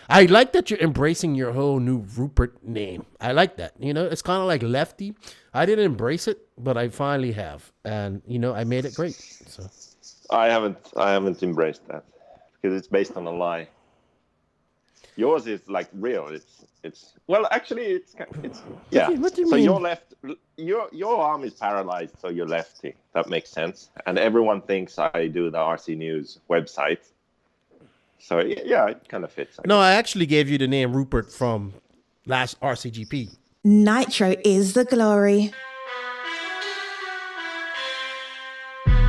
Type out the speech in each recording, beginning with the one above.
I like that you're embracing your whole new Rupert name. I like that. It's kind of like Lefty. I didn't embrace it, but I finally have, and I made it great. So I haven't embraced that because it's based on a lie. Yours is like real. It's well, actually, it's yeah. What do you so mean? your arm is paralyzed, so you're lefty. That makes sense. And everyone thinks I do the RC News website. So yeah, it kind of fits. No, I actually gave you the name Rupert from last RCGP. Nitro is the glory.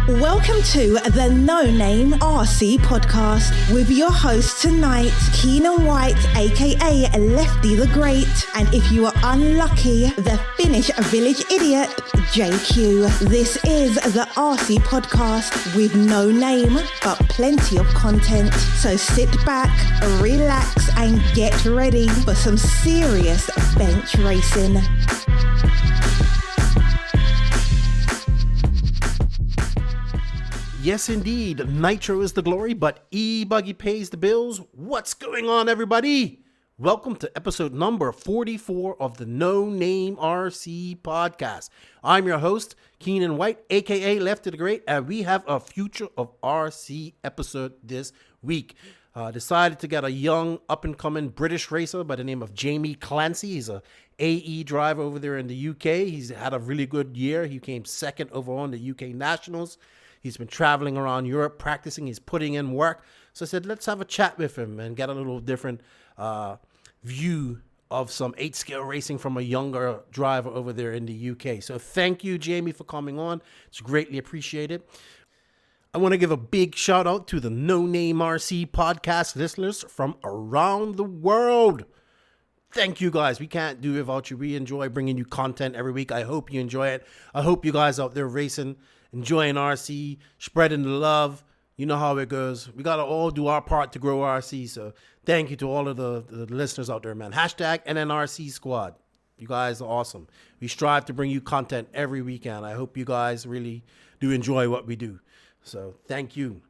Welcome to the No Name RC podcast with your host tonight, Keenan White, aka Lefty the Great, and if you are unlucky, the Finnish village idiot, JQ. This is the RC podcast with no name, but plenty of content. So sit back, relax, and get ready for some serious bench racing. Yes, indeed. Nitro is the glory, but E-Buggy pays the bills. What's going on, everybody? Welcome to episode number 44 of the No Name RC podcast. I'm your host, Keenan White, a.k.a. Lefty the Great, and we have a Future of RC episode this week. Decided to get a young, up-and-coming British racer by the name of Jamie Clancy. He's a AE driver over there in the UK. He's had a really good year. He came second overall in the UK Nationals. He's been traveling around Europe, practicing. He's putting in work. So I said, let's have a chat with him and get a little different view of some 8-scale racing from a younger driver over there in the UK. So thank you, Jamie, for coming on. It's greatly appreciated. I want to give a big shout out to the No Name RC podcast listeners from around the world. Thank you, guys. We can't do it without you. We enjoy bringing you content every week. I hope you enjoy it. I hope you guys out there racing, enjoying RC, spreading the love. You know how it goes. We got to all do our part to grow RC. So thank you to all of the listeners out there, man. Hashtag NNRC Squad. You guys are awesome. We strive to bring you content every weekend. I hope you guys really do enjoy what we do. So thank you.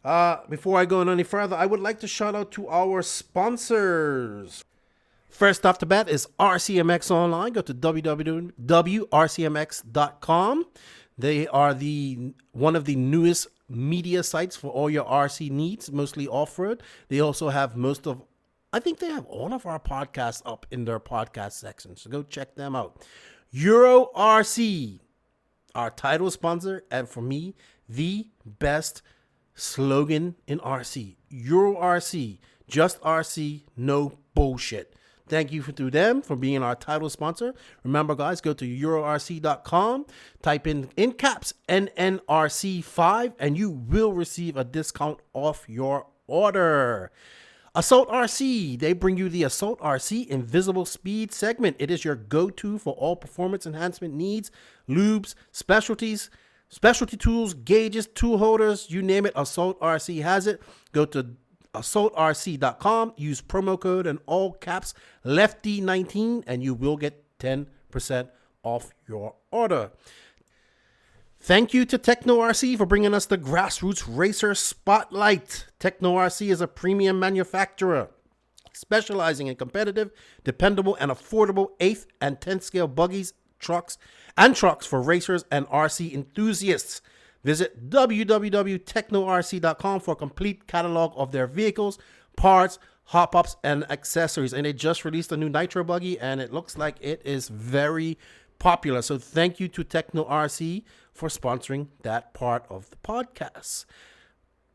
Before I go any further, I would like to shout out to our sponsors. First off the bat is RCMX Online. Go to www.rcmx.com. They are one of the newest media sites for all your RC needs, mostly off-road. They also have I think they have all of our podcasts up in their podcast section. So go check them out. Euro RC, our title sponsor, and for me, the best slogan in RC. Euro RC, just RC, no bullshit. Thank you to them for being our title sponsor. Remember, guys, go to eurorc.com, type in caps NNRC5, and you will receive a discount off your order. Assault RC, they bring you the Assault RC Invisible Speed segment. It is your go-to for all performance enhancement needs, lubes, specialty tools, gauges, tool holders, you name it, Assault RC has it. Go to assaultrc.com, use promo code in all caps Lefty19, and you will get 10% off your order. Thank you to Tekno RC for bringing us the Grassroots Racer Spotlight. Tekno RC is a premium manufacturer specializing in competitive, dependable, and affordable 8th and 10th scale buggies, trucks for racers and RC enthusiasts. Visit www.teknorc.com for a complete catalog of their vehicles, parts, hop-ups, and accessories. And they just released a new Nitro buggy, and it looks like it is very popular. So thank you to Tekno RC for sponsoring that part of the podcast.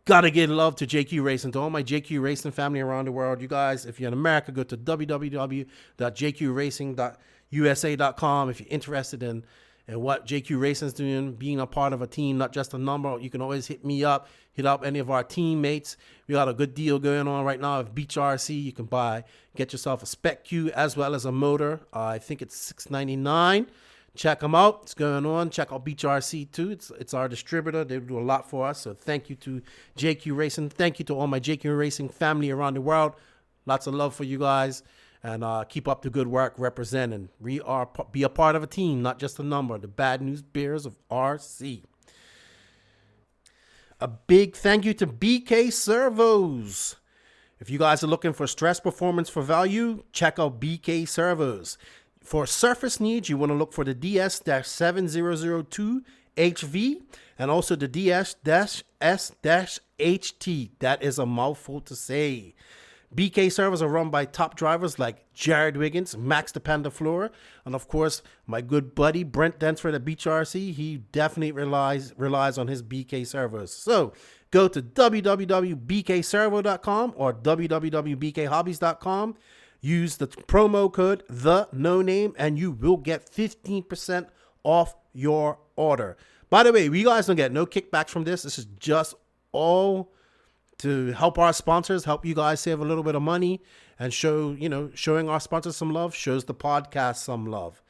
Gotta give love to JQ Racing, to all my JQ Racing family around the world. You guys, if you're in America, go to www.jqracing.usa.com if you're interested in what JQ Racing's doing, being a part of a team, not just a number. You can always hit me up, hit up any of our teammates. We got a good deal going on right now with Beach RC. You can get yourself a Spec Q as well as a motor. I think it's $6.99. Check them out. It's going on. Check out Beach RC too. It's our distributor. They do a lot for us. So thank you to JQ Racing. Thank you to all my JQ Racing family around the world. Lots of love for you guys. And keep up the good work representing. Be a part of a team, not just a number. The Bad News Bears of RC. A big thank you to BK Servos. If you guys are looking for stress performance for value, check out BK Servos. For surface needs, you want to look for the DS-7002 HV and also the DS-S-HT. That is a mouthful to say. BK servers are run by top drivers like Jared Wiggins, Max DePandaflora, and of course, my good buddy Brent Densford at Beach RC. He definitely relies on his BK servers. So go to www.bkservo.com or www.bkhobbies.com. Use the promo code TheNoName and you will get 15% off your order. By the way, we guys don't get no kickbacks from this. This is just all to help our sponsors, help you guys save a little bit of money and showing our sponsors some love shows the podcast some love.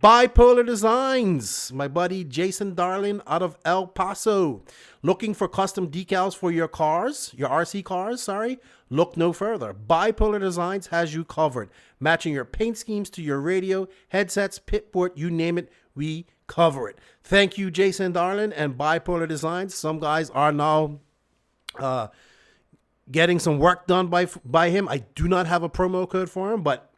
Bipolar Designs, my buddy Jason Darling out of El Paso. Looking for custom decals for your cars, your RC cars, Look no further. Bipolar Designs has you covered. Matching your paint schemes to your radio, headsets, pitboard, you name it, we cover it. Thank you, Jason Darling and Bipolar Designs. Some guys are now getting some work done by him. I do not have a promo code for him, but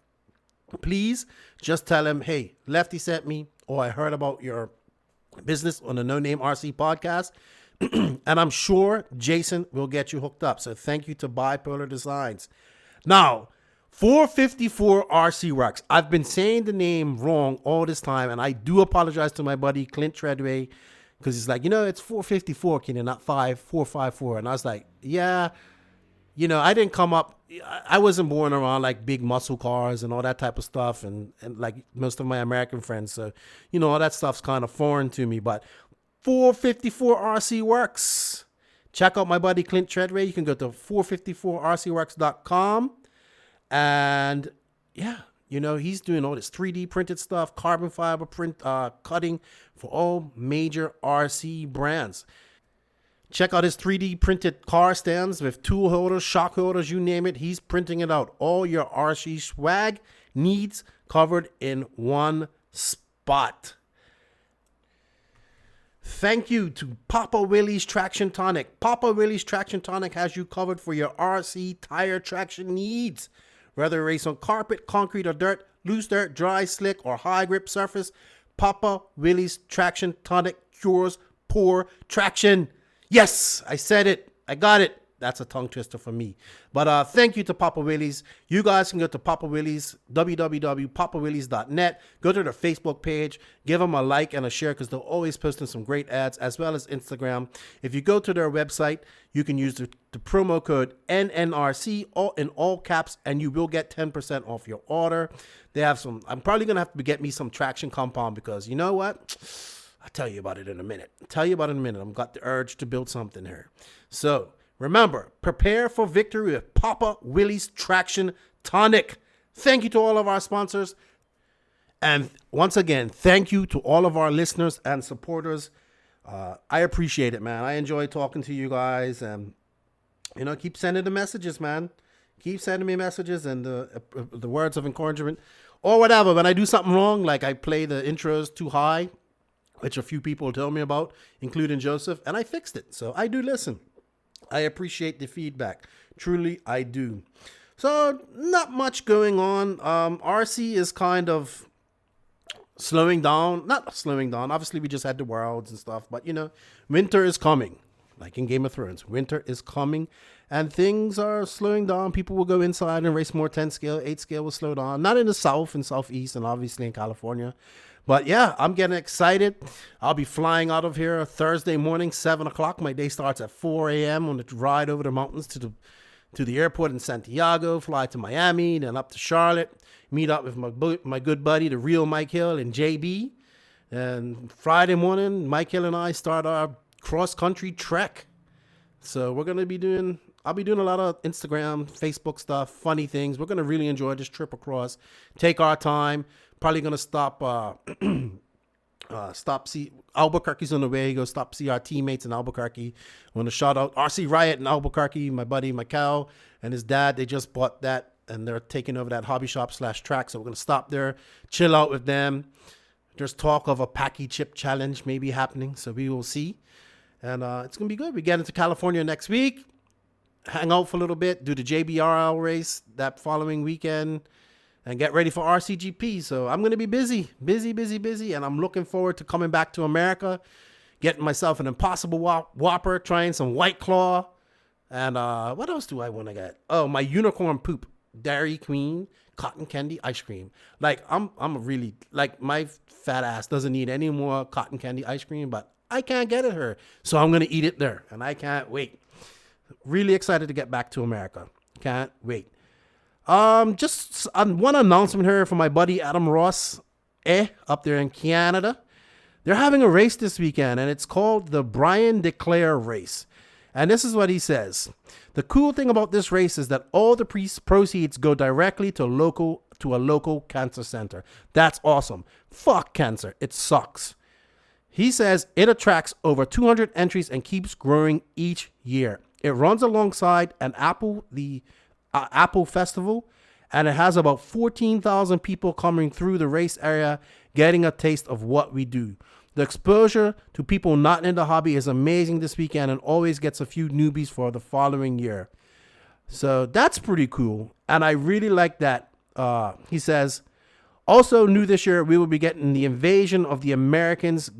please just tell him, hey, Lefty sent me, or I heard about your business on the No Name RC podcast. And I'm sure Jason will get you hooked up. So thank you to Bipolar Designs. Now, 454 RC Works. I've been saying the name wrong all this time, and I do apologize to my buddy Clint Treadway, because he's like, it's 454, Keenan, not 454. And I was like, yeah, I didn't come up, I wasn't born around like big muscle cars and all that type of stuff, and like most of my American friends. So, all that stuff's kind of foreign to me. But 454 RC Works. Check out my buddy Clint Treadway. You can go to 454rcworks.com. And yeah, he's doing all this 3D printed stuff, carbon fiber print, cutting for all major RC brands. Check out his 3D printed car stands with tool holders, shock holders, you name it. He's printing it out. All your RC swag needs covered in one spot. Thank you to Papa Willie's Traction Tonic. Papa Willie's Traction Tonic has you covered for your RC tire traction needs. Whether you race on carpet, concrete, or dirt, loose dirt, dry, slick, or high grip surface, Papa Willie's Traction Tonic cures poor traction. Yes, I said it. I got it. That's a tongue twister for me. But thank you to Papa Willie's. You guys can go to Papa Willie's, www.papawillies.net. Go to their Facebook page. Give them a like and a share because they're always posting some great ads, as well as Instagram. If you go to their website, you can use the promo code NNRC in all caps, and you will get 10% off your order. They have some, I'm probably going to have to get me some traction compound because you know what? I'll tell you about it in a minute. I've got the urge to build something here. So, remember, prepare for victory with Papa Willie's Traction Tonic. Thank you to all of our sponsors. And once again, thank you to all of our listeners and supporters. I appreciate it, man. I enjoy talking to you guys. And, keep sending the messages, man. Keep sending me messages and the words of encouragement. Or whatever. When I do something wrong, like I play the intros too high, which a few people tell me about, including Joseph, and I fixed it. So I do listen. I appreciate the feedback. Truly, I do. So, not much going on. RC is kind of slowing down. Not slowing down. Obviously, we just had the Worlds and stuff. But, winter is coming. Like in Game of Thrones. Winter is coming. And things are slowing down. People will go inside and race more 10 scale. 8 scale will slow down. Not in the South and Southeast and obviously in California. But yeah, I'm getting excited. I'll be flying out of here Thursday morning, 7 o'clock. My day starts at 4 a.m. on the ride over the mountains to the airport in Santiago, fly to Miami, then up to Charlotte, meet up with my good buddy, the real Mike Hill and JB. And Friday morning, Mike Hill and I start our cross-country trek. So I'll be doing a lot of Instagram, Facebook stuff, funny things. We're going to really enjoy this trip across, take our time. Probably going to stop see Albuquerque's on the way. Go stop see our teammates in Albuquerque. I want to shout out RC Riot in Albuquerque. My buddy Mikal and his dad, they just bought that and they're taking over that hobby shop / track. So we're going to stop there, chill out with them. There's talk of a Packy Chip Challenge maybe happening. So we will see. And it's going to be good. We get into California next week. hang out for a little bit, do the JBRL race that following weekend, and get ready for RCGP. So I'm going to be busy, and I'm looking forward to coming back to America, getting myself an Impossible Whopper, trying some White Claw, and what else do I want to get? Oh, my unicorn poop, Dairy Queen cotton candy ice cream. Like I'm really, like, my fat ass doesn't need any more cotton candy ice cream, but I can't get it here, so I'm going to eat it there, and I can't wait. Really excited to get back to America. Can't wait. Just one announcement here from my buddy Adam Ross, up there in Canada. They're having a race this weekend, and it's called the Brian DeClaire Race. And this is what he says. The cool thing about this race is that all the proceeds go directly to a local cancer center. That's awesome. Fuck cancer. It sucks. He says it attracts over 200 entries and keeps growing each year. It runs alongside an Apple Festival, and it has about 14,000 people coming through the race area getting a taste of what we do. The exposure to people not in the hobby is amazing this weekend and always gets a few newbies for the following year. So that's pretty cool, and I really like that. He says, also new this year, we will be getting the invasion of the Americans,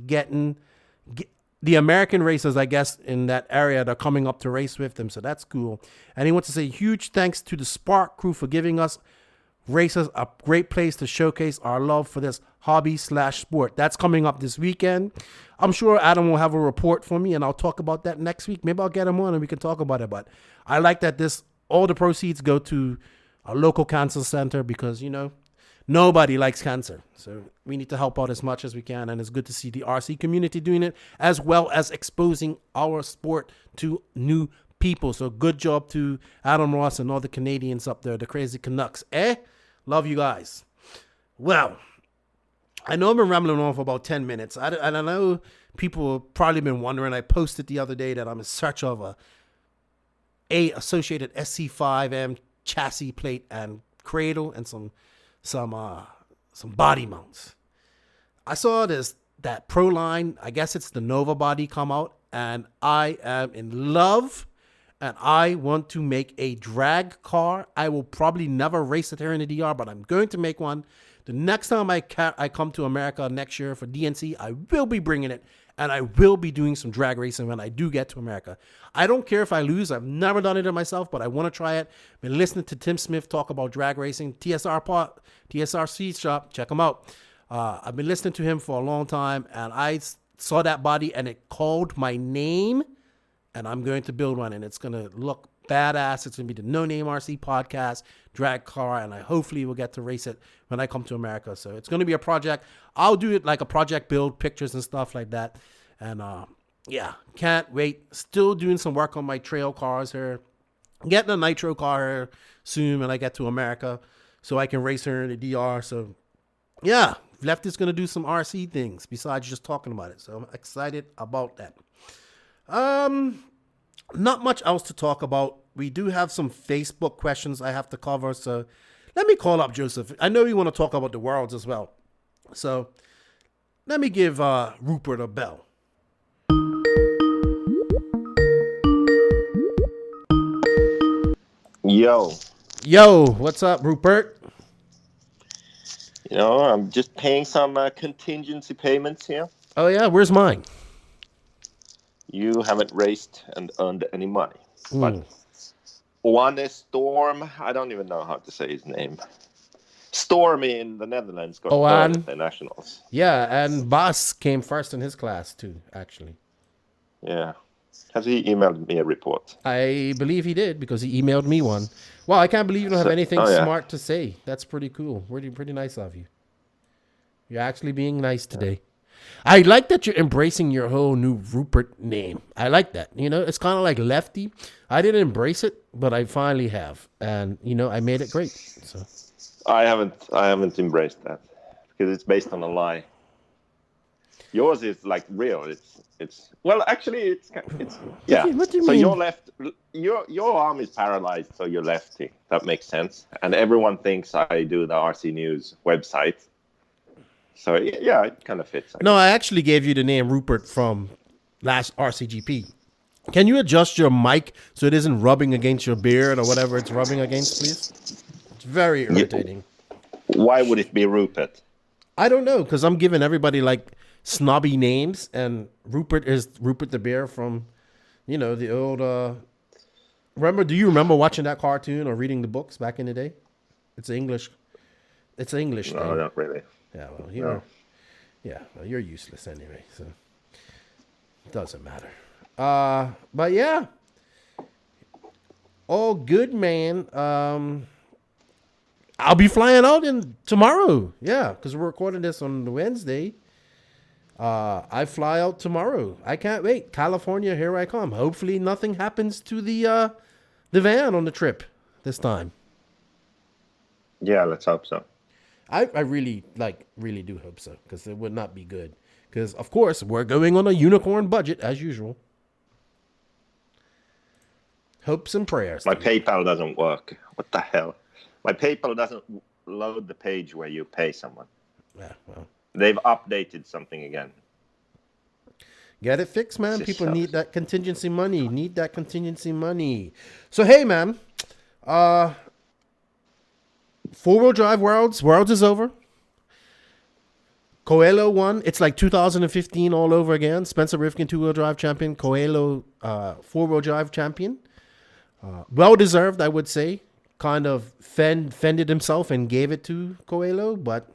the American racers, I guess, in that area that are coming up to race with them. So that's cool. And he wants to say huge thanks to the Spark crew for giving us racers a great place to showcase our love for this hobby/sport. That's coming up this weekend. I'm sure Adam will have a report for me, and I'll talk about that next week. Maybe I'll get him on and we can talk about it. But I like that all the proceeds go to a local cancer center because, nobody likes cancer. So we need to help out as much as we can. And it's good to see the RC community doing it, as well as exposing our sport to new people. So good job to Adam Ross and all the Canadians up there, the crazy Canucks. Love you guys. Well, I know I've been rambling on for about 10 minutes. And I know people have probably been wondering. I posted the other day that I'm in search of a associated SC5M chassis plate and cradle and some body mounts. I saw that Pro line, I guess it's the Nova body, come out, and I am in love, and I want to make a drag car. I will probably never race it here in the DR, but I'm going to make one. The next time I come to America next year for DNC, I will be bringing it, and I will be doing some drag racing when I do get to America. I don't care if I lose. I've never done it myself, but I want to try it. Been listening to Tim Smith talk about drag racing. TSRC shop, check him out. I've been listening to him for a long time, and I saw that body, and it called my name, and I'm going to build one, and it's going to look badass. It's going to be the No Name RC podcast drag car, and I hopefully will get to race it when I come to America. So it's going to be a project. I'll do it like a project build, pictures and stuff like that. And yeah, can't wait. Still doing some work on my trail cars here. Getting a nitro car here soon when I get to America so I can race her in the DR. So yeah, Lefty's going to do some RC things besides just talking about it. So I'm excited about that. Not much else to talk about. We do have some Facebook questions I have to cover. So let me call up Joseph. I know you want to talk about the Worlds as well. So let me give Rupert a bell. Yo, what's up, Rupert? I'm just paying some contingency payments here. Oh, yeah? Where's mine? You haven't raced and earned any money. But one is Storm. I don't even know how to say his name. Stormy in the Netherlands got third at the Nationals. Yeah, and Bas came first in his class, too, actually. Yeah. Has he emailed me a report? I believe he did, because he emailed me one. Wow, I can't believe you don't have anything smart to say. That's pretty cool. Pretty nice of you. You're actually being nice today. I like that you're embracing your whole new Rupert name. I like that. It's kind of like Lefty. I didn't embrace it, but I finally have. And, I made it great. So I haven't embraced that because it's based on a lie. Yours is like real. It's well, actually, it's yeah. What do you so mean? your arm is paralyzed, so you're lefty. That makes sense. And everyone thinks I do the RC News website. So yeah, it kind of fits. No, I actually gave you the name Rupert from last RCGP. Can you adjust your mic so it isn't rubbing against your beard or whatever it's rubbing against, please? It's very irritating. Why would it be Rupert? I don't know, because I'm giving everybody like snobby names, and Rupert is Rupert the Bear from, the old. Do you remember watching that cartoon or reading the books back in the day? It's English. It's English. No, not really. Yeah, well, you're useless anyway, so it doesn't matter. But yeah, all good, man. I'll be flying out tomorrow. Yeah, because we're recording this on Wednesday. I fly out tomorrow. I can't wait. California, here I come. Hopefully nothing happens to the van on the trip this time. Yeah, let's hope so. I really do hope so, because it would not be good. Because, of course, we're going on a unicorn budget, as usual. Hopes and prayers. My PayPal doesn't work. What the hell? My PayPal doesn't load the page where you pay someone. Yeah, well. They've updated something again. Get it fixed, man. People need that contingency money. So, hey, man. Four-wheel drive Worlds is over. Coelho won. It's like 2015 all over again. Spencer Rifkin, two-wheel drive champion. Coelho, four-wheel drive champion. Well-deserved, I would say. Kind of fended himself and gave it to Coelho, but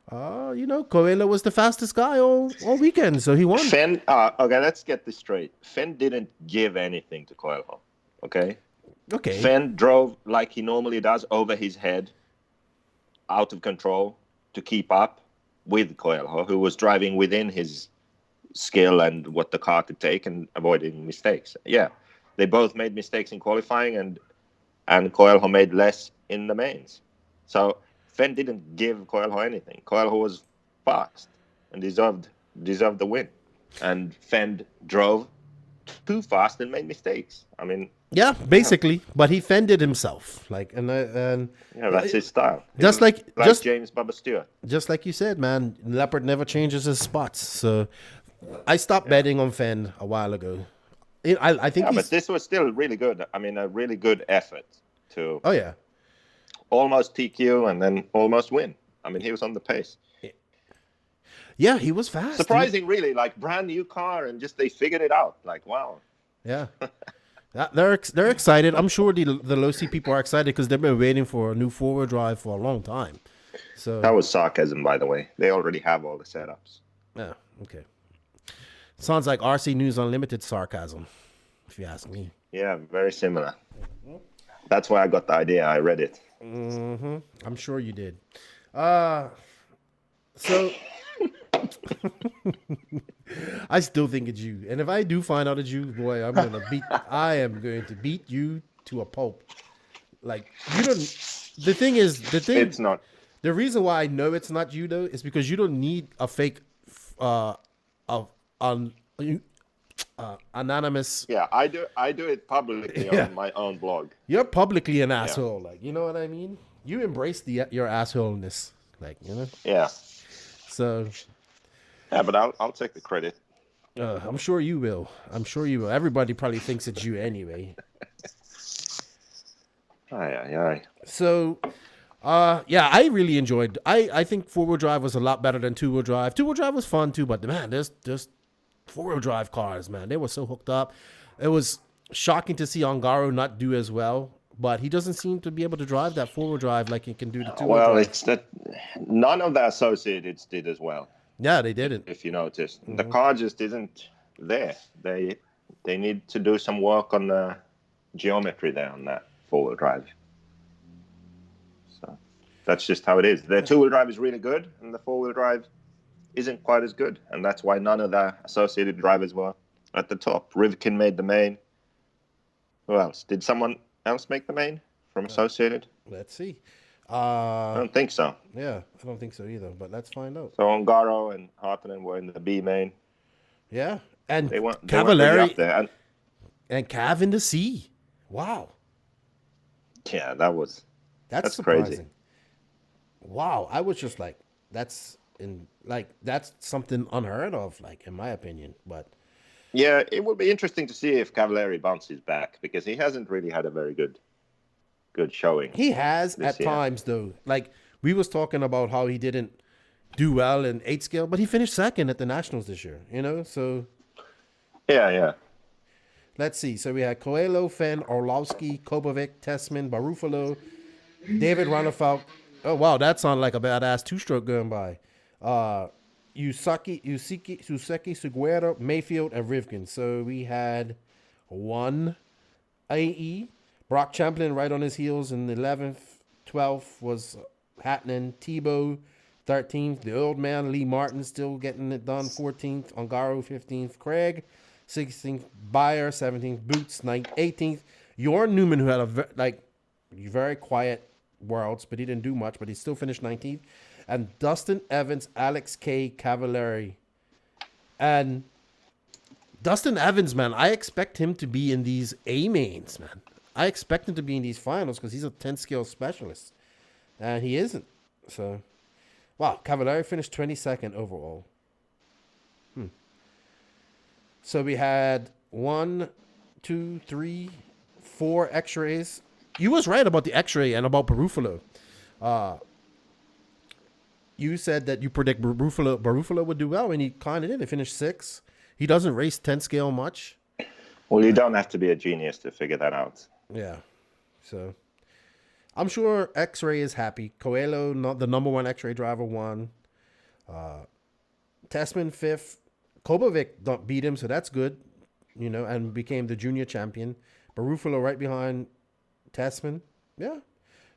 Coelho was the fastest guy all weekend, so he won. Okay, let's get this straight. Fenn didn't give anything to Coelho, okay? Okay. Fenn drove like he normally does, over his head, out of control, to keep up with Coelho, who was driving within his skill and what the car could take and avoiding mistakes. Yeah, they both made mistakes in qualifying, and Coelho made less in the mains. So Fenn didn't give Coelho anything. Coelho was fast and deserved the win. And Fenn drove too fast and made mistakes. I mean, yeah, basically, but he fended himself. And that's his style. Just like James Bubba Stewart. Just like you said, man, Leopard never changes his spots. So I stopped betting on Fenn a while ago. I think but this was still really good. I mean, a really good effort to almost TQ and then almost win. I mean, he was on the pace. Yeah, he was fast. Surprising, really, like brand new car, and just they figured it out. Like, wow. Yeah. They're excited. I'm sure the Losi people are excited because they've been waiting for a new four-wheel drive for a long time. So that was sarcasm, by the way. They already have all the setups. Yeah, okay. Sounds like RC News Unlimited sarcasm, if you ask me. Yeah, very similar. That's why I got the idea. I read it. Mm-hmm. I'm sure you did. So I still think it's you. And if I do find out it's you, boy, I am going to beat you to a pulp. Like, you don't, it's not. The reason why I know it's not you, though, is because you don't need a fake, anonymous. Yeah, I do it publicly on my own blog. You're publicly an asshole. Like, you know what I mean? You embrace your assholeness. Like, Yeah. So. Yeah, but I'll take the credit. I'm sure you will. Everybody probably thinks it's you anyway. Aye. So, I really enjoyed. I think four-wheel drive was a lot better than two-wheel drive. Two-wheel drive was fun too, but man, there's four-wheel drive cars, man. They were so hooked up. It was shocking to see Ongaro not do as well, but he doesn't seem to be able to drive that four-wheel drive like he can do the two-wheel drive. Well, it's that none of the associates did as well. Yeah, they didn't. If you noticed, the car just isn't there. They need to do some work on the geometry there on that four-wheel drive. So that's just how it is. The two-wheel drive is really good, and the four-wheel drive isn't quite as good, and that's why none of the associated drivers were at the top. Rivkin made the main. Who else? Did someone else make the main from associated? Let's see. I don't think so. Yeah, I don't think so either, but let's find out. So Ongaro and Hartonen were in the B main. Yeah, and they weren't Cavallari really up there. And Cav in the C. Wow. Yeah, that's surprising. Crazy. Wow, I was just like, that's something unheard of, like, in my opinion. But Yeah, it will be interesting to see if Cavalieri bounces back, because he hasn't really had a very good showing. He has at year. times, though. Like, we was talking about how he didn't do well in 8 scale, but he finished second at the Nationals this year, so... Yeah. Let's see. So we had Coelho, Fenn, Orlowski, Kobovic, Tessman, Barufalo, David Ronnefalk. Oh, wow, that sounded like a badass two-stroke going by. Suseki, Suguero, Mayfield, and Rivkin. So we had one AE. Brock Champlin right on his heels in the 11th. 12th was Hatton, Tebow, 13th. The old man, Lee Martin, still getting it done. 14th. Ongaro, 15th. Craig, 16th. Bayer, 17th. Boots, 18th. Jorn Newman, who had a very quiet Worlds, but he didn't do much, but he still finished 19th. And Dustin Evans, Alex K. Cavalieri. And Dustin Evans, man, I expect him to be in these A-mains, man. I expect him to be in these finals because he's a 10-scale specialist. And he isn't. So, wow, Cavalieri finished 22nd overall. So we had 1, 2, 3, 4 X-rays. You was right about the X-ray and about Barufalo. You said that you predict Barufalo would do well, and he kind of did. He finished 6th. He doesn't race 10 scale much. Well, you don't have to be a genius to figure that out. Yeah. So I'm sure X-ray is happy. Coelho, the number 1 X-ray driver, won. Tessman 5th. Kobovic beat him, so that's good, and became the junior champion. Barufalo right behind Tessman. Yeah.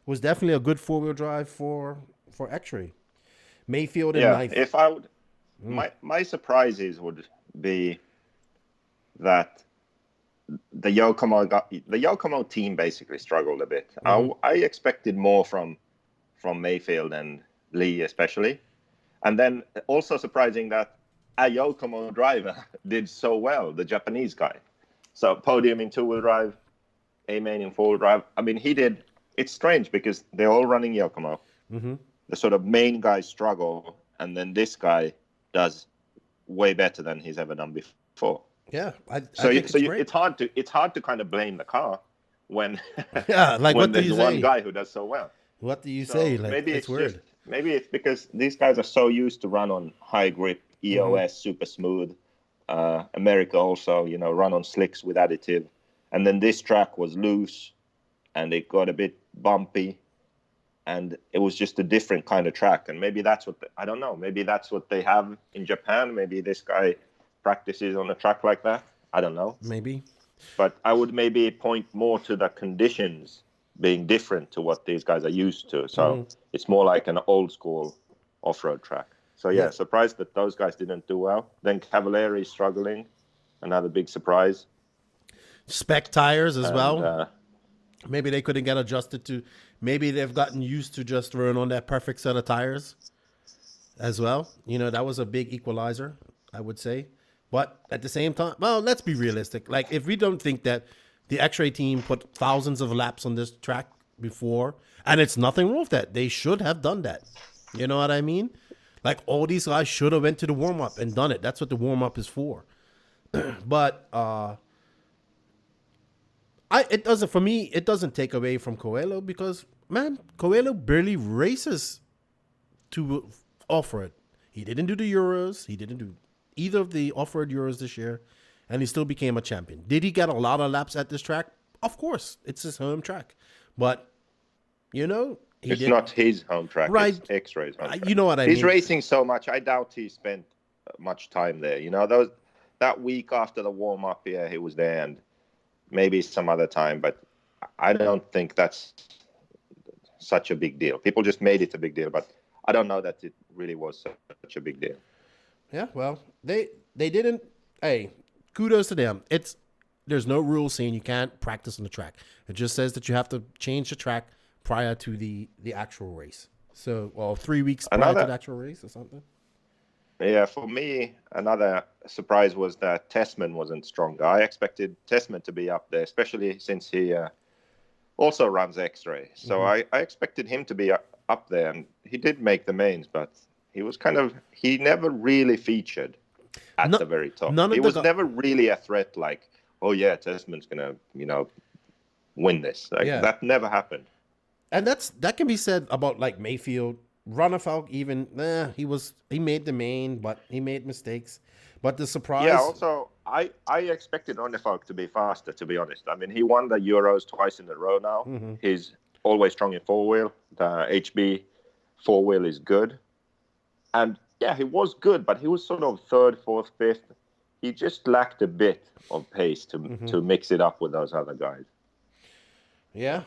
Was definitely a good 4-wheel drive for X-ray. Mayfield in 9th. If I would, my surprises would be that the Yokomo team basically struggled a bit. I expected more from Mayfield and Lee especially, and then also surprising that a Yokomo driver did so well, the Japanese guy. So podium in 2-wheel drive, A-main in 4-wheel drive. I mean, he did. It's strange because they're all running Yokomo. Mm-hmm. The sort of main guys struggle, and then this guy does way better than he's ever done before. Yeah, it's hard to kind of blame the car when when when there's one guy who does so well. What do you say? Maybe it's weird. Maybe it's because these guys are so used to run on high grip, EOS, super smooth. America also, run on slicks with additive, and then this track was loose, and it got a bit bumpy. And it was just a different kind of track. And maybe that's I don't know. Maybe that's what they have in Japan. Maybe this guy practices on a track like that. I don't know. Maybe. But I would maybe point more to the conditions being different to what these guys are used to. So it's more like an old school off-road track. So yeah, surprised that those guys didn't do well. Then Cavalieri struggling. Another big surprise. Spec tires as well. Maybe they couldn't get adjusted to. Maybe they've gotten used to just running on that perfect set of tires as well. That was a big equalizer, I would say. But at the same time, well, let's be realistic. Like, if we don't think that the X-Ray team put thousands of laps on this track before, and it's nothing wrong with that. They should have done that. You know what I mean? Like, all these guys should have went to the warm-up and done it. That's what the warm-up is for. But it doesn't take away from Coelho because, man, Coelho barely races to off-road. He didn't do the Euros. He didn't do either of the off-road Euros this year, and he still became a champion. Did he get a lot of laps at this track? Of course. It's his home track. But, it's not his home track. Right. It's X-Ray's home track. You know what I mean? He's racing so much. I doubt he spent much time there. That week after the warm-up, he was there, and maybe some other time, but I don't think that's such a big deal. People just made it a big deal, but I don't know that it really was such a big deal. Yeah, well, they didn't. Hey, kudos to them. There's no rule saying you can't practice on the track. It just says that you have to change the track prior to the actual race. So, 3 weeks prior to the actual race or something. Yeah, for me, another surprise was that Tessman wasn't stronger. I expected Tessman to be up there, especially since he also runs X-Ray. So I expected him to be up there, and he did make the mains, but he never really featured. at the very top. He was never really a threat like, oh yeah, Testman's gonna, win this. That never happened. And that can be said about like Mayfield, Runafalk. Even he made the main, but he made mistakes. But the surprise. Yeah. Also, I expected Runafalk to be faster. To be honest, I mean, he won the Euros twice in a row now. Mm-hmm. He's always strong in four wheel. The HB four wheel is good, and yeah, he was good, but he was sort of third, fourth, fifth. He just lacked a bit of pace to mix it up with those other guys. Yeah.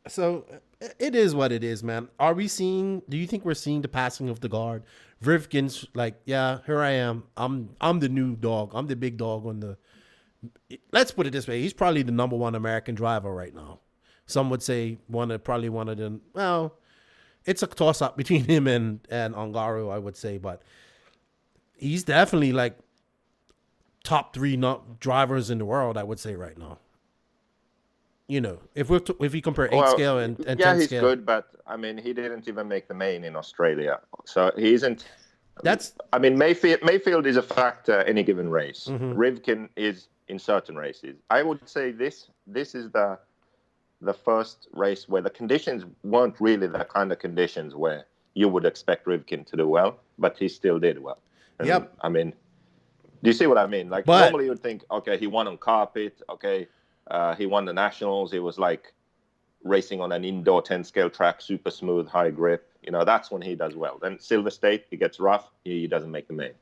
So it is what it is, man. Do you think we're seeing the passing of the guard? Rivkin's like, yeah, here I am. I'm the new dog. I'm the big dog let's put it this way. He's probably the number one American driver right now. Some would say probably one of them. Well, it's a toss up between him and Ongaro, I would say, but he's definitely like top 3 drivers in the world, I would say right now. If we compare 8 scale and 10 scale. Yeah, he's good, but I mean, he didn't even make the main in Australia, so he isn't. I mean, Mayfield is a factor any given race. Mm-hmm. Rivkin is in certain races. I would say this is the first race where the conditions weren't really the kind of conditions where you would expect Rivkin to do well, but he still did well. Yep. I mean, do you see what I mean? Like, normally you would think, okay, he won on carpet, okay. He won the Nationals. He was like racing on an indoor 10 scale track, super smooth, high grip. That's when he does well. Then Silver State, he gets rough. He doesn't make the main.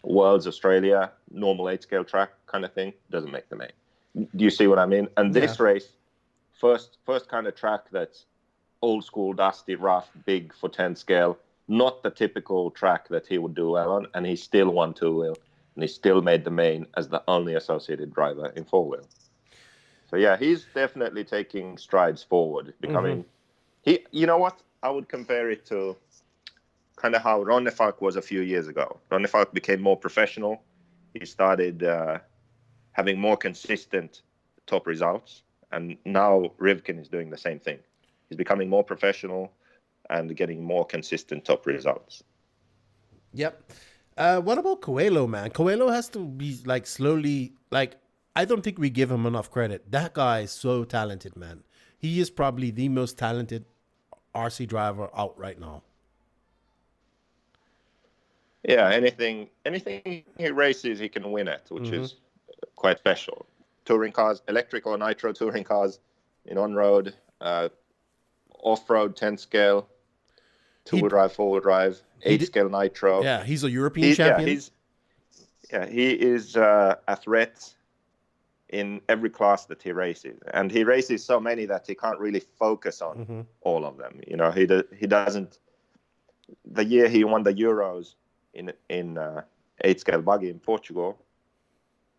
Worlds, Australia, normal 8 scale track kind of thing, doesn't make the main. Do you see what I mean? And this race, first kind of track that's old school, dusty, rough, big for 10 scale, not the typical track that he would do well on. And he still won 2-wheel. And he still made the main as the only associated driver in 4-wheel. So yeah, he's definitely taking strides forward, becoming. You know what? I would compare it to kind of how Runafalk was a few years ago. Runafalk became more professional. He started having more consistent top results, and now Rivkin is doing the same thing. He's becoming more professional and getting more consistent top results. Yep. What about Coelho, man? Coelho has to be like slowly like. I don't think we give him enough credit. That guy is so talented, man. He is probably the most talented RC driver out right now. Yeah, anything he races, he can win at, which is quite special. Touring cars, electric or nitro touring cars, in on-road, off-road 10 scale, two-wheel drive, four-wheel drive, 8 scale nitro. Yeah, he's a European champion. He is a threat in every class that he races, and he races so many that he can't really focus on all of them. He doesn't. The year he won the Euros in 8 scale buggy in Portugal,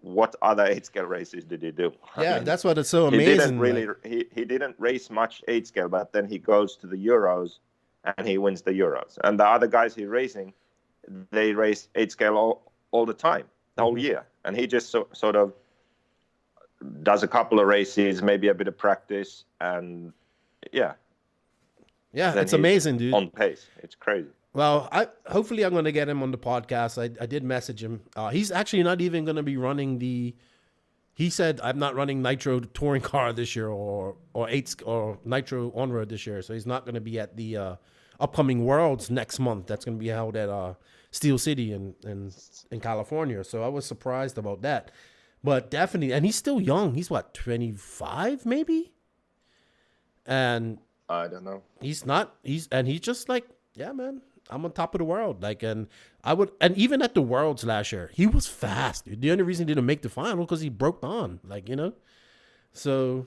what other 8 scale races did he do? Yeah, that's what it's so amazing. He didn't race much 8 scale, but then he goes to the Euros and he wins the Euros. And the other guys he's racing, they race 8 scale all the time, the whole year, and he just sort of does a couple of races, maybe a bit of practice, and it's amazing, dude. On pace, it's crazy. Well, hopefully I'm going to get him on the podcast. I did message him. He's actually not even going to be running he said, I'm not running nitro touring car this year or nitro on road this year. So he's not going to be at the upcoming Worlds next month. That's going to be held at Steel City in California. So I was surprised about that. But definitely, and he's still young. He's what, 25 maybe? And I don't know. He's just like, yeah, man, I'm on top of the world. Like, and even at the Worlds last year, he was fast. Dude. The only reason he didn't make the final because he broke on, So,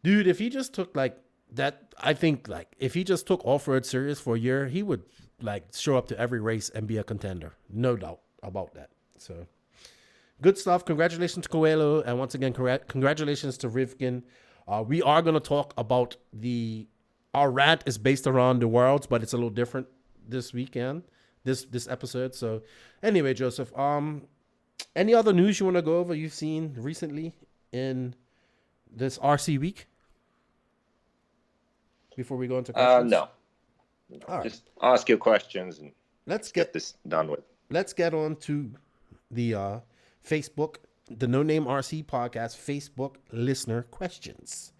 dude, if he just took like that, I think like if he just took off-road serious for a year, he would like show up to every race and be a contender. No doubt about that. So. Good stuff. Congratulations to Coelho. And once again, congratulations to Rivkin. We are going to talk about our rant is based around the Worlds, but it's a little different this weekend, this episode. So anyway, Joseph, any other news you want to go over you've seen recently in this RC week before we go into questions? No. All right. Just ask your questions and let's get this done with. Let's get on to the Facebook, the No Name RC podcast Facebook listener questions.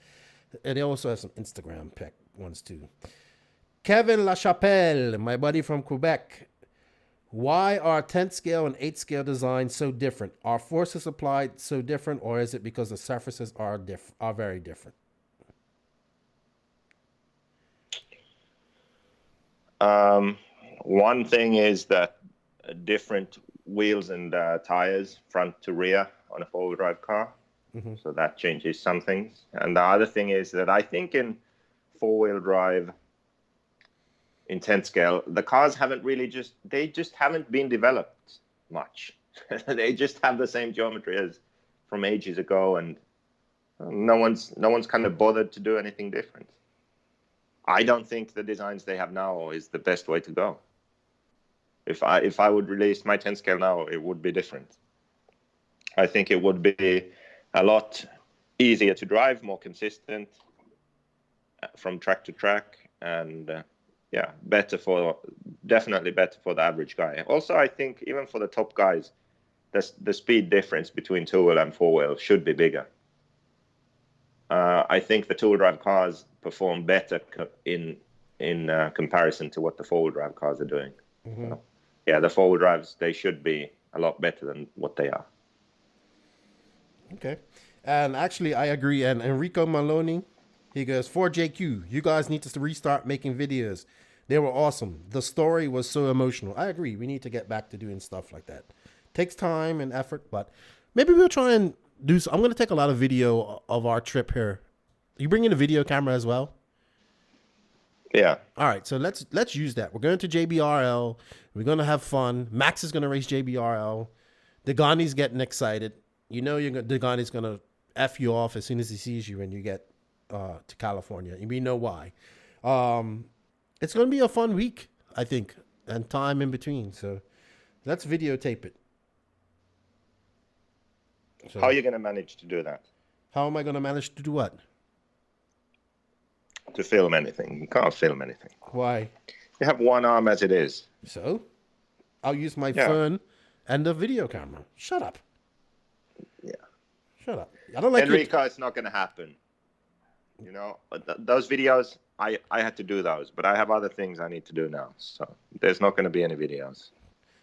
And they also have some Instagram ones too. Kevin LaChapelle, my buddy from Quebec. Why are 10th scale and 8th scale designs so different? Are forces applied so different, or is it because the surfaces are very different? One thing is that different wheels and tires, front to rear, on a four-wheel drive car. Mm-hmm. So that changes some things. And the other thing is that I think in four-wheel drive, in 10th scale, the cars haven't really just haven't been developed much. They just have the same geometry as from ages ago, and no one's kind of bothered to do anything different. I don't think the designs they have now is the best way to go. If I would release my 10th scale now, it would be different. I think it would be a lot easier to drive, more consistent from track to track, and definitely better for the average guy. Also, I think even for the top guys, the speed difference between two-wheel and four-wheel should be bigger. I think the two-wheel drive cars perform better in comparison to what the four-wheel drive cars are doing. Mm-hmm. So, the four-wheel drives, they should be a lot better than what they are. Okay. And actually, I agree. And Enrico Maloney, he goes, for JQ, you guys need to restart making videos. They were awesome. The story was so emotional. I agree. We need to get back to doing stuff like that. Takes time and effort, but maybe we'll try and do. I'm going to take a lot of video of our trip here. You bring in a video camera as well? Yeah. All right. So let's use that. We're going to JBRL. We're going to have fun. Max is going to race JBRL. Degani's getting excited. You know, Degani's going to F you off as soon as he sees you when you get to California. And we know why. It's going to be a fun week, I think, and time in between. So let's videotape it. So, how are you going to manage to do that? How am I going to manage to do what? To film anything. You can't film anything. Why? You have one arm as it is. So I'll use my phone and the video camera. Shut up. Yeah. Shut up. I don't like Enrico, it's not going to happen. You know, those videos, I had to do those, but I have other things I need to do now. So there's not going to be any videos.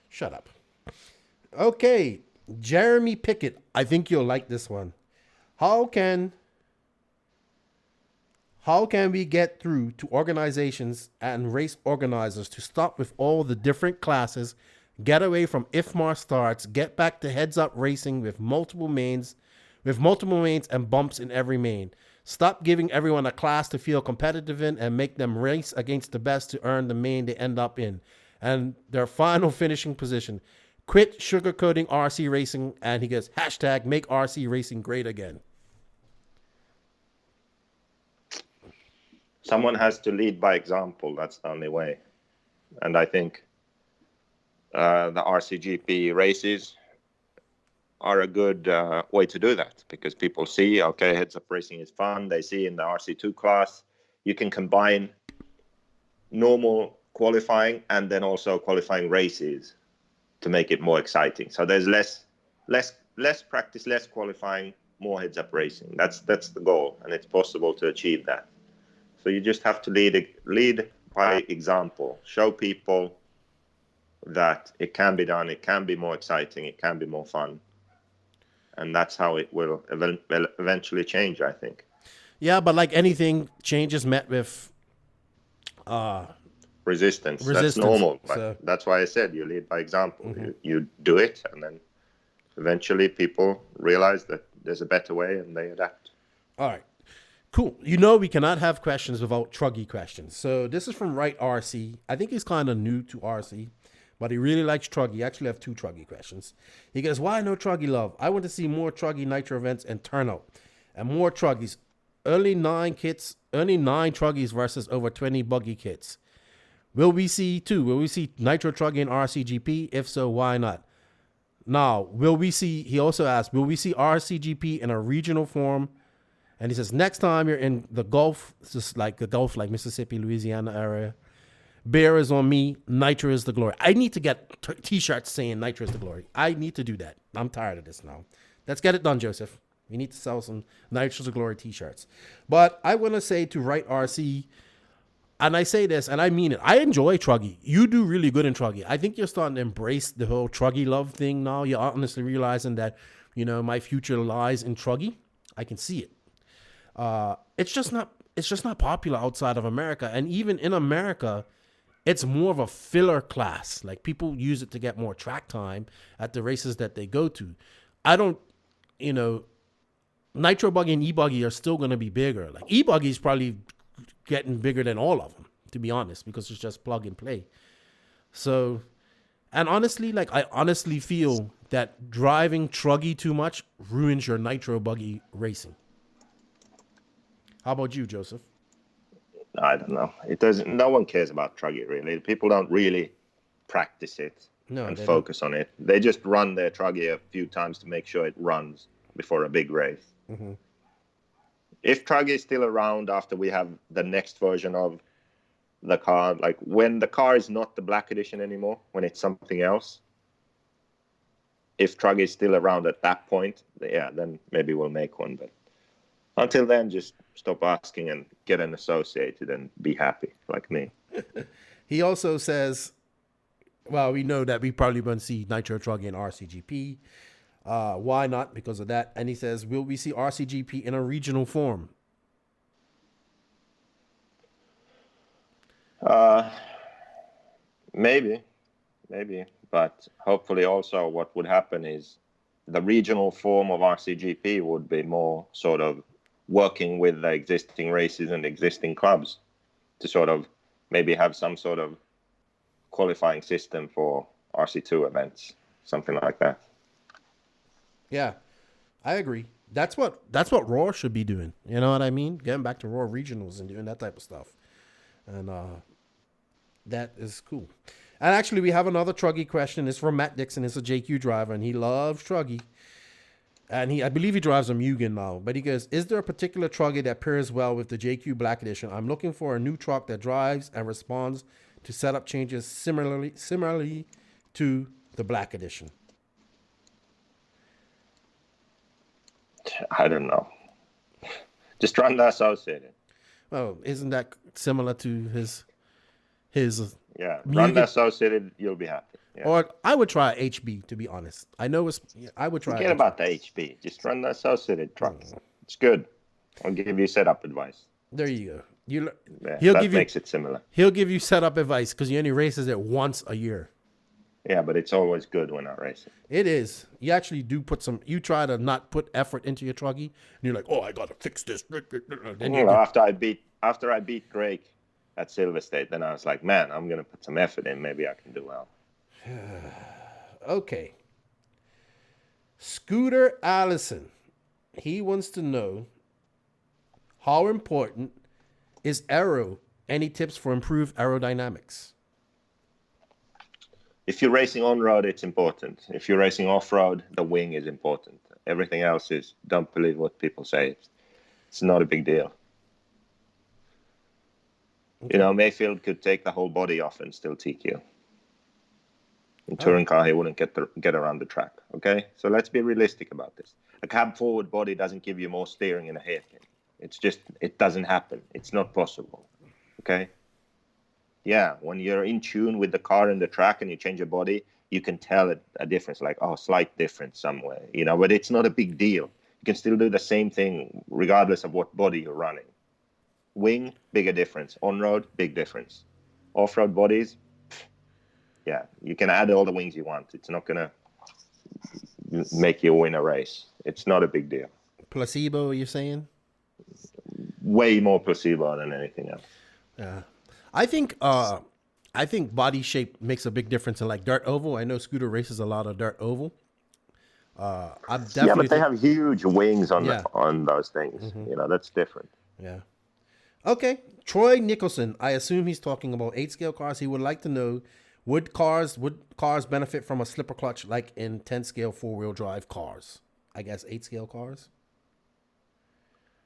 Shut up. Okay. Jeremy Pickett. I think you'll like this one. How can we get through to organizations and race organizers to stop with all the different classes, get away from IFMAR starts, get back to heads up racing with multiple mains and bumps in every main? Stop giving everyone a class to feel competitive in and make them race against the best to earn the main they end up in and their final finishing position. Quit sugarcoating RC racing, and he goes, hashtag make RC racing great again. Someone has to lead by example. That's the only way. And I think the RCGP races are a good way to do that, because people see, okay, heads-up racing is fun. They see in the RC2 class, you can combine normal qualifying and then also qualifying races to make it more exciting. So there's less practice, less qualifying, more heads-up racing. That's the goal, and it's possible to achieve that. So you just have to lead by example. Show people that it can be done, it can be more exciting, it can be more fun. And that's how it will eventually change, I think. Yeah, but like anything, change is met with resistance. That's normal. So, that's why I said you lead by example. Mm-hmm. You do it, and then eventually people realize that there's a better way and they adapt. All right. Cool. You know we cannot have questions without Truggy questions. So this is from Right RC. I think he's kind of new to RC, but he really likes Truggy. I actually have two Truggy questions. He goes, why no Truggy love? I want to see more Truggy Nitro events and turnout. And more Truggies. Early 9 Truggies versus over 20 buggy kits. Will we see Nitro Truggy and RCGP? If so, why not? Now, he also asked, will we see RCGP in a regional form? And he says, next time you're in the Gulf, just like the Gulf, like Mississippi, Louisiana area, Bear is on me. Nitro is the glory. I need to get t-shirts saying Nitro is the glory. I need to do that. I'm tired of this now. Let's get it done, Joseph. We need to sell some Nitro is the glory t-shirts. But I want to say to Right RC, and I say this, and I mean it. I enjoy Truggy. You do really good in Truggy. I think you're starting to embrace the whole Truggy love thing now. You're honestly realizing that, my future lies in Truggy. I can see it. It's just not popular outside of America. And even in America, it's more of a filler class. Like, people use it to get more track time at the races that they go to. I don't, Nitro Buggy and E-Buggy are still going to be bigger. Like, E-Buggy is probably getting bigger than all of them, to be honest, because it's just plug and play. So, and honestly, I honestly feel that driving Truggy too much ruins your Nitro Buggy racing. How about you, Joseph? I don't know. It doesn't. No one cares about Truggy, really. People don't really practice it and focus on it. They just run their Truggy a few times to make sure it runs before a big race. Mm-hmm. If Truggy is still around after we have the next version of the car, like when the car is not the Black Edition anymore, when it's something else, if Truggy is still around at that point, then maybe we'll make one. But until then, just stop asking and get an associated and be happy, like me. He also says, well, we know that we probably won't see Nitro Truggy in RCGP. Why not? Because of that. And he says, will we see RCGP in a regional form? Maybe. But hopefully also what would happen is the regional form of RCGP would be more sort of working with the existing races and existing clubs to sort of maybe have some sort of qualifying system for RC2 events, something like that. Yeah, I agree. That's what Raw should be doing. You know what I mean? Getting back to Raw regionals and doing that type of stuff. And that is cool. And actually, we have another Truggy question. It's from Matt Dixon. It's a JQ driver, and he loves Truggy. And I believe he drives a Mugen now. But he goes, is there a particular Truggy that pairs well with the JQ Black Edition? I'm looking for a new truck that drives and responds to setup changes similarly to the Black Edition. I don't know. Just run the Associated. Oh, isn't that similar to his yeah, run the Associated, you'll be happy. Yeah. Or I would try HB, to be honest. I would try. Forget about the HB. Just run the Associated truck. It's good. I'll give you setup advice. There you go. Makes it similar. He'll give you setup advice because he only races it once a year. Yeah, but it's always good when I race it. It is. You actually do you try to not put effort into your Truggy, and you're like, oh, I got to fix this. Then after I beat Drake at Silver State, then I was like, man, I'm going to put some effort in. Maybe I can do well. Okay. Scooter Allison. He wants to know, how important is aero? Any tips for improved aerodynamics? If you're racing on-road, it's important. If you're racing off-road, the wing is important. Everything else is, don't believe what people say. It's not a big deal. Okay. Mayfield could take the whole body off and still TQ. In touring car, he wouldn't get around the track. Okay? So let's be realistic about this. A cab forward body doesn't give you more steering in a hairpin. It doesn't happen. It's not possible. Okay? Yeah, when you're in tune with the car and the track and you change your body, you can tell a difference, like, slight difference somewhere, but it's not a big deal. You can still do the same thing regardless of what body you're running. Wing, bigger difference. On-road, big difference. Off-road bodies, yeah, you can add all the wings you want. It's not going to make you win a race. It's not a big deal. Placebo, you're saying? Way more placebo than anything else. Yeah. I think body shape makes a big difference in like dirt oval. I know Scooter races a lot of dirt oval. But they have huge wings on those things. Mm-hmm. That's different. Yeah. Okay. Troy Nicholson. I assume he's talking about 8-scale cars. He would like to know, would cars benefit from a slipper clutch like in 10-scale 4-wheel drive cars? I guess 8-scale cars.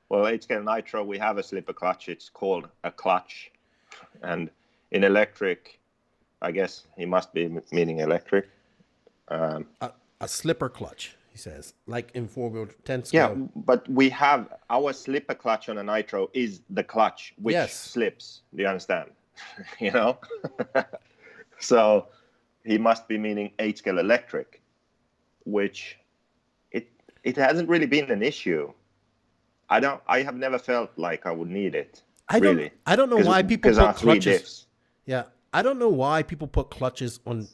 Well, 8-scale nitro, we have a slipper clutch. It's called a clutch. And In electric, I guess he must be meaning electric. A slipper clutch, he says, like in 4-wheel 10 Yeah, scale. but we have our slipper clutch on a nitro is the clutch which Yes. slips. Do you understand? You know? So he must be meaning 8-scale electric, which it hasn't really been an issue. I have never felt like I would need it. I don't know why people because our put 3 clutches. diffs. Yeah, I don't know why people put clutches on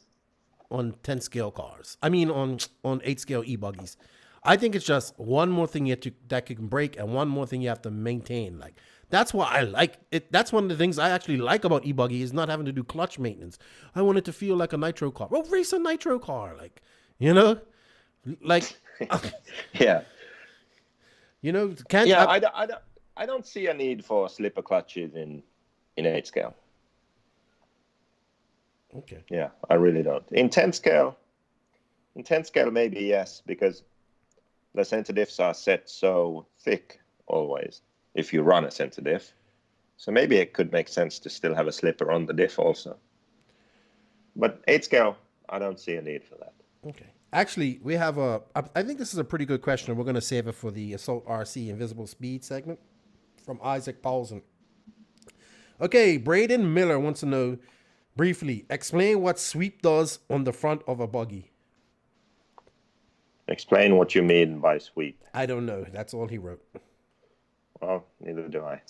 10 scale cars. I mean, on 8 scale e-buggies. I think it's just one more thing that can break and one more thing you have to maintain. Like, that's why I like it. That's one of the things I actually like about e-buggy is not having to do clutch maintenance. I want it to feel like a nitro car. Well, race a nitro car, like, you know, like, Yeah. you know, I don't see a need for slipper clutches in 8 scale. Okay. Yeah, I really don't. In 10 scale maybe yes, because the center diffs are set so thick always if you run a center diff. So maybe it could make sense to still have a slipper on the diff also. But 8 scale, I don't see a need for that. Okay. Actually, we have I think this is a pretty good question. We're going to save it for the Assault RC Invisible Speed segment from Isaac Paulson. Okay, Braden Miller wants to know, briefly, explain what sweep does on the front of a buggy. Explain what you mean by sweep. I don't know. That's all he wrote. Well, neither do I.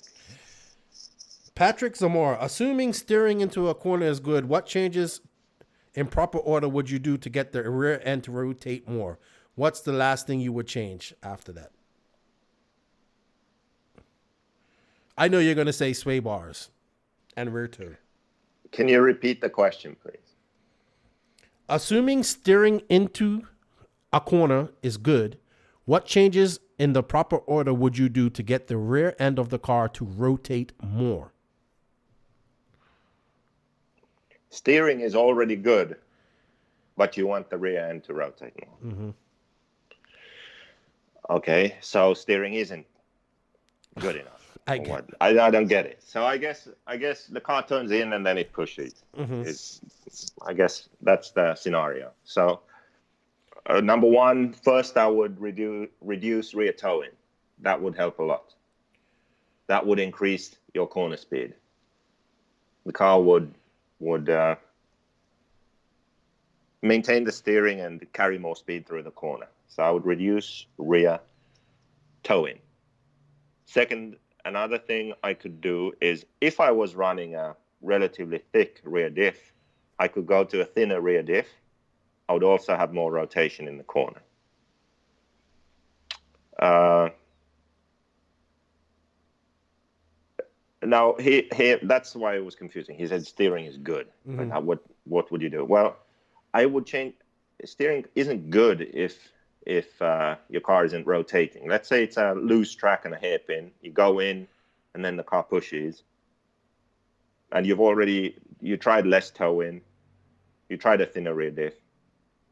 Patrick Zamora, assuming steering into a corner is good, what changes in proper order would you do to get the rear end to rotate more? What's the last thing you would change after that? I know you're going to say sway bars and rear toe. Can you repeat the question, please? Assuming steering into a corner is good, what changes in the proper order would you do to get the rear end of the car to rotate more? Steering is already good, but you want the rear end to rotate more. Mm-hmm. Okay, so steering isn't good enough. I don't get it. So I guess the car turns in and then it pushes. Mm-hmm. I guess that's the scenario. So number one, first I would reduce rear towing. That would help a lot. That would increase your corner speed. The car would maintain the steering and carry more speed through the corner. So I would reduce rear towing. Second, another thing I could do is if I was running a relatively thick rear diff, I could go to a thinner rear diff. I would also have more rotation in the corner. Now, that's why it was confusing. He said steering is good. Mm-hmm. Like, what would you do? Well, I would change. Steering isn't good if your car isn't rotating. Let's say it's a loose track and a hairpin. You go in, and then the car pushes, and you tried less towing, you tried a thinner rear diff,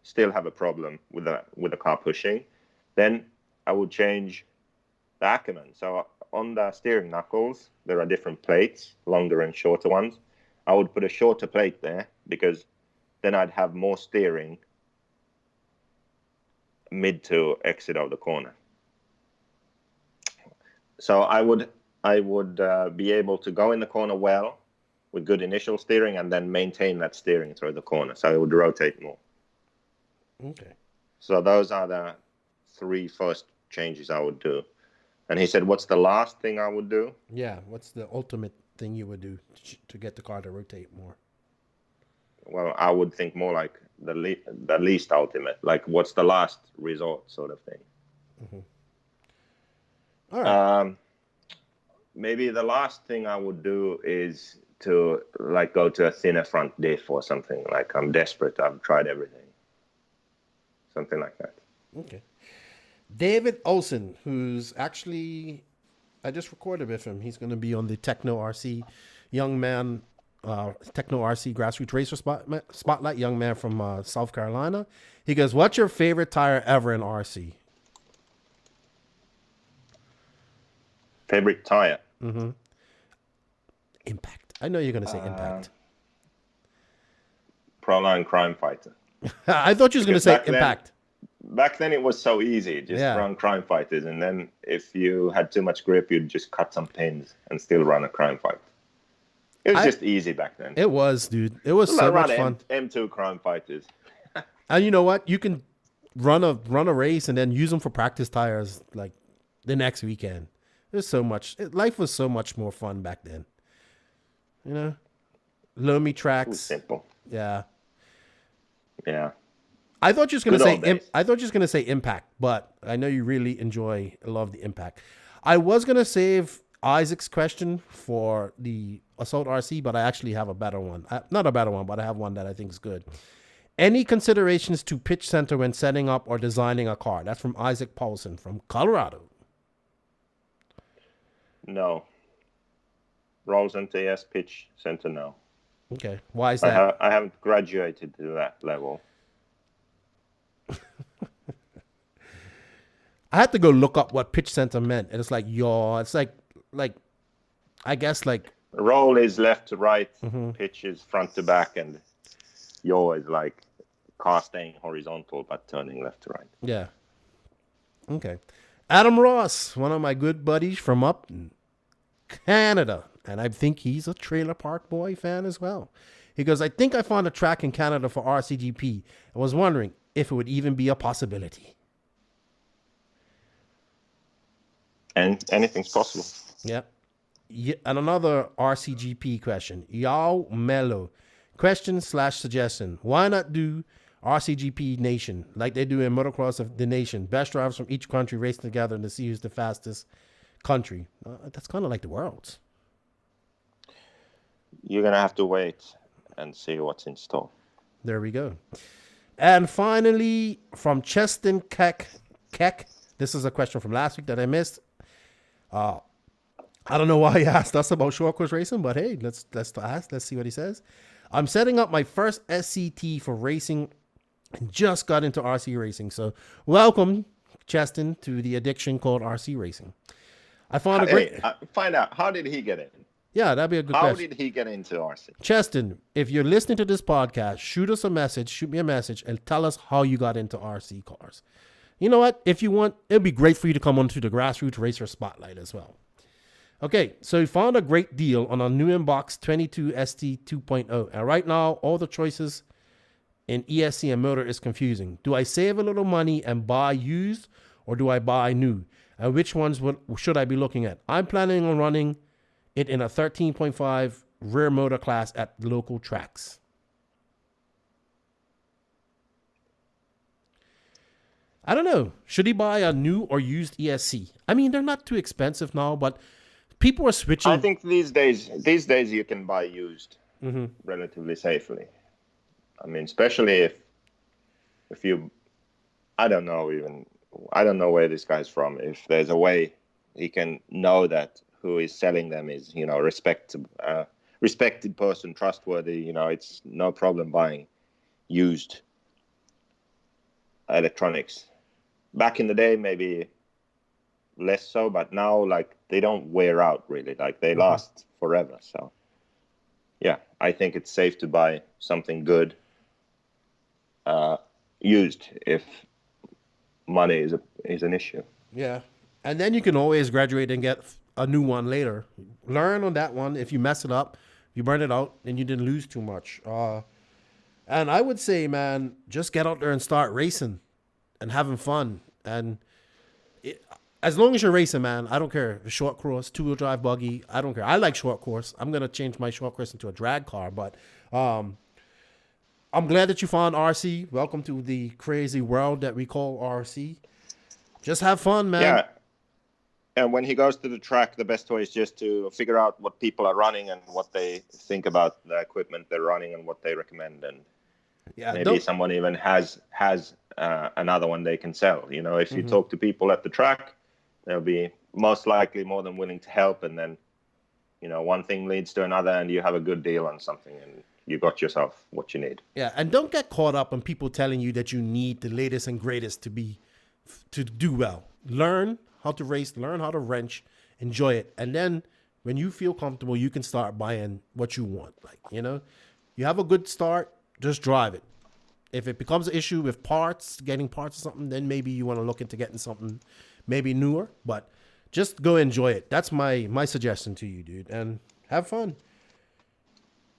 still have a problem with the car pushing. Then I would change the Ackerman. So on the steering knuckles, there are different plates, longer and shorter ones. I would put a shorter plate there because then I'd have more steering mid to exit of the corner. So I would be able to go in the corner well with good initial steering and then maintain that steering through the corner. So it would rotate more. Okay. So those are the 3 first changes I would do. And he said, what's the last thing I would do? Yeah, what's the ultimate thing you would do to get the car to rotate more? Well, I would think more like the least ultimate, like what's the last resort sort of thing. Mm-hmm. All right. Maybe the last thing I would do is to like go to a thinner front diff or something. Like I'm desperate. I've tried everything. Something like that. Okay. David Olsen, who's actually, I just recorded with him. He's going to be on the Tekno RC young man, Tekno RC Grassroots Racer Spotlight, young man from South Carolina. He goes, what's your favorite tire ever in RC? Favorite tire? Mm-hmm. Impact. I know you're going to say Impact. Proline Crime Fighter. I thought you was going to say Impact. Back then it was so easy, just Yeah. run Crime Fighters, and then if you had too much grip, you'd just cut some pins and still run a Crime Fighter. It was just easy back then. It was, dude. It was so much fun. M2 Crime Fighters. And you know what? You can run a race and then use them for practice tires like the next weekend. There's so much. Life was so much more fun back then. You know, loamy tracks. Simple. Yeah. Yeah. I thought you was gonna say Impact, but I know you really love the Impact. I was gonna save Isaac's question for the Assault RC, but I actually have a better one. Not a better one, but I have one that I think is good. Any considerations to pitch center when setting up or designing a car? That's from Isaac Paulson from Colorado. No. Rolls into yes, pitch center no. Okay, why is that? I haven't graduated to that level. I had to go look up what pitch center meant, and it's like yaw. It's like I guess like roll is left to right, pitch is front to back, and yaw is like car staying horizontal but turning left to right. Yeah. Okay. Adam Ross, one of my good buddies from up in Canada, and I think he's a Trailer Park Boy fan as well. He goes, I think I found a track in Canada for RCGP. I was wondering if it would even be a possibility. And anything's possible. Yep. Yeah, and another RCGP question. Yao Mello. Question/suggestion. Why not do RCGP Nation like they do in Motocross of the Nation? Best drivers from each country racing together to see who's the fastest country. That's kind of like the Worlds. You're going to have to wait and see what's in store. There we go. And finally, from Cheston Keck. This is a question from last week that I missed. I don't know why he asked us about short course racing, but hey, let's ask. Let's see what he says. I'm setting up my first SCT for racing and just got into RC racing. So welcome, Cheston, to the addiction called RC racing. I found a great... find out, how did he get in? Yeah, that'd be a good question. question. How did he get into RC? Cheston, if you're listening to this podcast, shoot me a message and tell us how you got into RC cars. You know what? If you want, it'd be great for you to come onto the Grassroots Racer Spotlight as well. Okay, so we found a great deal on a new inbox 22 ST 2.0. And right now, all the choices in ESC and motor is confusing. Do I save a little money and buy used, or do I buy new? And which ones should I be looking at? I'm planning on running it in a 13.5 rear motor class at local tracks. I don't know. Should he buy a new or used ESC? I mean, they're not too expensive now, but people are switching. I think these days you can buy used relatively safely. I mean, especially if you, I don't know where this guy's from. If there's a way he can know that who is selling them is, respected person, trustworthy, it's no problem buying used electronics. Back in the day, maybe less so, but now they don't wear out really, they last forever. So yeah, I think it's safe to buy something good used if money is an issue. Yeah, and then you can always graduate and get a new one later. Learn on that one. If you mess it up, you burn it out, and you didn't lose too much. And I would say, man, just get out there and start racing and having fun. And as long as you're racing, man, I don't care. A short course, two-wheel drive buggy, I don't care. I like short course. I'm going to change my short course into a drag car. But I'm glad that you found RC. Welcome to the crazy world that we call RC. Just have fun, man. Yeah. And when he goes to the track, the best way is just to figure out what people are running and what they think about the equipment they're running and what they recommend. And maybe someone even has another one they can sell. If you talk to people at the track, they'll be most likely more than willing to help. And then, one thing leads to another and you have a good deal on something and you got yourself what you need. Yeah. And don't get caught up on people telling you that you need the latest and greatest to do well. Learn how to race, learn how to wrench, enjoy it. And then when you feel comfortable, you can start buying what you want. You have a good start, just drive it. If it becomes an issue with parts, getting parts or something, then maybe you want to look into getting something maybe newer. But just go enjoy it. That's my suggestion to you, dude. And have fun.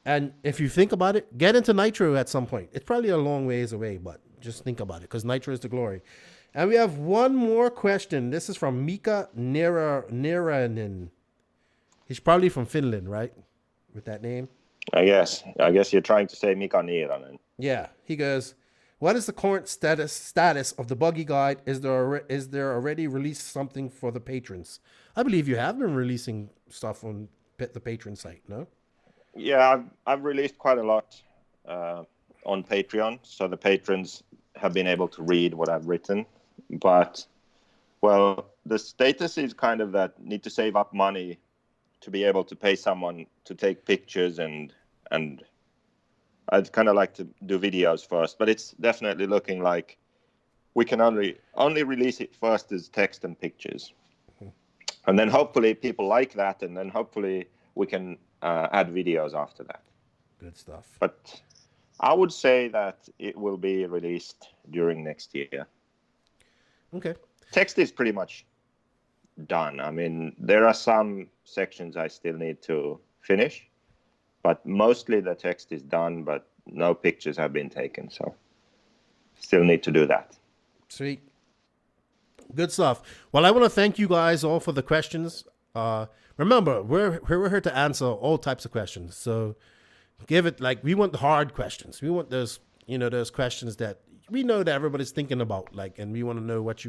And if you think about it, get into Nitro at some point. It's probably a long ways away, but just think about it because Nitro is the glory. And we have one more question. This is from Mika Neranen. He's probably from Finland, right? With that name? I guess you're trying to say Mika Neranen. Yeah. He goes, what is the current status of the buggy guide? Is there already released something for the patrons? I believe you have been releasing stuff on the patron site, no? Yeah, I've released quite a lot on Patreon, so the patrons have been able to read what I've written. But, well, the status is kind of that need to save up money to be able to pay someone to take pictures, and I'd kind of like to do videos first. But it's definitely looking like we can only release it first as text and pictures. And then hopefully people like that, and then hopefully we can add videos after that. Good stuff. But I would say that it will be released during next year. Okay. Text is pretty much done. I mean, there are some sections I still need to finish, but mostly the text is done, but no pictures have been taken, so still need to do that. Sweet. Good stuff. Well, I want to thank you guys all for the questions. Remember, we're here to answer all types of questions. So give it, like, we want the hard questions. We want those, those questions that we know that everybody's thinking about, like, and we want to know what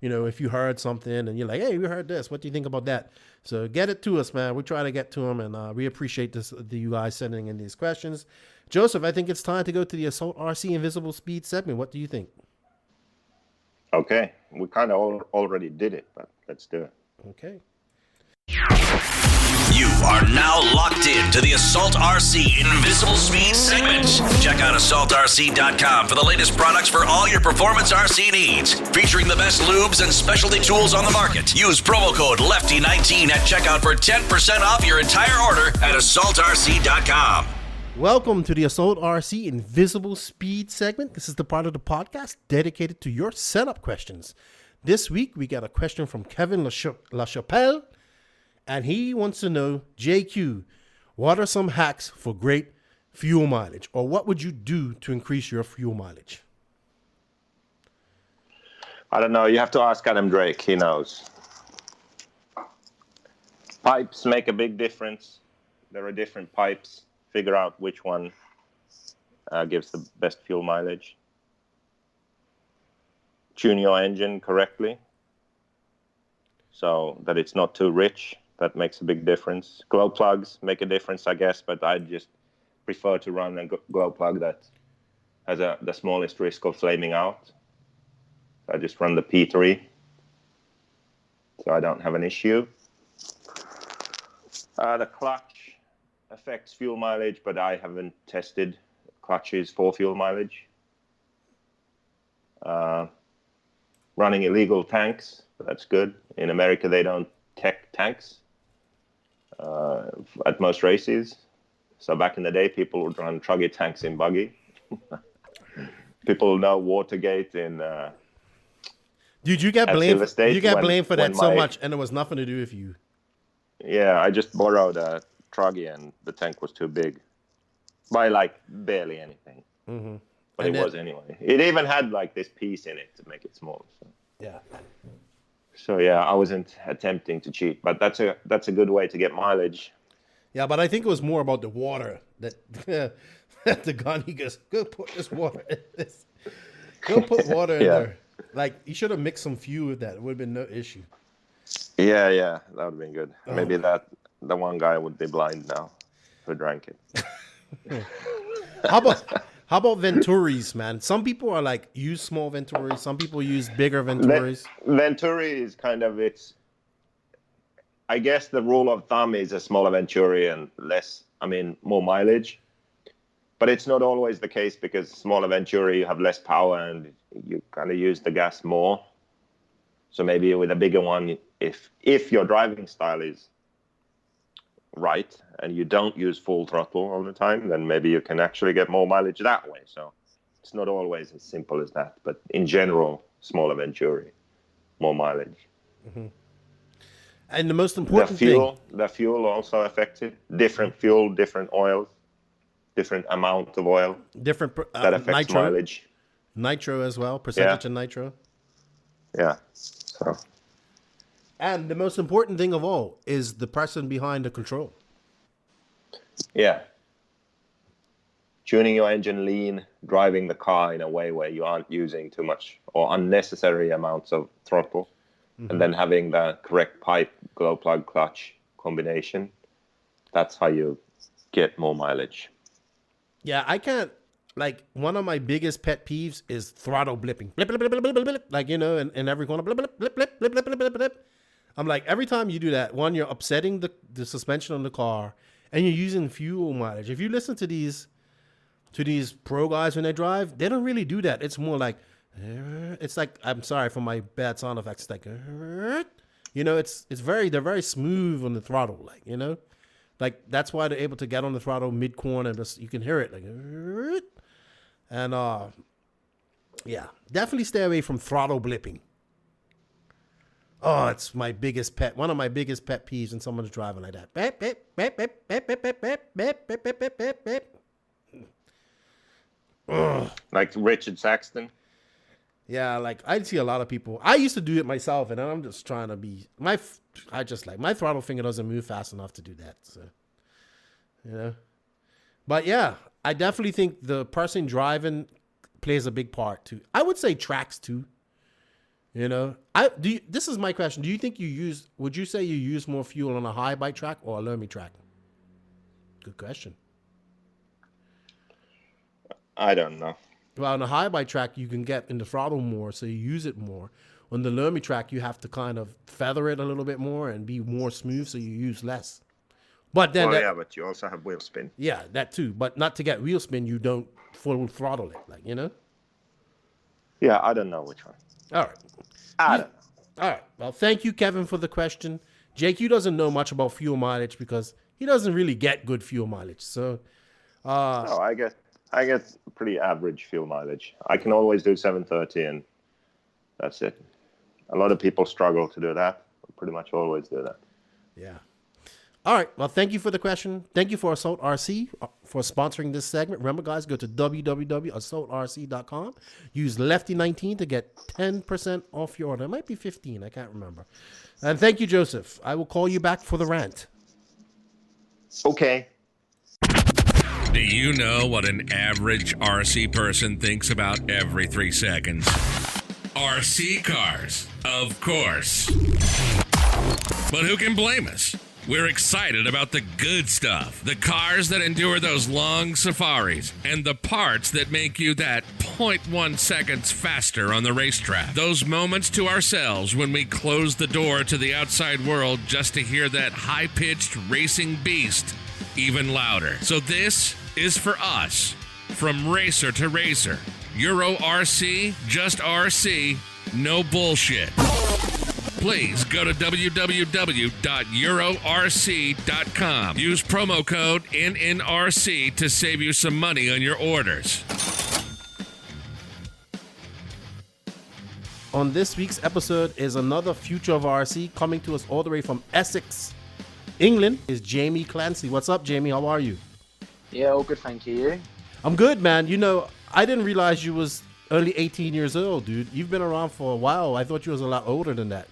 if you heard something and you're like, hey, we heard this. What do you think about that? So get it to us, man. We try to get to them, and we appreciate you guys sending in these questions. Joseph, I think it's time to go to the Assault RC Invisible Speed segment. What do you think? Okay. We kind of already did it, but let's do it. Okay. You are now locked in to the Assault RC Invisible Speed segment. Check out AssaultRC.com for the latest products for all your performance RC needs. Featuring the best lubes and specialty tools on the market. Use promo code LEFTY19 at checkout for 10% off your entire order at AssaultRC.com. Welcome to the Assault RC Invisible Speed segment. This is the part of the podcast dedicated to your setup questions. This week, we got a question from Kevin LaChapelle. And he wants to know, JQ, what are some hacks for great fuel mileage? Or what would you do to increase your fuel mileage? I don't know. You have to ask Adam Drake. He knows. Pipes make a big difference. There are different pipes. Figure out which one gives the best fuel mileage. Tune your engine correctly so that it's not too rich. That makes a big difference. Glow plugs make a difference, I guess, but I just prefer to run a glow plug that has the smallest risk of flaming out. I just run the P3, so I don't have an issue. The clutch affects fuel mileage, but I haven't tested clutches for fuel mileage. Running illegal tanks, that's good. In America, they don't tech tanks at most races. So back in the day, people would run truggy tanks in buggy. People know Watergate in dude, you got blamed. You got blamed for that so much, and it was nothing to do with you. Yeah, I just borrowed a truggy, and the tank was too big by like barely anything. Mm-hmm. But and it was anyway. It even had like this piece in it to make it small. So. Yeah. So yeah, I wasn't attempting to cheat, but that's a good way to get mileage. Yeah, but I think it was more about the water that the gun. He goes, go put this water in this. Go put water in there. Like you should have mixed some fuel with that. It would have been no issue. Yeah, that would have been good. Oh. Maybe the one guy would be blind now who drank it. How about Venturis, man? Some people are like, use small Venturis. Some people use bigger Venturis. Venturi is kind of I guess the rule of thumb is a smaller Venturi and more mileage. But it's not always the case because smaller Venturi, you have less power and you kind of use the gas more. So maybe with a bigger one, if your driving style is right and you don't use full throttle all the time, then maybe you can actually get more mileage that way. So it's not always as simple as that. But in general, smaller Venturi, more mileage. Mm-hmm. And the most important thing... The fuel also affected. Different fuel, different oil, different amount of oil. Different that affects nitro. Mileage. Nitro as well, percentage of nitro. Yeah. So. And the most important thing of all is the person behind the control. Yeah. Tuning your engine lean, driving the car in a way where you aren't using too much or unnecessary amounts of throttle. And then having the correct pipe, glow plug, clutch combination. That's how you get more mileage. Yeah, I can't, like, one of my biggest pet peeves is throttle blipping. Blip, blip, blip, blip, blip, blip. Like, you know, in every corner, blip, blip, blip, blip, blip, blip, blip, blip. I'm like, every time you do that, one, you're upsetting the suspension on the car, and you're using fuel mileage. If you listen to these pro guys when they drive, they don't really do that. It's more like, it's like, I'm sorry for my bad sound effects. It's like, you know, they're very smooth on the throttle, like, you know, like that's why they're able to get on the throttle mid corner. You can hear it, like, and yeah, definitely stay away from throttle blipping. Oh, it's my biggest pet. One of my biggest pet peeves when someone's driving like that. Beep, beep, beep, beep, beep, beep, beep, beep, beep, beep, beep, beep, beep. Like Richard Saxton. Yeah, like I see a lot of people. I used to do it myself, and I'm just trying to be my throttle finger doesn't move fast enough to do that. So, you know, but yeah, I definitely think the person driving plays a big part too. I would say tracks too. You know, this is my question. Do you think would you say you use more fuel on a high bike track or a loamy track? Good question. I don't know. Well, on a high bike track, you can get in the throttle more, so you use it more. On the loamy track, you have to kind of feather it a little bit more and be more smooth, so you use less. But then, but you also have wheel spin. Yeah, that too. But not to get wheel spin, you don't full throttle it, like, you know. Yeah, I don't know which one. All right. I don't know. All right. Well, thank you, Kevin, for the question. Jake, you doesn't know much about fuel mileage because he doesn't really get good fuel mileage. So, no, I get pretty average fuel mileage. I can always do 730, and that's it. A lot of people struggle to do that. I pretty much always do that. Yeah. All right. Well, thank you for the question. Thank you for Assault RC for sponsoring this segment. Remember, guys, go to www.assaultrc.com. Use Lefty19 to get 10% off your order. It might be 15. I can't remember. And thank you, Joseph. I will call you back for the rant. Okay. Do you know what an average RC person thinks about every 3 seconds? RC cars, of course. But who can blame us? We're excited about the good stuff, the cars that endure those long safaris, and the parts that make you that 0.1 seconds faster on the racetrack. Those moments to ourselves when we close the door to the outside world just to hear that high-pitched racing beast even louder. So this is for us, from racer to racer. Euro RC, just RC, no bullshit. Please go to www.eurorc.com. Use promo code NNRC to save you some money on your orders. On this week's episode is another Future of RC coming to us all the way from Essex, England, is Jamie Clancy. What's up, Jamie? How are you? Yeah, all good, thank you. You? I'm good, man. You know, I didn't realize you was only 18 years old, dude. You've been around for a while. I thought you was a lot older than that.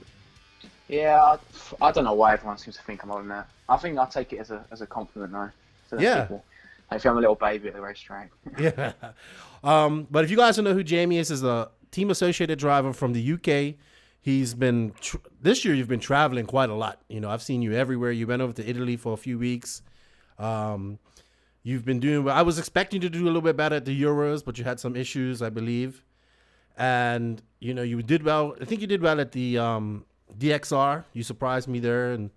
Yeah, I don't know why everyone seems to think I'm older than that. I think I take it as a compliment now. To Yeah. people. I feel I'm a little baby at the racetrack. Yeah. But if you guys don't know who Jamie is a team associated driver from the UK. He's been, this year you've been traveling quite a lot. You know, I've seen you everywhere. You went over to Italy for a few weeks. You've been doing, I was expecting you to do a little bit better at the Euros, but you had some issues, I believe. And, you know, you did well. I think you did well at the DXR. You surprised me there. And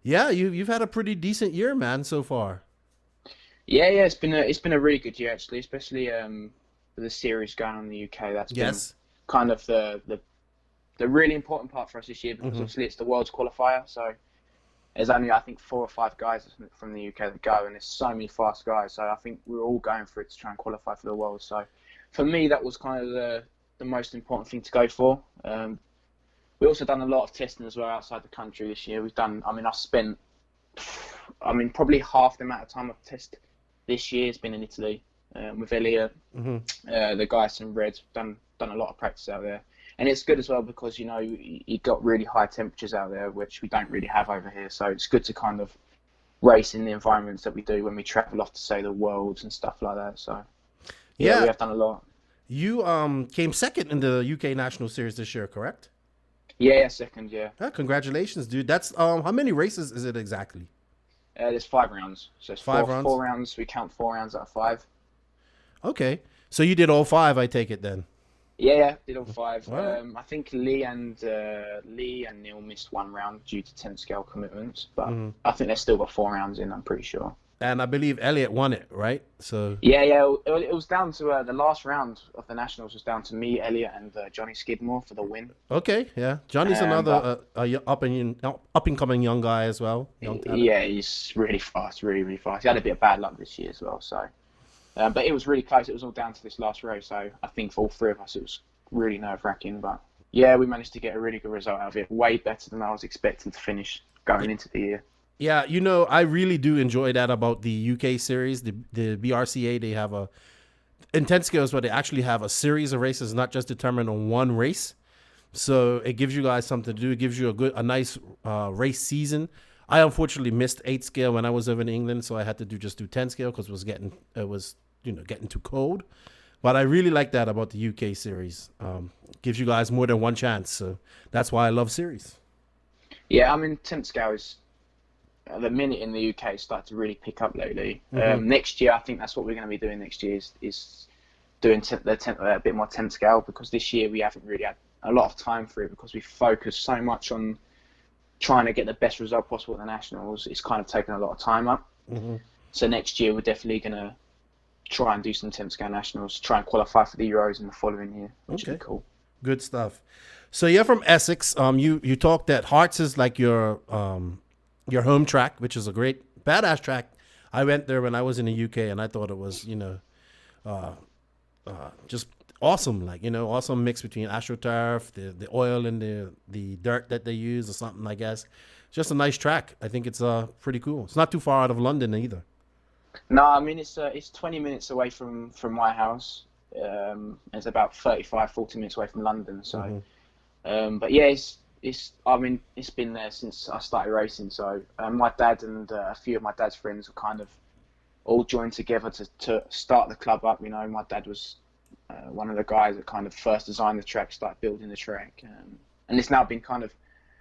yeah, you've had a pretty decent year, man, so far. Yeah, it's been a really good year, actually, especially with the series going on in the UK. That's been kind of the really important part for us this year, because obviously it's the World's qualifier. So there's only, I think, 4 or 5 guys from the UK that go, and there's so many fast guys. So I think we're all going for it to try and qualify for the World. So for me, that was kind of the most important thing to go for. We also done a lot of testing as well outside the country this year. I spent probably half the amount of time I've tested this year has been in Italy with Elliot, the guys from Red. Done a lot of practice out there. And it's good as well because, you know, you got really high temperatures out there, which we don't really have over here. So it's good to kind of race in the environments that we do when we travel off to, say, the Worlds and stuff like that. So, yeah, we have done a lot. You came second in the UK National Series this year, correct? Yeah, second, yeah. Congratulations, dude. That's how many races is it exactly? There's 5 rounds. So it's 5 rounds? 4 rounds. We count 4 rounds out of 5. Okay. So you did all 5, I take it then? Yeah, did all 5. Right. I think Lee and Neil missed 1 round due to 10 scale commitments, but I think they've still got 4 rounds in, I'm pretty sure. And I believe Elliot won it, right? So yeah, it was down to the last round of the Nationals was down to me, Elliot, and Johnny Skidmore for the win. Okay, yeah. Johnny's another up and coming young guy as well. Yeah, he's really fast, really fast. He had a bit of bad luck this year as well, so. But it was really close. It was all down to this last row, so I think for all 3 of us it was really nerve-wracking. But yeah, we managed to get a really good result out of it. Way better than I was expecting to finish going into the year. Yeah, you know, I really do enjoy that about the UK series, the BRCA. They have in 10 scales where they actually have a series of races, not just determined on one race. So it gives you guys something to do. It gives you a nice race season. I unfortunately missed 8 scale when I was over in England, so I had to do 10 scale because it was getting too cold. But I really like that about the UK series. Gives you guys more than one chance, so that's why I love series. Yeah, I mean 10 scale is the minute in the UK started to really pick up lately. Next year, I think that's what we're going to be doing next year is doing a bit more 10 scale, because this year we haven't really had a lot of time for it because we focused so much on trying to get the best result possible at the Nationals. It's kind of taken a lot of time up. So next year we're definitely going to try and do some 10 scale Nationals, try and qualify for the Euros in the following year, which would be cool. Good stuff. So you're from Essex. You talked that Hearts is like your home track, which is a great badass track. I went there when I was in the UK and I thought it was, just awesome, awesome mix between AstroTurf, the oil and the dirt that they use or something, I guess. Just a nice track. I think it's pretty cool. It's not too far out of London either. No, I mean it's 20 minutes away from my house. It's about 35-40 minutes away from London. So, but yeah, it's been there since I started racing. So my dad and a few of my dad's friends were kind of all joined together to start the club up. My dad was one of the guys that kind of first designed the track, started building the track, and it's now been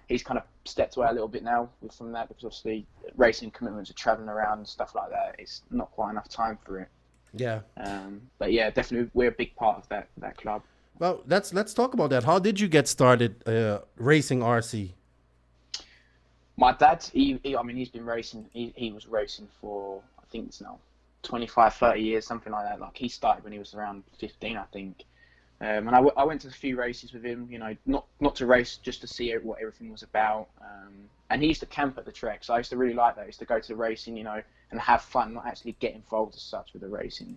he's kind of stepped away a little bit now from that because obviously racing commitments are traveling around and stuff like that. It's not quite enough time for it. Yeah. But yeah, definitely we're a big part of that club. Well, let's talk about that. How did you get started racing RC? My dad, he's been racing. He was racing for, I think it's now 25, 30 years, something like that. Like he started when he was around 15, I think. And I went to a few races with him, not to race, just to see what everything was about. And he used to camp at the track, so I used to really like that. I used to go to the racing, and have fun, not actually get involved as such with the racing.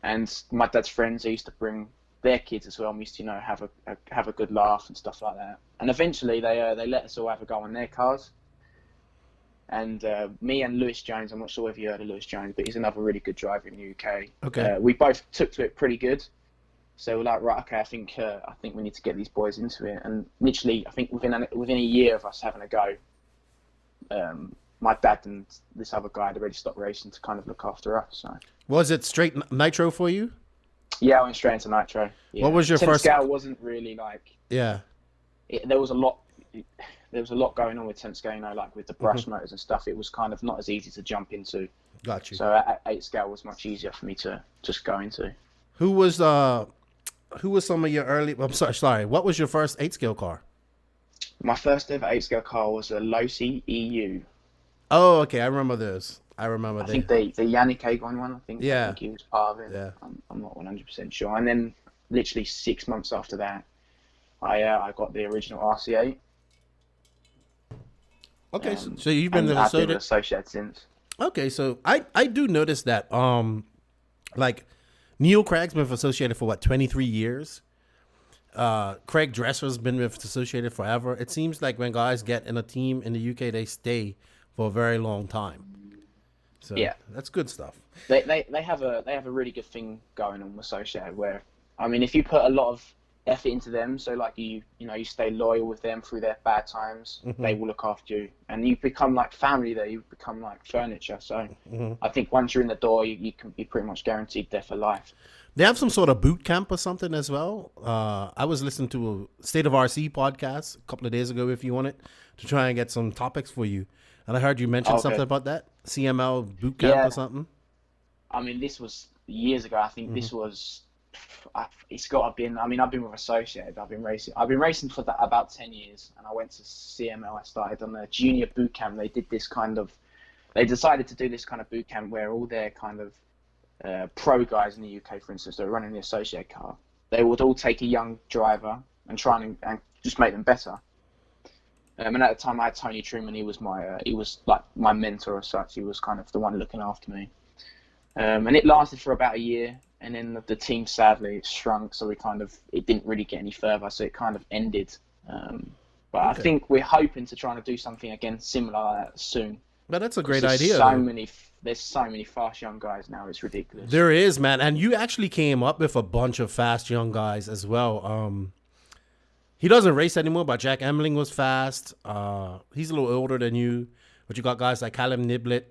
And my dad's friends, they used to bring their kids as well. And we used to, have a good laugh and stuff like that. And eventually, they let us all have a go on their cars. And me and Lewis Jones, I'm not sure if you heard of Lewis Jones, but he's another really good driver in the UK. Okay. We both took to it pretty good. So we're like, right, okay, I think we need to get these boys into it. And literally, I think within a year of us having a go, my dad and this other guy had already stopped racing to kind of look after us. So. Was it straight nitro for you? Yeah, I went straight into nitro. Yeah. What was your first? 10 scale wasn't really like. Yeah. There was a lot going on with 10 scale, like with the brush motors and stuff. It was kind of not as easy to jump into. Got you. So at 8 scale was much easier for me to just go into. Who was some of your early? I'm sorry. What was your first 8 scale car? My first ever 8 scale car was a Losi EU. Oh, okay. I remember those. I think the Yannick Agon one. I think he was part of it. Yeah. I'm not 100% sure. And then literally 6 months after that, I got the original RC8. Okay, so you've been I've been associated. associated since. Okay, so I do notice that like Neil Craig's been associated for what 23 years. Craig Dresser's been with Associated forever. It seems like when guys get in a team in the UK, they stay for a very long time. So Yeah. that's good stuff. They have a really good thing going on with Associated where, I mean, if you put a lot of effort into them, so like you stay loyal with them through their bad times, they will look after you, and you become like family there. You become like furniture. So I think once you're in the door, you can be pretty much guaranteed there for life. They have some sort of boot camp or something as well. I was listening to a State of RC podcast a couple of days ago, if you want it, to try and get some topics for you. And I heard you mention something about that CML boot camp or something. I mean, this was years ago. I think this was. It's got to have been. I mean, I've been with Associated. I've been racing for about 10 years, and I went to CML. I started on the junior boot camp. They did this they decided to do this kind of boot camp where all their kind of pro guys in the UK, for instance, that are running the Associated car, they would all take a young driver and try and just make them better. And at the time, I had Tony Truman. He was like my mentor as such. He was kind of the one looking after me. And it lasted for about a year, and then the team sadly shrunk, so it didn't really get any further, so it kind of ended. But I think we're hoping to try and do something again similar like that soon. But that's a great idea. There's so many fast young guys now, it's ridiculous. There is, man, and you actually came up with a bunch of fast young guys as well. He doesn't race anymore, but Jack Emling was fast. He's a little older than you, but you got guys like Callum Niblett.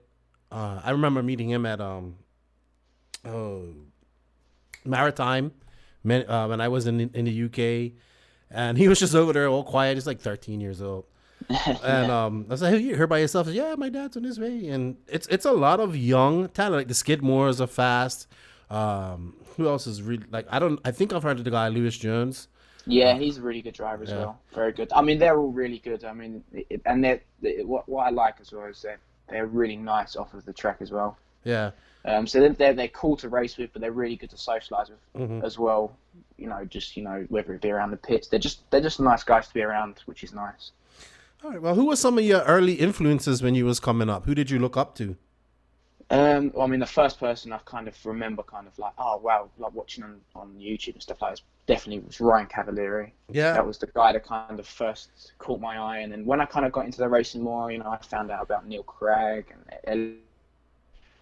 I remember meeting him at Maritime when I was in the UK, and he was just over there all quiet. He's like 13 years old. And I was like, hey, you here by yourself? He said, yeah, my dad's on his way. And it's a lot of young talent. Like the Skidmores are fast. Who else is really like I think I've heard of the guy Lewis Jones. Yeah, he's a really good driver as well. Very good. I mean, they're all really good. I mean, what I like as well is they're really nice off of the track as well. Yeah. So they're cool to race with, but they're really good to socialise with as well. Whether it be around the pits, they're just nice guys to be around, which is nice. All right. Well, who were some of your early influences when you was coming up? Who did you look up to? Well, I mean, the first person I kind of remember like, oh, wow, like watching on YouTube and stuff like that definitely was Ryan Cavalieri. Yeah. That was the guy that kind of first caught my eye. And then when I kind of got into the racing more, I found out about Neil Craig. And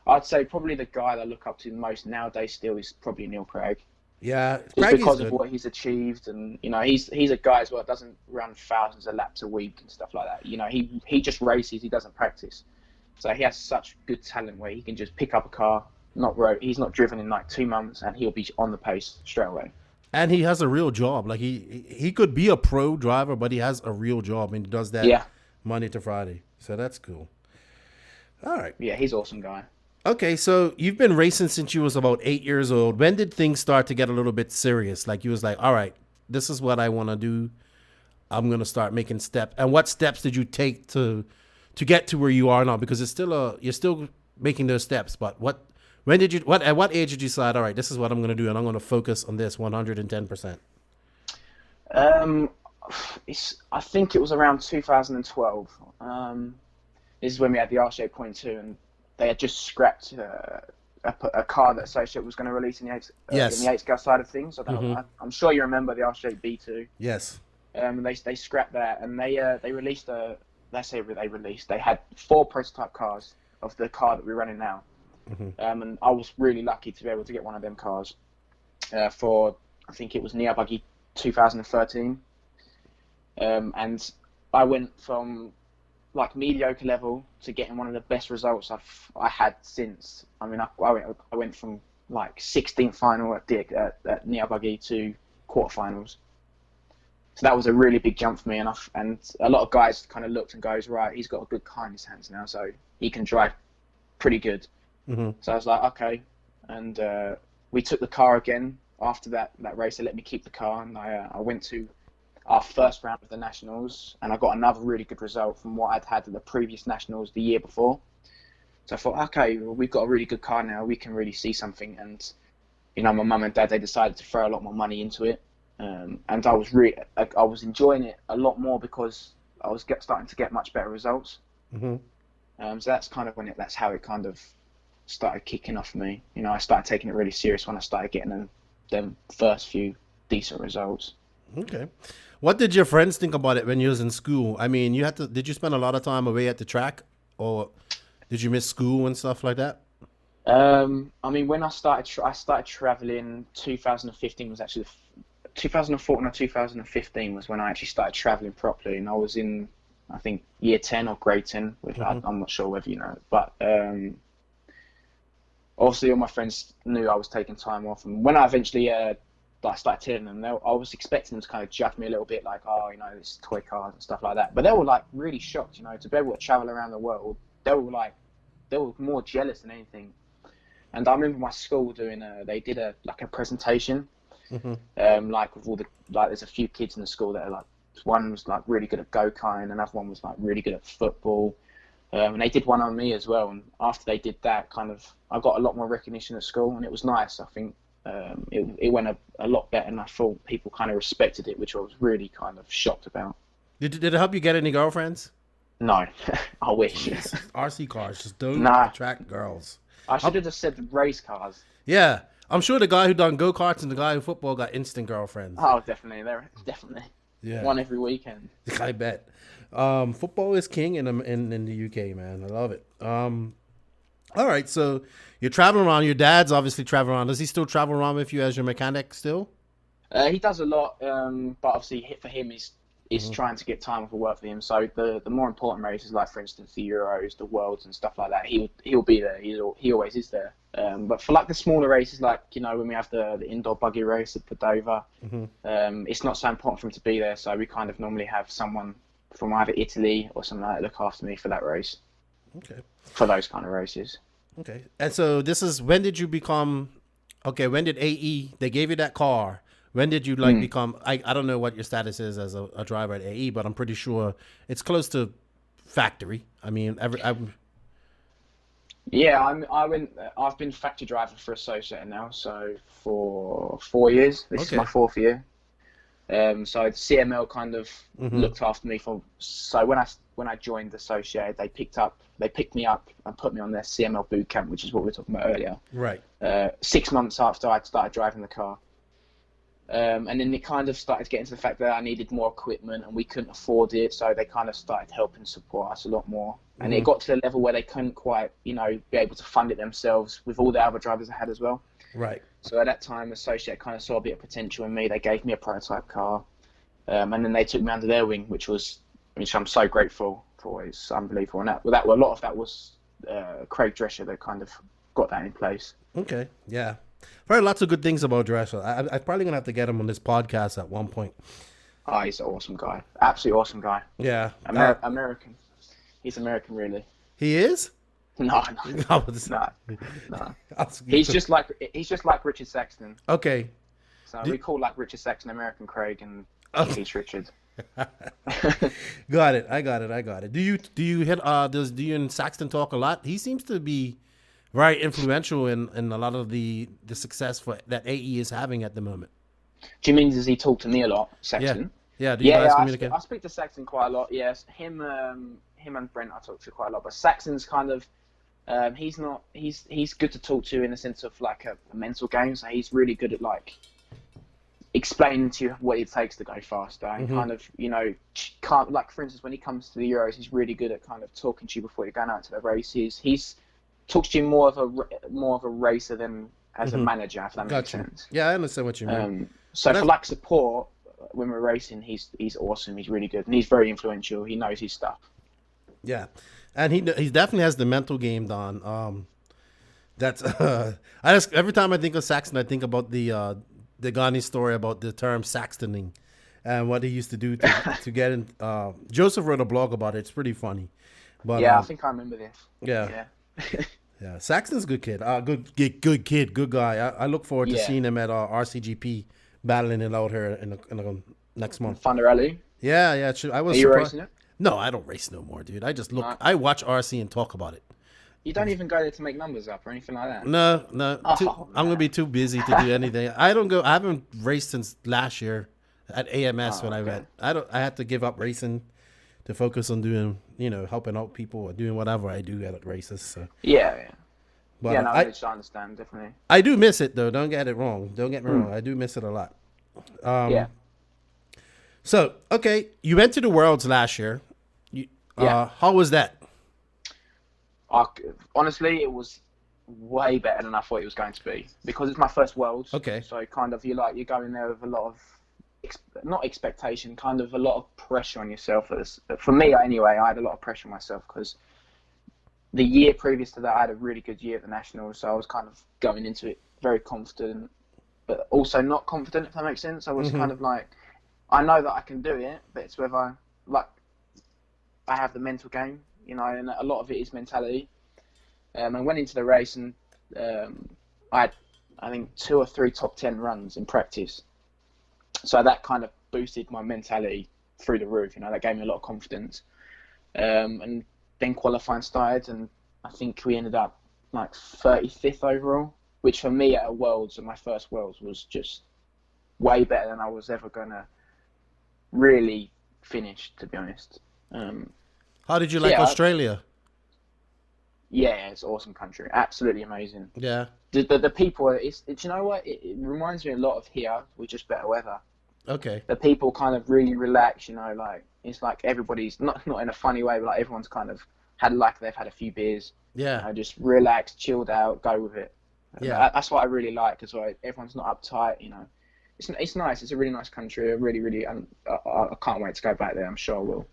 I'd say probably the guy that I look up to the most nowadays still is probably Neil Craig. Yeah. Just because of what he's achieved. And, he's a guy as well that doesn't run thousands of laps a week and stuff like that. He just races. He doesn't practice. So he has such good talent where he can just pick up a car, he's not driven in like 2 months, and he'll be on the pace straight away. And he has a real job. Like he could be a pro driver, but he has a real job and he does that Monday to Friday. So that's cool. All right. Yeah, he's an awesome guy. Okay, so you've been racing since you was about 8 years old. When did things start to get a little bit serious? Like you was like, all right, this is what I want to do. I'm going to start making steps. And what steps did you take to get to where you are now? Because you're still making those steps. But at what age did you decide, all right, this is what I'm going to do, and I'm going to focus on this 110%? I think it was around 2012. This is when we had the R8.2, and they had just scrapped a car that Associated was going to release in the 8-gas side of things. I'm sure you remember the R8 B2. Yes. They scrapped that, and they released they had 4 prototype cars of the car that we're running now. And I was really lucky to be able to get one of them cars for, I think it was Nia Buggy 2013. And I went from like mediocre level to getting one of the best results I had since. I mean, I went from like 16th final at Nia Buggy to quarterfinals. So that was a really big jump for me, and a lot of guys kind of looked and goes, right, he's got a good car in his hands now, so he can drive pretty good. So I was like, okay, and we took the car again after that race. They let me keep the car, and I went to our first round of the Nationals, and I got another really good result from what I'd had at the previous Nationals the year before. So I thought, okay, well, we've got a really good car now, we can really see something. And my mum and dad, they decided to throw a lot more money into it. And I was enjoying it a lot more because starting to get much better results. Mm-hmm. So that's kind of that's how it kind of started kicking off for me. You know, I started taking it really serious when I started getting them first few decent results. Okay. What did your friends think about it when you was in school? I mean, did you spend a lot of time away at the track, or did you miss school and stuff like that? I mean, when I started traveling, 2015 was actually 2014 or 2015 was when I actually started traveling properly, and I was in, I think, year 10 or grade 10. I'm not sure whether you know, but obviously all my friends knew I was taking time off, and when I eventually started telling them, I was expecting them to kind of judge me a little bit, like, oh, you know, it's toy cars and stuff like that. But they were like really shocked, you know, to be able to travel around the world. They were more jealous than anything. And I remember my school they did a presentation, like with all there's a few kids in the school that are like, one was like really good at go-kart, another one was like really good at football. And they did one on me as well. And after they did that, I got a lot more recognition at school, and it was nice. I think it went a lot better, and I thought people kind of respected it, which I was really kind of shocked about. Did it help you get any girlfriends? No, I wish. RC cars just don't attract girls. I should have just said race cars. Yeah, I'm sure the guy who done go-karts and the guy who football got instant girlfriends. Oh, definitely. They're definitely. Yeah. One every weekend. I bet. Football is king in the UK, man. I love it. All right, so you're traveling around. Your dad's obviously traveling around. Does he still travel around with you as your mechanic still? He does a lot, but obviously for him, he's trying to get time off of work for him. So the more important races, like for instance the Euros, the Worlds, and stuff like that, he'll be there. He always is there. But for like the smaller races, like, you know, when we have the indoor buggy race at Padova, it's not so important for him to be there. So we kind of normally have someone from either Italy or something like that look after me for that race. Okay. For those kind of races. Okay. And so when did you become? Okay. When did AE? They gave you that car. When did you become? I don't know what your status is as a driver at AE, but I'm pretty sure it's close to factory. I mean, yeah, I've been factory driver for Associated now, so for 4 years. This is my 4th year. So CML kind of looked after me so when I joined Associated, they picked me up and put me on their CML boot camp, which is what we were talking about earlier. Right. 6 months after I'd started driving the car. And then it kind of started getting to the fact that I needed more equipment and we couldn't afford it, so they kind of started helping support us a lot more. And it got to the level where they couldn't quite, you know, be able to fund it themselves with all the other drivers I had as well. Right. So at that time, Associate kind of saw a bit of potential in me. They gave me a prototype car, and then they took me under their wing, which I'm so grateful for. It's unbelievable. And a lot of that was Craig Drescher that kind of got that in place. Okay. Yeah. I've heard lots of good things about Drescher. I'm probably gonna have to get him on this podcast at one point. Oh, he's an awesome guy. Absolutely awesome guy. Yeah. American. He's American, really. He is? No. He's just like Richard Saxton. Okay. So we call like Richard Saxton American Craig and Keith Richard. Got it. I got it. Do you and Saxton talk a lot? He seems to be very influential in a lot of the success that AE is having at the moment. Do you mean, does he talk to me a lot, Saxton? Yeah. Do you guys communicate? I speak to Saxton quite a lot. Yes, him and Brent I talk to quite a lot. But Saxton's kind of he's good to talk to in the sense of like a mental game. So he's really good at like explaining to you what it takes to go faster and kind of, you know, can't, like for instance when he comes to the Euros, he's really good at kind of talking to you before you're going out to the races. He's talks to you more of a racer than as a manager, if that makes sense. Yeah, I understand what you mean. So for like support when we're racing, he's awesome. He's really good and he's very influential. He knows his stuff. Yeah, and he definitely has the mental game down. That's every time I think of Saxton, I think about the Ghani story about the term Saxtoning and what he used to do to get in. Joseph wrote a blog about it. It's pretty funny. But yeah, I think I remember this. Yeah. Yeah, Saxton's a good kid. Good kid, good guy. I look forward to seeing him at RCGP battling it out here in next month. Thunder Rally. Yeah. I was. Are you racing it? No, I don't race no more, dude. I just look. I watch RC and talk about it. You don't even go there to make numbers up or anything like that. No. I'm gonna be too busy to do anything. I don't go. I haven't raced since last year at AMS when I went. I had to give up racing to focus on doing, helping out people or doing whatever I do at races. So Yeah. but Yeah, no, I which I understand, definitely. I do miss it though. Don't get it wrong. Don't get me wrong. I do miss it a lot. Yeah. So okay, you went to the Worlds last year. Yeah. How was that? Honestly, it was way better than I thought it was going to be because it's my first Worlds. Okay. So kind of you're going there with a lot of not expectation, kind of a lot of pressure on yourself. For me, anyway, I had a lot of pressure on myself because the year previous to that, I had a really good year at the Nationals, so I was kind of going into it very confident, but also not confident, if that makes sense. I was kind of like, I know that I can do it, but it's whether I have the mental game, and a lot of it is mentality. I went into the race and I had, I think, 2 or 3 top 10 runs in practice. So that kind of boosted my mentality through the roof. That gave me a lot of confidence. And then qualifying started, and I think we ended up like 35th overall, which for me at a Worlds, my first Worlds, was just way better than I was ever going to really finish, to be honest. How did you like Australia? Yeah, it's an awesome country. Absolutely amazing. Yeah. The people, do you know what? It reminds me a lot of here with just better weather. Okay. The people kind of really relax, it's like everybody's, not in a funny way, but like everyone's kind of they've had a few beers. Yeah. Just relaxed, chilled out, go with it. Yeah. That's what I really like as well. Everyone's not uptight, It's nice. It's a really nice country. I can't wait to go back there. I'm sure I will.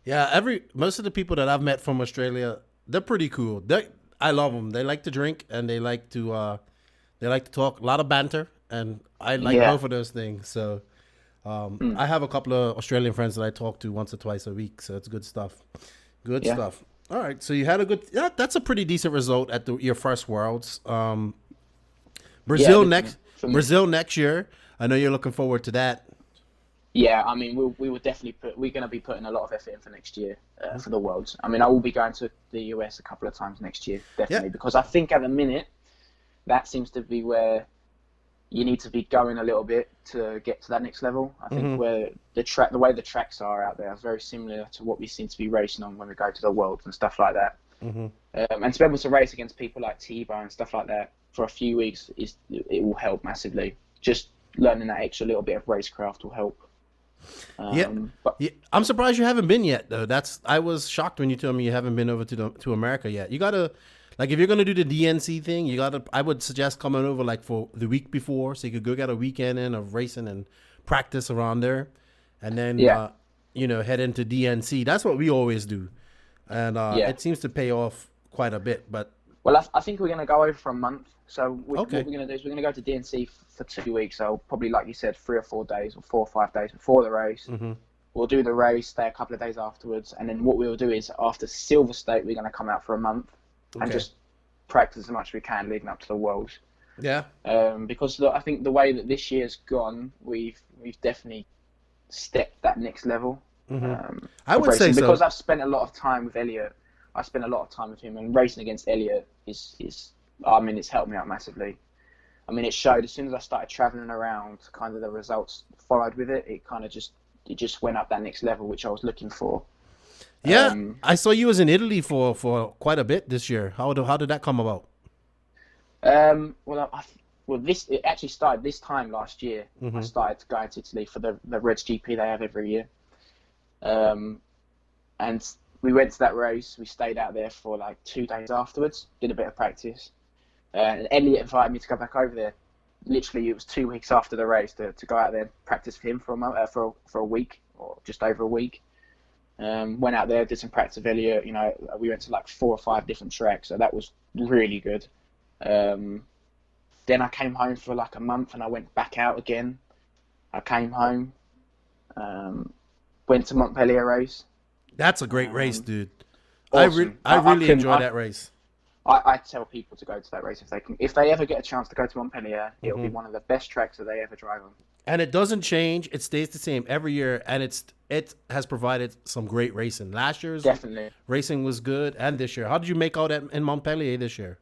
Yeah, most of the people that I've met from Australia, they're pretty cool. I love them. They like to drink and they like to talk. A lot of banter, and I like both of those things. So I have a couple of Australian friends that I talk to once or twice a week. So it's good stuff. Good stuff. All right. So you had that's a pretty decent result at your first Worlds. Brazil next year. I know you're looking forward to that. Yeah, I mean, we're going to be putting a lot of effort in for next year for the Worlds. I mean, I will be going to the US a couple of times next year, definitely, because I think at the minute that seems to be where you need to be going a little bit to get to that next level. I think where the way the tracks are out there are very similar to what we seem to be racing on when we go to the Worlds and stuff like that. And to be able to race against people like T-Bar and stuff like that for a few weeks it will help massively. Just learning that extra little bit of racecraft will help. I'm surprised you haven't been yet, though. I was shocked when you told me you haven't been over to America yet. You gotta, like, if you're gonna do the DNC thing, I would suggest coming over like for the week before, so you could go get a weekend in of racing and practice around there, and then head into DNC. That's what we always do, and it seems to pay off quite a bit. But I think we're gonna go over for a month. So what we're going to do is we're going to go to DNC for 2 weeks. So probably, like you said, 3 or 4 days or 4 or 5 days before the race. We'll do the race, stay a couple of days afterwards. And then what we'll do is after Silver State, we're going to come out for a month and just practice as much as we can leading up to the Worlds. Yeah. Because I think the way that this year's gone, we've definitely stepped that next level. I would say so. Because I've spent a lot of time with Elliot. I spent a lot of time with him, and racing against Elliot is it's helped me out massively. I mean, it showed as soon as I started traveling around, kind of the results followed with it. It kind of just went up that next level, which I was looking for. Yeah, I saw you was in Italy for quite a bit this year. How did that come about? It actually started this time last year. I started going to Italy for the Reds GP they have every year. And we went to that race. We stayed out there for like 2 days afterwards, did a bit of practice. And Elliot invited me to go back over there. Literally, it was 2 weeks after the race to go out there and practice for him for a week or just over a week. Went out there, did some practice with Elliot. We went to like 4 or 5 different tracks, so that was really good. Then I came home for like a month, and I went back out again. I came home, went to Montpellier race. That's a great race, dude. Awesome. I really enjoyed that race. I tell people to go to that race if they can. If they ever get a chance to go to Montpellier, it'll be one of the best tracks that they ever drive on. And it doesn't change; it stays the same every year, and it has provided some great racing. Last year's definitely racing was good, and this year, how did you make out in Montpellier this year?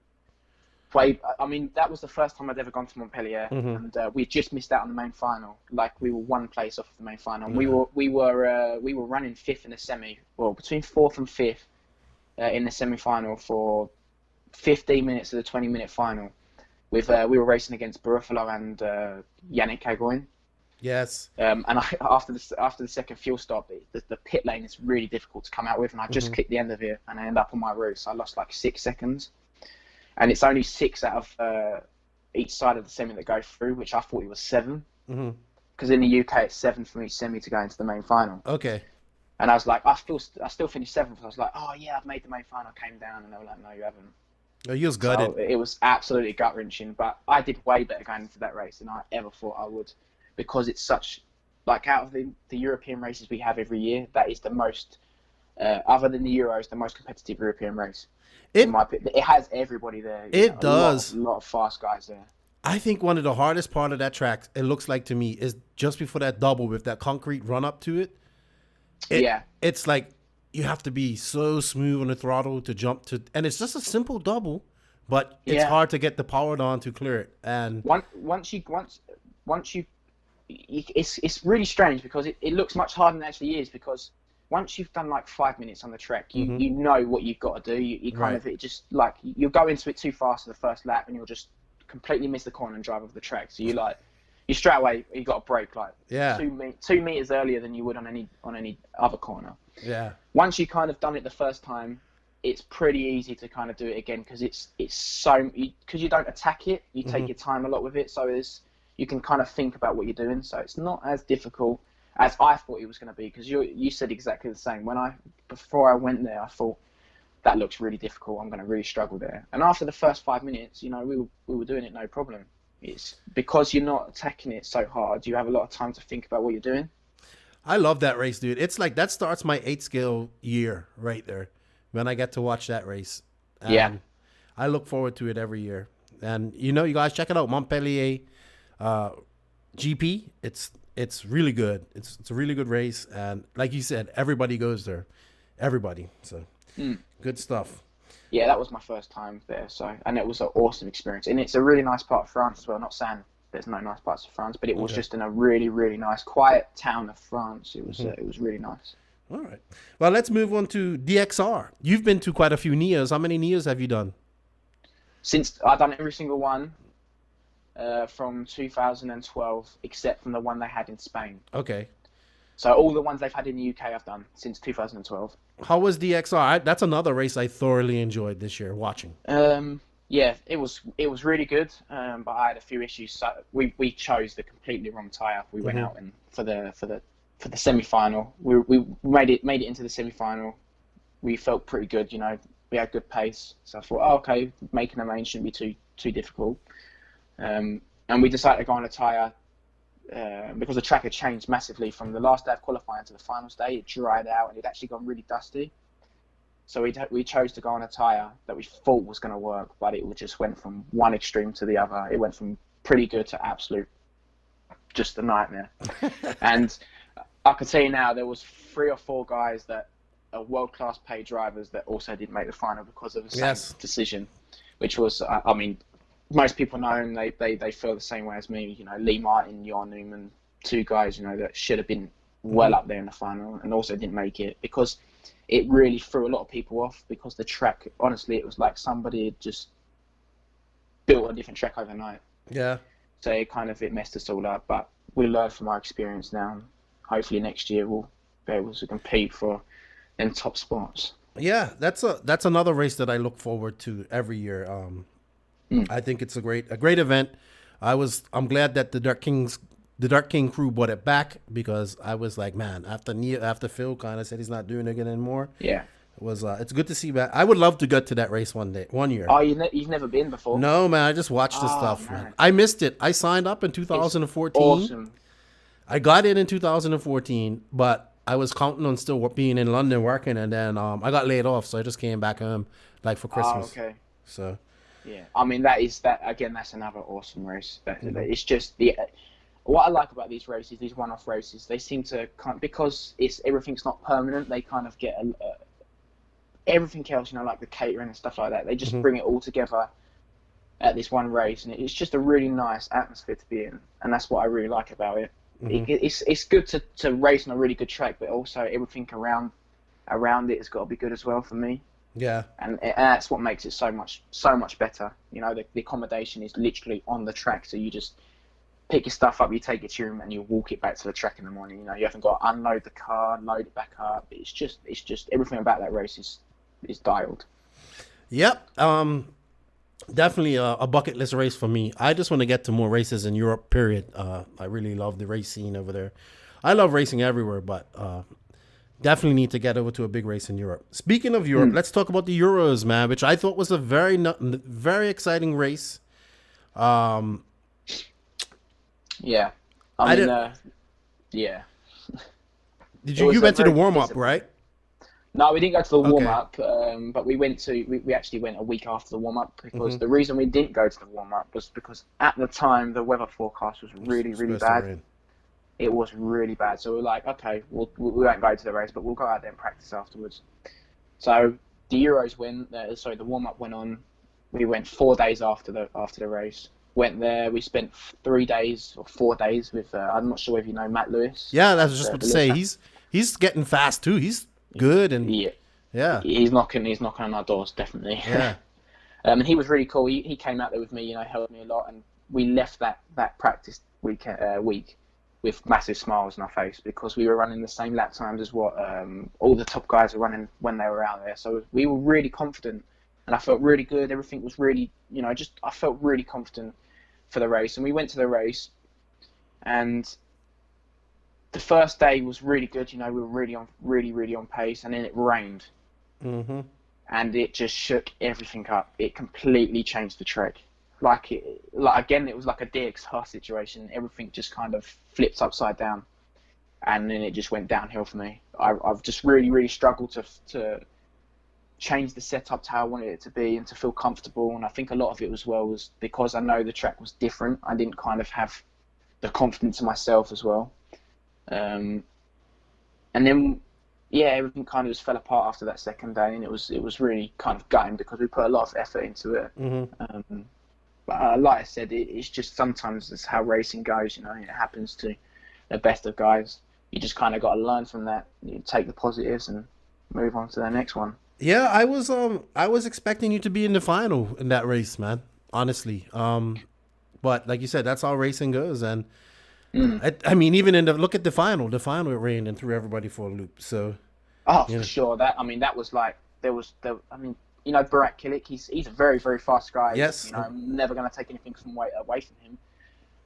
I mean, that was the first time I'd ever gone to Montpellier, and we just missed out on the main final. Like, we were one place off the main final. And we were running fifth in the semi, well, between fourth and fifth in the semi-final for 15 minutes of the 20-minute final. With we were racing against Barufalo and Yannick Cagoin. Yes. And after the second fuel stop, the pit lane is really difficult to come out with, and I just clicked the end of it, and I end up on my route. So I lost like 6 seconds, and it's only 6 out of each side of the semi that go through, which I thought it was 7. Because in the UK it's 7 from each semi to go into the main final. Okay. And I was like, I still finished 7th. I was like, oh yeah, I've made the main final. I came down, and they were like, no, you haven't. Oh, you was gutted. So it was absolutely gut wrenching, but I did way better going into that race than I ever thought I would, because it's such, like, out of the European races we have every year, that is the most, other than the Euros, the most competitive European race. It has everybody there. It does. A lot of fast guys there. I think one of the hardest part of that track, it looks like to me, is just before that double with that concrete run up to it. It's like you have to be so smooth on the throttle to jump to, and it's just a simple double, but it's hard to get the power on to clear it. And once you, it's really strange, because it looks much harder than it actually is, because once you've done like 5 minutes on the track, you know what you've got to do. You kind of, it just, like, you'll go into it too fast for the first lap, and you'll just completely miss the corner and drive off the track. So you straight away, you got to brake like 2 meters earlier than you would on any other corner. Yeah. Once you kind of done it the first time, it's pretty easy to kind of do it again, because it's so, because you don't attack it, you take your time a lot with it, so you can kind of think about what you're doing. So it's not as difficult as I thought it was going to be, because you said exactly the same. Before I went there, I thought, that looks really difficult, I'm going to really struggle there. And after the first 5 minutes, we were doing it no problem. It's because you're not attacking it so hard, you have a lot of time to think about what you're doing. I love that race, dude. It's like, that starts my 8 scale year right there when I get to watch that race. And I look forward to it every year. And you guys check it out, Montpellier GP. It's really good. It's a really good race, and like you said, everybody goes there. Everybody. So good stuff. Yeah, that was my first time there, and it was an awesome experience. And it's a really nice part of France as well. Not saying there's no nice parts of France, but it was just in a really, really nice, quiet town of France. It was really nice. All right. Well, let's move on to DXR. You've been to quite a few NIAs. How many NIAs have you done? Since I've done every single one from 2012, except from the one they had in Spain. Okay. So all the ones they've had in the UK I've done since 2012. How was DXR? That's another race I thoroughly enjoyed this year watching. Yeah, it was really good, but I had a few issues. So we chose the completely wrong tyre. We went out and for the semi-final. We made it into the semi-final. We felt pretty good, we had good pace. So I thought, okay, making a main shouldn't be too difficult. And we decided to go on a tyre because the track had changed massively from the last day of qualifying to the final day. It dried out and it actually gone really dusty. So we chose to go on a tyre that we thought was going to work, but it just went from one extreme to the other. It went from pretty good to absolute, just a nightmare. And I can tell you now, there was 3 or 4 guys that are world-class paid drivers that also didn't make the final because of the same decision, which was, most people know, and they feel the same way as me. Lee Martin, Jon Newman, 2 guys, that should have been well up there in the final and also didn't make it, because it really threw a lot of people off, because the track, honestly, it was like somebody had just built a different track overnight. Yeah. So it messed us all up, but we learned from our experience now. Hopefully next year we'll be able to compete for them top spots. Yeah, that's another race that I look forward to every year. I think it's a great event. I'm glad that the Dark King crew brought it back, because I was like, man, after Phil kind of said he's not doing it again anymore. Yeah. It's good to see back. I would love to get to that race one year. Oh, you've never been before? No, man. I just watched the stuff, man. I missed it. I signed up in 2014. It's awesome. I got in 2014, but I was counting on still being in London working, and then I got laid off, so I just came back home for Christmas. Oh, okay. So. Yeah, that's another awesome race. It's just what I like about these races, these one-off races. They seem to because everything's not permanent. They kind of get everything else, like the catering and stuff like that. They just bring it all together at this one race, and it's just a really nice atmosphere to be in, and that's what I really like about it. It's good to race on a really good track, but also everything around it has got to be good as well for me. Yeah. And that's what makes it so much better. You know, the accommodation is literally on the track, so you just pick your stuff up, you take it to your room, and you walk it back to the track in the morning. You know, you haven't got to unload the car, load it back up. It's just everything about that race is dialed. Yep. Definitely a bucket list race for me. I just want to get to more races in Europe, period. I really love the race scene over there. I love racing everywhere, but definitely need to get over to a big race in Europe. Speaking of Europe, let's talk about the Euros, man, which I thought was a very exciting race. Yeah. Yeah. You went to the warm-up, right? No, we didn't go to the warm-up, but we actually went a week after the warm-up, because the reason we didn't go to the warm-up was because at the time the weather forecast was really bad. It was really bad, so we were like, okay, we won't go to the race, but we'll go out there and practice afterwards. So the Euros the warm-up went on. We went 4 days after the race. Went there. We spent 3 days or 4 days with. I'm not sure if you know Matt Lewis. Yeah, that's just what to say. He's getting fast too. He's good and yeah. He's knocking on our doors, definitely. Yeah. And he was really cool. He came out there with me, you know, helped me a lot, and we left that practice week with massive smiles on our face, because we were running the same lap times as what all the top guys were running when they were out there. So we were really confident, and I felt really good. Everything was really, you know, I felt really confident for the race. And we went to the race, and the first day was really good. You know, we were really on pace, and then it rained, and it just shook everything up. It completely changed the track. Again, it was like a DXR situation. Everything just kind of flipped upside down, and then it just went downhill for me. I've just really struggled to change the setup to how I wanted it to be and to feel comfortable. And I think a lot of it as well was because I know the track was different. I didn't kind of have the confidence in myself as well. And then, everything kind of just fell apart after that second day, and it was really kind of gutting, because we put a lot of effort into it. But like I said, it's just sometimes it's how racing goes. You know, it happens to the best of guys. You just kind of got to learn from that. You take the positives and move on to the next one. Yeah, I was expecting you to be in the final in that race, man. Honestly, but like you said, that's how racing goes, and I mean, even look at the final it rained and threw everybody for a loop. So, for sure. That was like you know, Barak Kilik, he's a very very fast guy. Yes. You know, I'm never going to take anything away from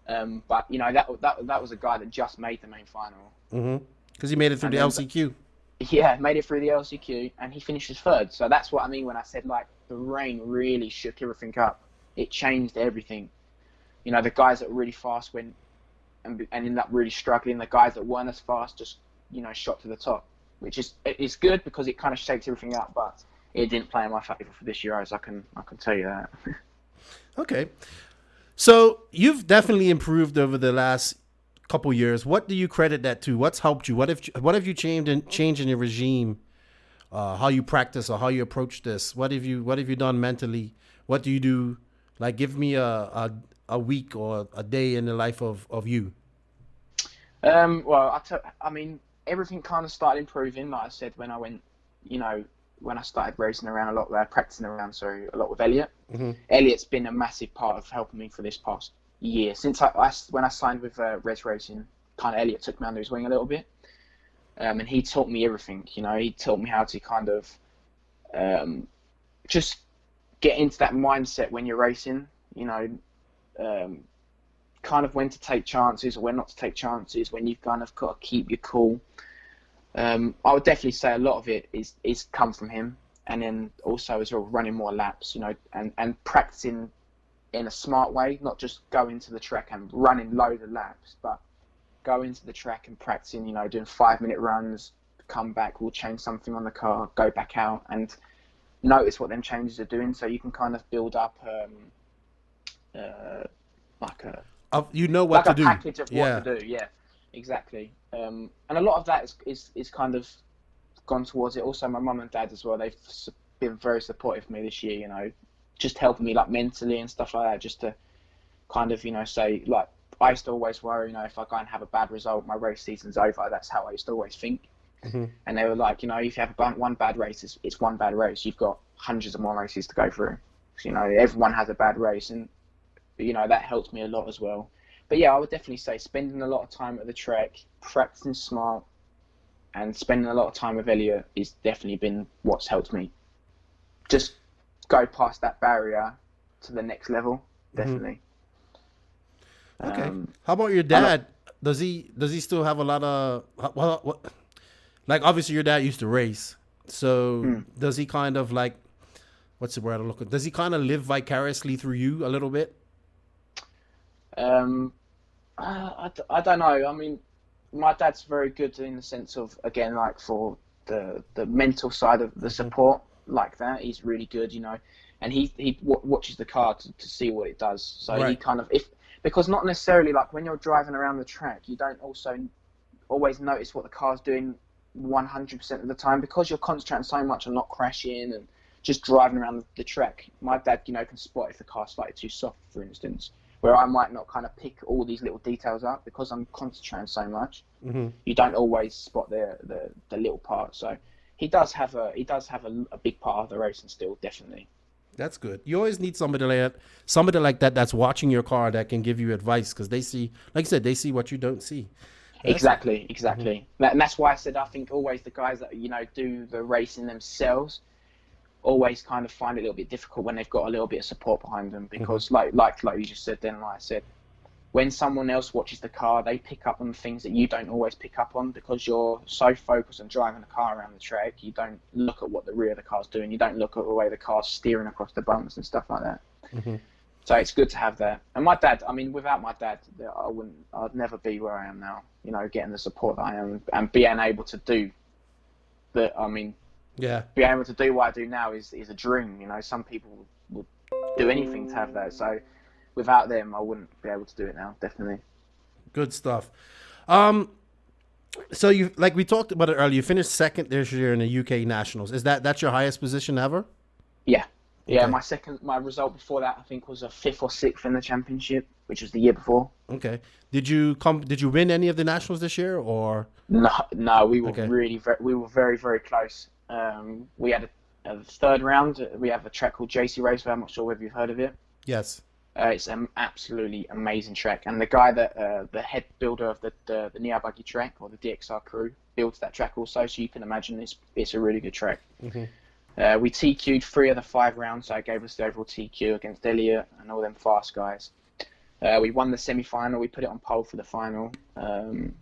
him. But you know, that was a guy that just made the main final. Because he made it through the LCQ. Yeah, made it through the LCQ, and he finishes third. So that's what I mean when I said, like, the rain really shook everything up. It changed everything. You know, the guys that were really fast went and ended up really struggling. The guys that weren't as fast just, you know, shot to the top, which is good because it kind of shakes everything up, but it didn't play in my favour for this Euros. I can tell you that. Okay. So you've definitely improved over the last couple years. What do you credit that to? What's helped you? What have you changed in your regime? How you practice or how you approach this? What have you done mentally? What do you do? Like, give me a week or a day in the life of you. Well, I mean, everything kind of started improving. Like I said, when I started racing around a lot, practicing around, a lot with Elliot. Elliot's been a massive part of helping me for this past year. Since when I signed with Res Racing, kind of Elliot took me under his wing a little bit. And he taught me everything, you know. He taught me how to kind of just get into that mindset when you're racing, you know, kind of when to take chances or when not to take chances, when you've kind of got to keep your cool. I would definitely say a lot of it is come from him, and then also as well running more laps, you know, and practicing in a smart way, not just go into the track and running loads of laps, but go into the track and practicing, you know, doing 5-minute runs, come back, we'll change something on the car, go back out and notice what them changes are doing, so you can kind of build up like a you know what like to a do. package of what to do. Yeah, exactly. And a lot of that is kind of gone towards it. Also, my mum and dad as well, they've been very supportive of me this year, you know, just helping me like mentally and stuff like that, just to kind of, you know, say, like, I used to always worry, you know, if I go and have a bad result, my race season's over. That's how I used to always think. Mm-hmm. And they were like, you know, if you have one bad race, it's one bad race. You've got hundreds of more races to go through. So, you know, everyone has a bad race, and, you know, that helped me a lot as well. But yeah, I would definitely say spending a lot of time at the track, practicing smart, and spending a lot of time with Elliot has definitely been what's helped me just go past that barrier to the next level. Definitely. Okay. How about your dad? Does he still have a lot of what? Like, obviously your dad used to race, so does he kind of like, what's the word I'm looking? Does he kind of live vicariously through you a little bit? I don't know. I mean, my dad's very good in the sense of, again, like for the mental side of the support like that. He's really good, you know, and he watches the car to see what it does. So right. He kind of, because not necessarily like when you're driving around the track, you don't also always notice what the car's doing 100% of the time, because you're concentrating so much on not crashing and just driving around the track. My dad, you know, can spot if the car's slightly too soft, for instance, where I might not kind of pick all these little details up because I'm concentrating so much. Mm-hmm. You don't always spot the little parts. So he does have a big part of the racing still, definitely. That's good. You always need somebody like that that's watching your car that can give you advice, because they see, like you said, they see what you don't see. Exactly. Mm-hmm. And that's why I said I think always the guys that, you know, do the racing themselves always kind of find it a little bit difficult when they've got a little bit of support behind them, because like you just said then, like I said, when someone else watches the car, they pick up on things that you don't always pick up on, because you're so focused on driving the car around the track. You don't look at what the rear of the car's doing. You don't look at the way the car's steering across the bumps and stuff like that. Mm-hmm. So it's good to have that. And my dad, I mean, without my dad, I'd never be where I am now, you know, getting the support that I am and being able to do that. I mean, yeah, being able to do what I do now is a dream. You know, some people would do anything to have that. So without them, I wouldn't be able to do it now. Definitely. Good stuff. So you, like we talked about it earlier, you finished second this year in the UK Nationals. That's your highest position ever? Yeah. Yeah, okay. My result before that, I think, was a 5th or 6th in the championship, which was the year before. Okay. Did you win any of the nationals this year, or? No, we were we were very, very close. We had a third round. We have a track called JC Raceway. I'm not sure whether you've heard of it. Yes. It's an absolutely amazing track, and the guy that the head builder of the Neo Buggy track, or the DXR crew, builds that track also. So you can imagine it's a really good track. Mm-hmm. We TQ'd 3 of the 5 rounds, so it gave us the overall TQ against Elliot and all them fast guys. We won the semi-final. We put it on pole for the final, and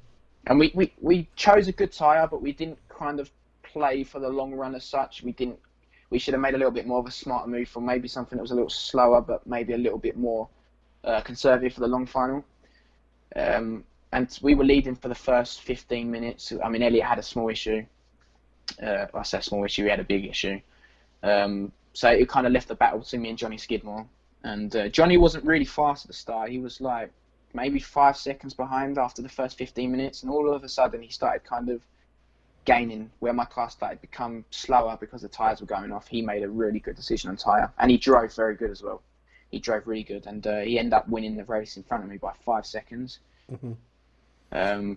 we chose a good tyre, but we didn't kind of play for the long run as such. We should have made a little bit more of a smarter move for maybe something that was a little slower, but maybe a little bit more conservative for the long final. And we were leading for the first 15 minutes. I mean, Elliot had a small issue. I say small issue, he had a big issue. So it kind of left the battle between me and Johnny Skidmore. And Johnny wasn't really fast at the start. He was like maybe 5 seconds behind after the first 15 minutes. And all of a sudden he started kind of gaining, where my car started to become slower because the tyres were going off. He made a really good decision on tyre. And he drove very good as well. He drove really good. And he ended up winning the race in front of me by 5 seconds. Mm-hmm.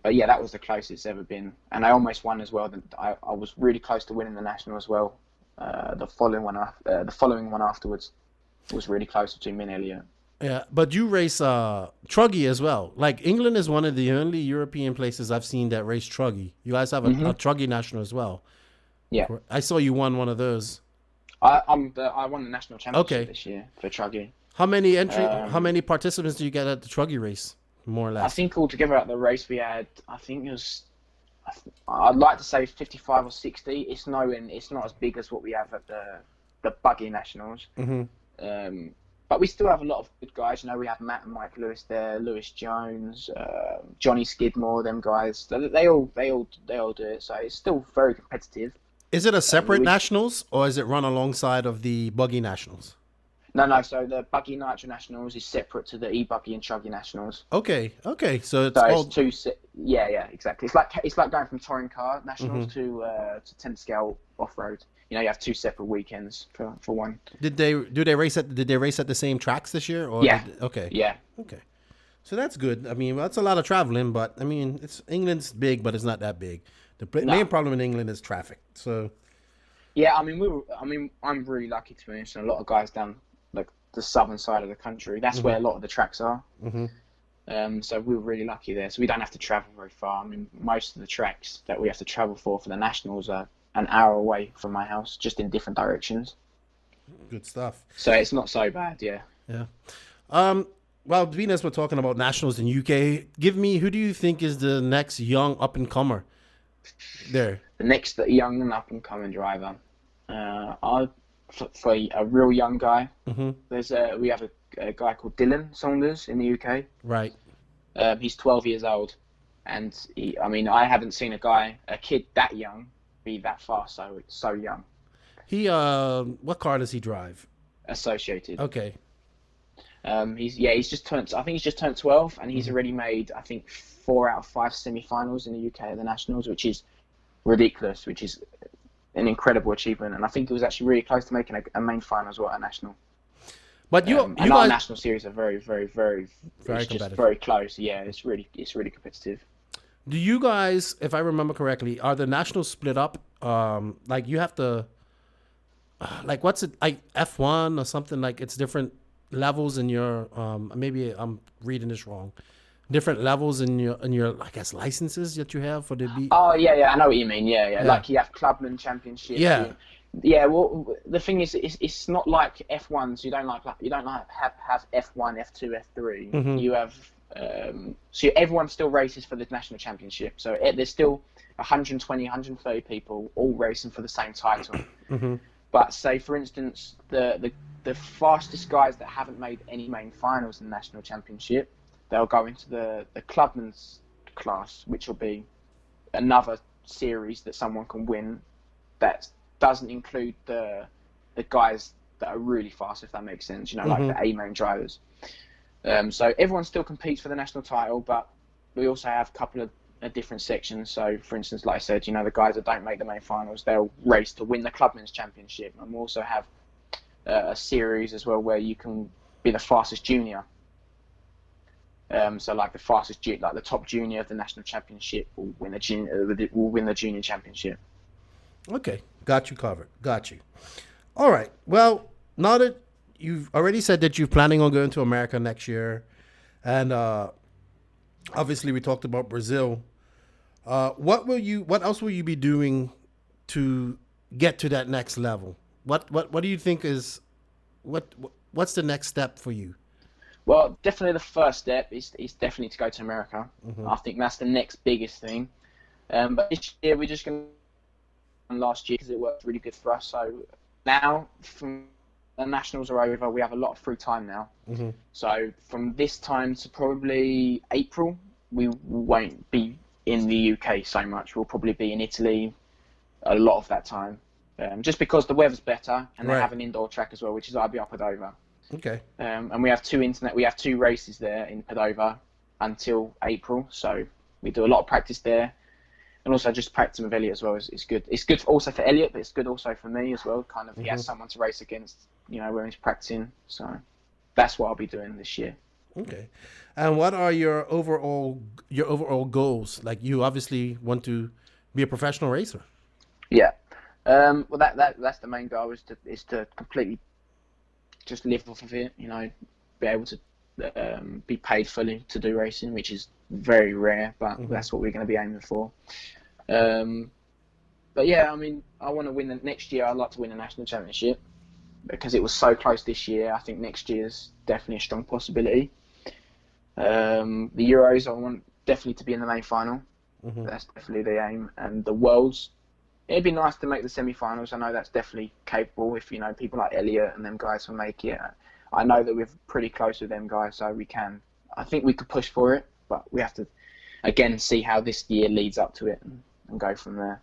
But yeah, that was the closest it's ever been, and I almost won as well. I was really close to winning the national as well. The following one afterwards was really close between me and Elliot. Yeah, but you race truggy as well. Like, England is one of the only European places I've seen that race truggy. You guys have a truggy national as well. Yeah, I saw you won one of those. I won the national championship this year for truggy. How many participants do you get at the truggy race? More or less. I think altogether at the race we had, I'd like to say 55 or 60. It's not as big as what we have at the buggy nationals. Mm-hmm. But we still have a lot of good guys. You know, we have Matt and Mike Lewis there, Lewis Jones, Johnny Skidmore, them guys. They all do it. So it's still very competitive. Is it a separate nationals, or is it run alongside of the buggy nationals? No. So the Buggy Nitro Nationals is separate to the E-Buggy and Chuggy Nationals. Okay. So it's So called... it's two. Yeah, exactly. It's like going from touring car nationals to 10 scale off road. You know, you have two separate weekends for one. Did they race at the same tracks this year? Or Yeah. Okay. Yeah. Okay. So that's good. I mean, that's a lot of traveling, but I mean, England's big, but it's not that big. The main problem in England is traffic. So. Yeah, I mean, I'm really lucky to be honest. And a lot of guys down like the southern side of the country. That's where a lot of the tracks are. So we were really lucky there. So we don't have to travel very far. I mean, most of the tracks that we have to travel for the nationals are an hour away from my house, just in different directions. Good stuff. So it's not so bad, yeah. Yeah. Well, Venus, we're talking about nationals in UK. Who do you think is the next young up and comer there? The next young and up and coming driver, for a real young guy. We have a guy called Dylan Saunders in the UK. Right. He's 12 years old, and I haven't seen a kid that young be that fast so young. He what car does he drive? Associated. Okay. He's just turned 12, and he's already made, I think, 4 out of 5 semi-finals in the UK at the Nationals, which is ridiculous, which is an incredible achievement. And I think he was actually really close to making a main final as well at National. But our guys... National Series are very, very, very, very just competitive. very close. Yeah, it's really competitive. Do you guys, if I remember correctly, are the Nationals split up? Like you have to, like what's it, like F1 or something, like it's different levels in your, maybe I'm reading this wrong, different levels in your I guess licenses that you have for the B. Oh yeah, I know what you mean. Yeah. Like you have Clubman Championship. Yeah. Yeah. Well, the thing is, it's not like F1s. You don't have F1, F2, F3. You have so everyone still races for the national championship. So there's still 120, 130 people all racing for the same title. But say, for instance, the fastest guys that haven't made any main finals in the national championship, they'll go into the Clubman's class, which will be another series that someone can win that doesn't include the guys that are really fast, if that makes sense, like the A main drivers. So everyone still competes for the national title, but we also have a couple of different sections. So, for instance, like I said, the guys that don't make the main finals, they'll race to win the Clubman's Championship. And we also have a series as well where you can be the fastest junior. So, like the top junior of the national championship will win the junior championship. Okay, got you covered. Got you. All right. Well, now that you've already said that you're planning on going to America next year, and obviously we talked about Brazil. What else will you be doing to get to that next level? What do you think is what's the next step for you? Well, definitely the first step is definitely to go to America. I think that's the next biggest thing. But this year we're just going to last year because it worked really good for us. So now from the nationals are over, we have a lot of free time now. So from this time to probably April, we won't be in the UK so much. We'll probably be in Italy a lot of that time, just because the weather's better and they have an indoor track as well, which is IBR Padova. Okay. And we have two races there in Padova until April, so we do a lot of practice there, and also just practicing with Elliot as well is good. It's good also for Elliot, but it's good also for me as well. Kind of, he has someone to race against, when he's practicing. So that's what I'll be doing this year. Okay. And what are your overall goals? Like, you obviously want to be a professional racer. Yeah. Well, that's the main goal is to completely just live off of it. Be able to be paid fully to do racing, which is very rare, but that's what we're going to be aiming for. But yeah, I want to win next year. I'd like to win a national championship because it was so close this year. I think next year's definitely a strong possibility. The Euros, I want definitely to be in the main final. That's definitely the aim. And the Worlds, it'd be nice to make the semi-finals. I know that's definitely capable if, people like Elliot and them guys will make it. I know that we're pretty close with them guys, so we can. I think we could push for it, but we have to, again, see how this year leads up to it and go from there.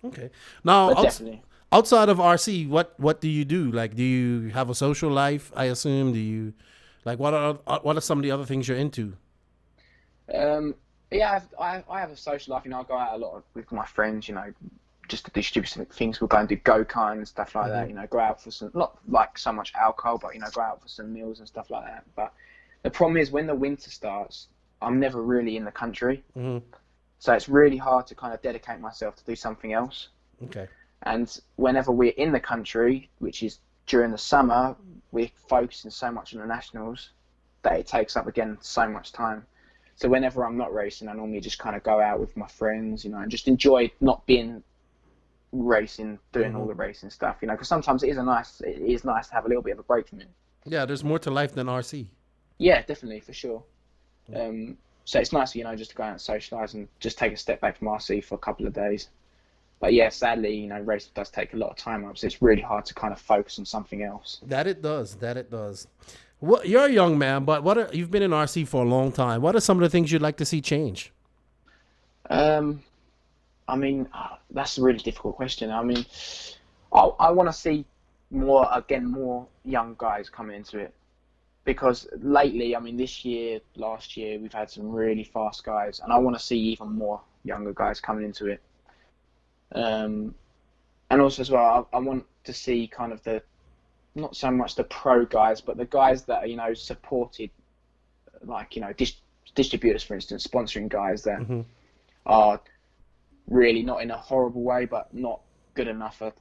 Okay. Now, definitely. Outside of RC, what do you do? Like, do you have a social life? I assume. Do you like what are some of the other things you're into? Yeah, I have a social life. You know, I go out a lot with my friends. You know, just to do stupid things. We'll go and do go-kart and stuff like that. You know, go out for some, not like so much alcohol, but you know, go out for some meals and stuff like that. But the problem is when the winter starts, I'm never really in the country, so it's really hard to kind of dedicate myself to do something else. Okay. And whenever we're in the country, which is during the summer, we're focusing so much on the nationals that it takes up again so much time. So whenever I'm not racing, I normally just kind of go out with my friends, you know, and just enjoy not being racing, doing all the racing stuff, you know, because sometimes it is nice to have a little bit of a break from it. Yeah, there's more to life than RC. Yeah, definitely, for sure. So it's nice, you know, just to go out and socialise and just take a step back from RC for a couple of days. But yeah, sadly, you know, racing does take a lot of time up, so it's really hard to kind of focus on something else. That it does. Well, you're a young man, but you've been in RC for a long time. What are some of the things you'd like to see change? I mean, that's a really difficult question. I mean, I want to see more young guys coming into it. Because lately, I mean, this year, last year, we've had some really fast guys, and I want to see even more younger guys coming into it. And also as well, I want to see kind of not so much the pro guys, but the guys that are, you know, supported, like, you know, distributors, for instance, sponsoring guys that are really not in a horrible way, but not good enough for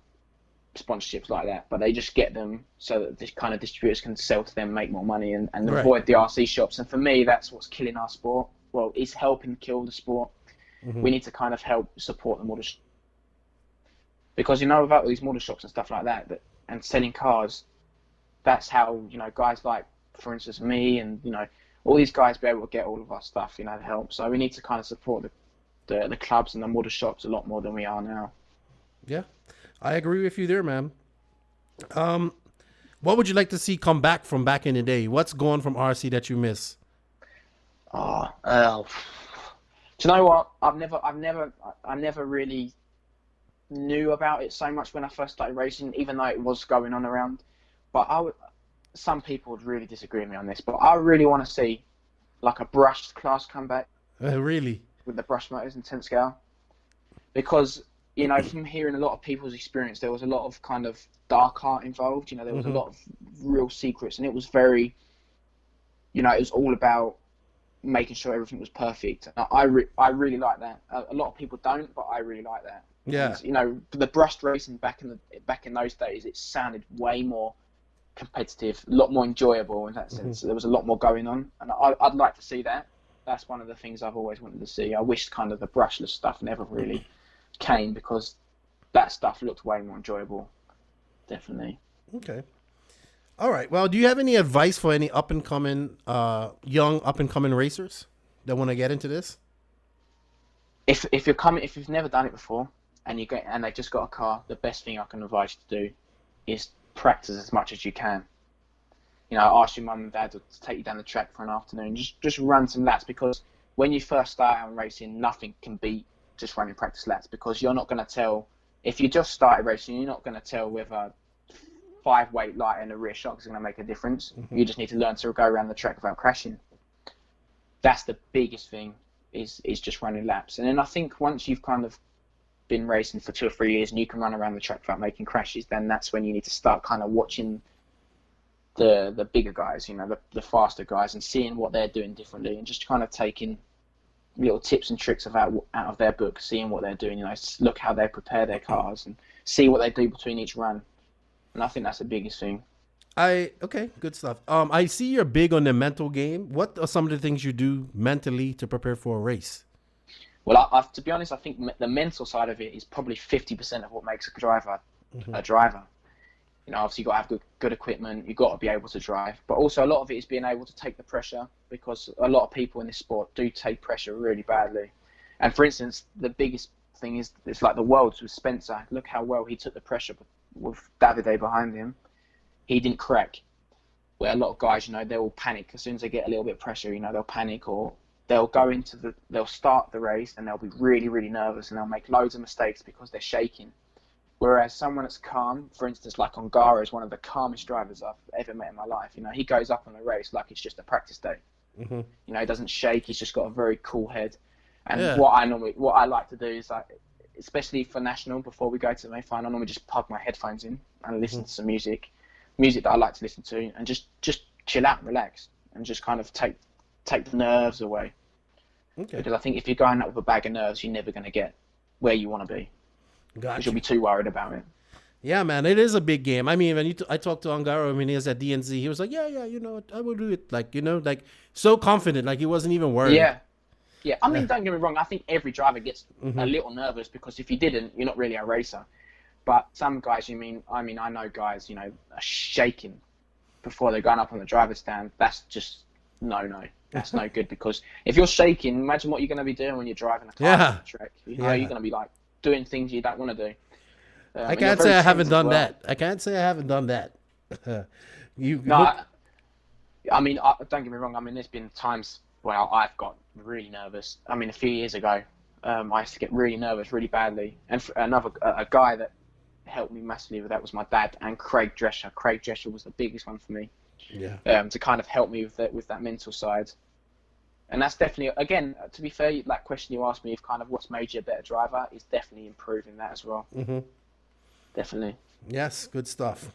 sponsorships like that. But they just get them so that this kind of distributors can sell to them, make more money, and Right. avoid the RC shops. And for me, that's what's killing our sport. Well, it's helping kill the sport. We need to kind of help support the model because, you know, without all these model shops and stuff like that and selling cars, that's how, you know, guys like, for instance, me and, you know, all these guys be able to get all of our stuff, you know, to help. So we need to kind of support the clubs and the model shops a lot more than we are now. Yeah, I agree with you there, man. What would you like to see come back from back in the day? What's gone from RC that you miss? Do you know what? I never really knew about it so much when I first started racing, even though it was going on around. But some people would really disagree with me on this, but I really want to see like a brushed class come back. Really? With the brush motors and 10 scale. Because, you know, from hearing a lot of people's experience, there was a lot of kind of dark art involved. You know, there was a lot of real secrets, and it was very, you know, it was all about making sure everything was perfect. I really like that. A lot of people don't, but I really like that. Yeah. And, you know, the brushed racing back in those days, it sounded way more competitive, a lot more enjoyable in that sense. There was a lot more going on, and I'd like to see that. That's one of the things I've always wanted to see. I wish kind of the brushless stuff never really came, because that stuff looked way more enjoyable. Definitely. Okay. All right. Well, do you have any advice for any young up and coming racers that want to get into this? If you've never done it before and they've just got a car, the best thing I can advise you to do is practice as much as you can. You know, ask your mum and dad to take you down the track for an afternoon. Just run some laps, because when you first start out racing, nothing can beat just running practice laps, because you're not going to tell, if you just started racing, you're not going to tell whether 5-weight light and a rear shock is going to make a difference. You just need to learn to go around the track without crashing. That's the biggest thing, is just running laps. And then I think once you've kind of been racing for 2 or 3 years and you can run around the track without making crashes, then that's when you need to start kind of watching the bigger guys, you know, the faster guys, and seeing what they're doing differently, and just kind of taking little tips and tricks out of their book, seeing what they're doing, you know, look how they prepare their cars and see what they do between each run. And I think that's the biggest thing. Okay, good stuff. I see you're big on the mental game. What are some of the things you do mentally to prepare for a race? Well, to be honest, I think the mental side of it is probably 50% of what makes a driver a driver. You know, obviously you've got to have good equipment, you've got to be able to drive, but also a lot of it is being able to take the pressure, because a lot of people in this sport do take pressure really badly. And for instance, the biggest thing is, it's like the Worlds with Spencer. Look how well he took the pressure with Davide behind him. He didn't crack. Where a lot of guys, you know, they'll panic as soon as they get a little bit of pressure. You know, they'll panic, or they'll start the race and they'll be really, really nervous, and they'll make loads of mistakes because they're shaking. Whereas someone that's calm, for instance, like Ongara is one of the calmest drivers I've ever met in my life. You know, he goes up on a race like it's just a practice day. Mm-hmm. You know, he doesn't shake. He's just got a very cool head. And Yeah. what I like to do is, like, especially for national, before we go to the main final, I normally just plug my headphones in and listen to some music that I like to listen to, and just chill out and relax, and just kind of take the nerves away. Okay. Because I think if you're going up with a bag of nerves, you're never going to get where you want to be. Because Gotcha. you'll be too worried about it. Yeah, man, it is a big game. I mean, when I talked to Ongaro when he was at DNZ, he was like, yeah, you know, I will do it. Like, you know, like so confident, like he wasn't even worried. Yeah. I mean, don't get me wrong. I think every driver gets Mm-hmm. a little nervous, because if you didn't, you're not really a racer. But some guys, I know guys, you know, are shaking before they're going up on the driver's stand. That's just no. That's no good, because if you're shaking, imagine what you're going to be doing when you're driving a car on the track. You know, you're going to be like doing things you don't want to do. I can't say I haven't done that. I can't say I haven't done that. I mean, don't get me wrong. I mean, there's been times where I've got really nervous. I mean, a few years ago, I used to get really nervous, really badly. And a guy that helped me massively with that was my dad and Craig Drescher. Craig Drescher was the biggest one for me. Yeah. To kind of help me with that mental side. And that's definitely, again, to be fair, that question you asked me of kind of what's made you a better driver is definitely improving that as well. Mm-hmm. Definitely. Yes, good stuff.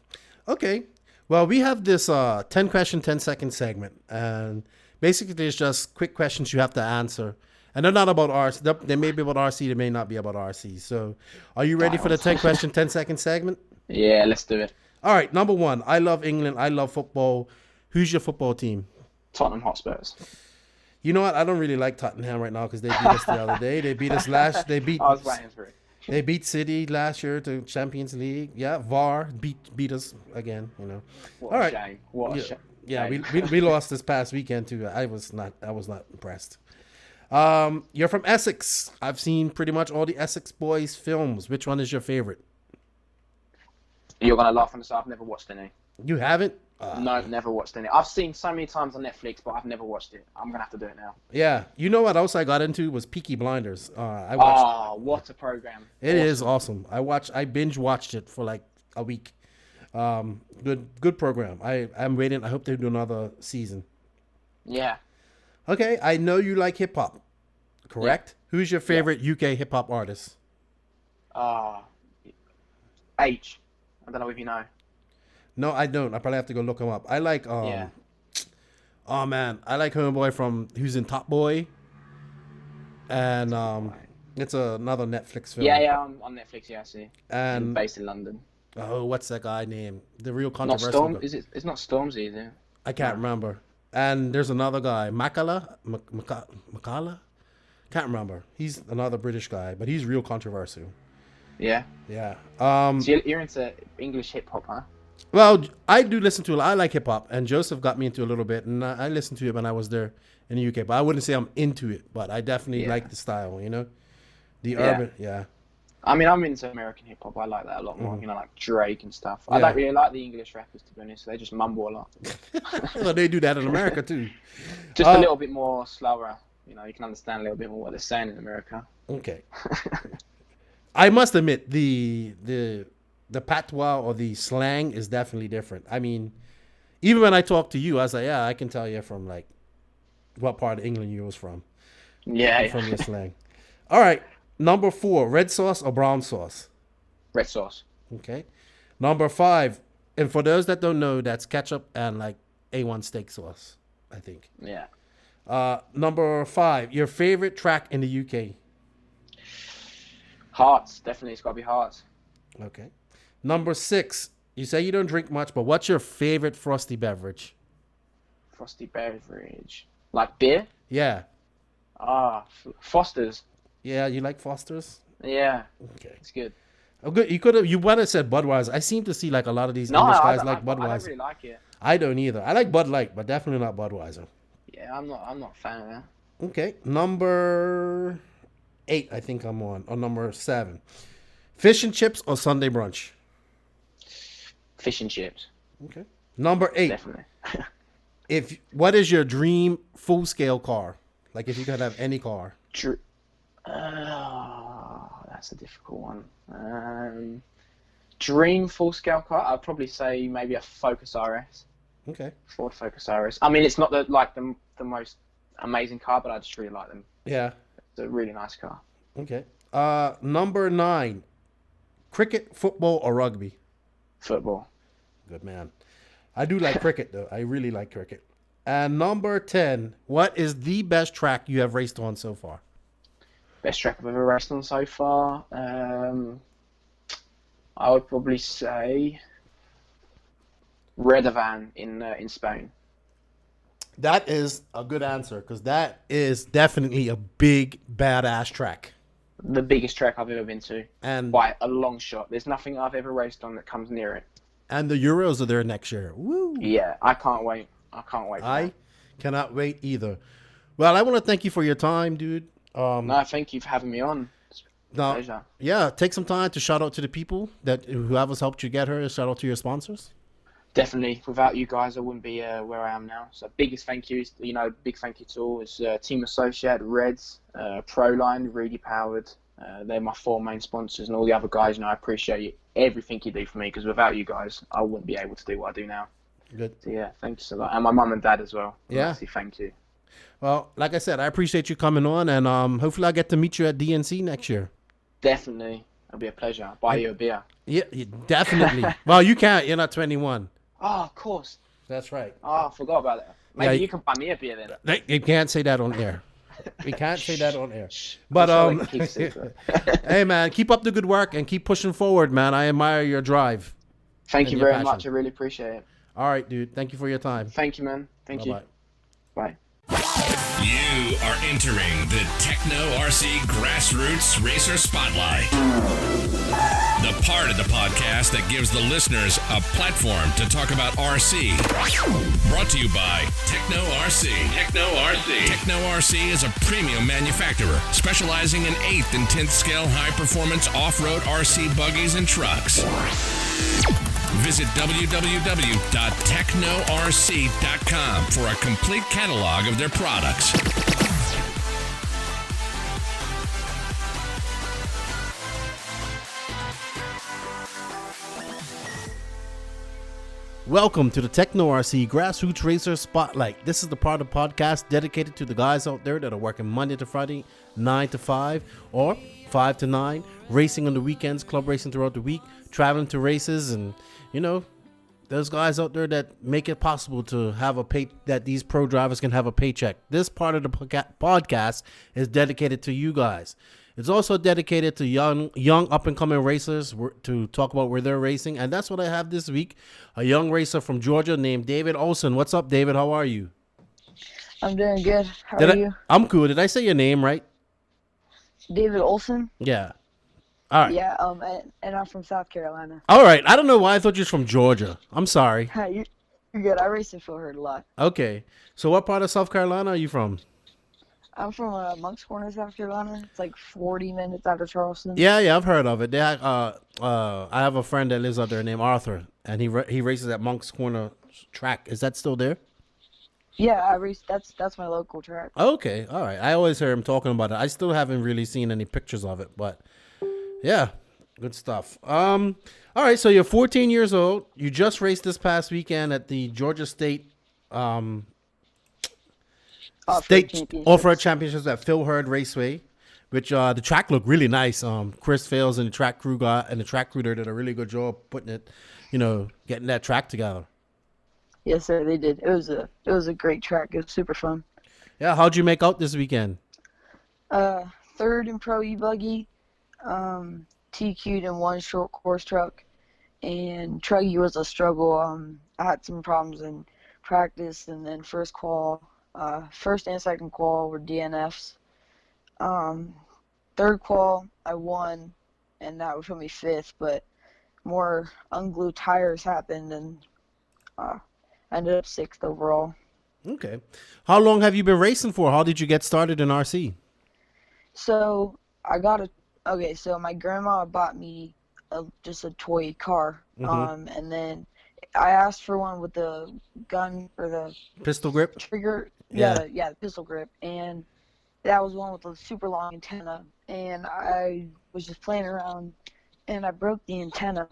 Okay. Well, we have this 10 question, 10 second segment. And basically, there's just quick questions you have to answer. And they're not about RC. They may be about RC. They may not be about RC. So are you ready for the 10 question, 10 second segment? Yeah, let's do it. All right. Number one, I love England. I love football. Who's your football team? Tottenham Hotspurs. You know what? I don't really like Tottenham right now because they beat us the other day. They beat us last. I was waiting for it. They beat City last year to Champions League. Yeah, VAR beat us again. You know. What All a right. shame. What a shame. Yeah, we lost this past weekend too. I was not impressed. You're from Essex. I've seen pretty much all the Essex Boys films. Which one is your favorite? You're gonna laugh on this. I've never watched any. You haven't? No, never watched any. I've seen so many times on Netflix, but I've never watched it. I'm gonna have to do it now. Yeah, you know what else I got into was Peaky Blinders. I watched. Oh, what a program! It is awesome. I binge watched it for like a week. Good program. I'm waiting. I hope they do another season. Yeah. Okay, I know you like hip hop, correct? Yeah. Who's your favorite UK hip hop artist? H. I don't know if you know. No, I don't. I probably have to go look him up. I like oh man, I like homeboy from who's in Top Boy, and it's another Netflix film. Yeah, on Netflix. Yeah, I see. And based in London. Oh, what's that guy name? The real Not controversial. Storm? Is it? It's not Stormzy, is it? I can't remember. And there's another guy, Makala. Can't remember. He's another British guy, but he's real controversial. Yeah. Yeah. So you're into English hip hop, huh? Well, I do listen to. I like hip hop, and Joseph got me into a little bit, and I listened to it when I was there in the UK. But I wouldn't say I'm into it, but I definitely like the style. You know, the urban. Yeah. I mean, I'm into American hip hop. I like that a lot more. You know, like Drake and stuff. I don't really like the English rappers, to be honest. They just mumble a lot. Well, they do that in America too. Just a little bit more slower. You know, you can understand a little bit more what they're saying in America. Okay. I must admit the patois or the slang is definitely different. I mean, even when I talk to you, I was like, yeah, I can tell you from like what part of England you was from. Yeah. From your slang. All right. Number 4, red sauce or brown sauce? Red sauce. Okay. Number 5, and for those that don't know, that's ketchup and like A1 steak sauce, I think. Yeah. Number 5, your favorite track in the UK? Hearts. Definitely, it's got to be Hearts. Okay. Number 6, you say you don't drink much, but what's your favorite frosty beverage? Frosty beverage. Like beer? Yeah. Foster's. Yeah, you like Foster's? Yeah. Okay. It's good. Oh, good. You would have said Budweiser. I seem to see like a lot of these English guys like Budweiser. I don't really like it. I don't either. I like Bud Light, but definitely not Budweiser. Yeah, I'm not a fan of that. Okay. Number 8, I think I'm on. Or number 7. Fish and chips or Sunday brunch? Fish and chips. Okay. Number 8. Definitely. What is your dream full scale car? Like if you could have any car. That's a difficult one. Dream full-scale car, I'd probably say maybe a Focus RS. Okay. Ford Focus RS. I mean, it's not the most amazing car, but I just really like them. Yeah. It's a really nice car. Okay. Number 9, cricket, football, or rugby? Football. Good man. I do like cricket, though. I really like cricket. And number 10, what is the best track you have raced on so far? Best track I've ever raced on so far? I would probably say Redovan in Spain. That is a good answer, because that is definitely a big, badass track. The biggest track I've ever been to. And by a long shot. There's nothing I've ever raced on that comes near it. And the Euros are there next year. Woo! Yeah, I can't wait. I cannot wait either. Well, I want to thank you for your time, dude. No, thank you for having me on. It's a pleasure. Yeah, take some time to shout out to the people whoever's helped you get her. Shout out to your sponsors. Definitely. Without you guys, I wouldn't be where I am now. So biggest thank you, big thank you to all is Team Associate, Reds, Proline, Rudy Powered. They're my 4 main sponsors, and all the other guys. I appreciate everything you do for me, because without you guys, I wouldn't be able to do what I do now. Good. So yeah, thank you so much, and my mum and dad as well. Yeah. Honestly, thank you. Well, like I said, I appreciate you coming on, and hopefully I get to meet you at DNC next year. Definitely, it'll be a pleasure. I'll buy you a beer. Yeah, definitely. Well, you can't. You're not 21. Oh, of course. That's right. Oh, I forgot about that. Maybe Yeah, you can buy me a beer then. You can't say that on air. We can't say that on air. But I'm sure we can keep secret. hey man, keep up the good work and keep pushing forward, man. I admire your drive. Thank and you your very passion. much. I really appreciate it. All right, dude. Thank you for your time. Thank you, man. Thank you. Bye-bye. Bye. You are entering the Tekno RC Grassroots Racer Spotlight. The part of the podcast that gives the listeners a platform to talk about RC. Brought to you by Tekno RC. Tekno RC. Tekno RC is a premium manufacturer specializing in 8th and 10th scale high-performance off-road RC buggies and trucks. Visit www.teknorc.com for a complete catalog of their products. Welcome to the Tekno RC Grassroots Racer Spotlight. This is the part of the podcast dedicated to the guys out there that are working Monday to Friday, 9 to 5, or 5 to 9, racing on the weekends, club racing throughout the week, traveling to races, and, those guys out there that make it possible to have that these pro drivers can have a paycheck. This part of the podcast is dedicated to you guys. It's also dedicated to young up-and-coming racers to talk about where they're racing. And that's what I have this week. A young racer from Georgia named David Olsen. What's up, David? How are you? I'm doing good. How are you? I'm cool. Did I say your name right? David Olsen? Yeah. All right. Yeah, and I'm from South Carolina. All right. I don't know why I thought you were from Georgia. I'm sorry. You're good. I race in Phil Hurd a lot. Okay. So what part of South Carolina are you from? I'm from Moncks Corner, South Carolina. It's like 40 minutes out of Charleston. Yeah, I've heard of it. I have a friend that lives out there named Arthur, and he races at Moncks Corner track. Is that still there? Yeah, I race. That's my local track. Okay, all right. I always hear him talking about it. I still haven't really seen any pictures of it, but yeah, good stuff. All right. So you're 14 years old. You just raced this past weekend at the Georgia State Off-Road Championships at Phil Hurd Raceway, which the track looked really nice. Chris Fales and the track crew there did a really good job putting it, getting that track together. Yes, sir, they did. It was a great track. It was super fun. Yeah, how'd you make out this weekend? Third in Pro E-Buggy, TQ'd in one short course truck, and Truggy was a struggle. I had some problems in practice, and then first and second qual were DNFs. Third qual, I won, and that would put me 5th, but more unglued tires happened, and I ended up 6th overall. Okay. How long have you been racing for? How did you get started in RC? So so my grandma bought me just a toy car, and then I asked for one with the gun or the pistol grip trigger. Yeah, the pistol grip, and that was one with a super long antenna. And I was just playing around, and I broke the antenna.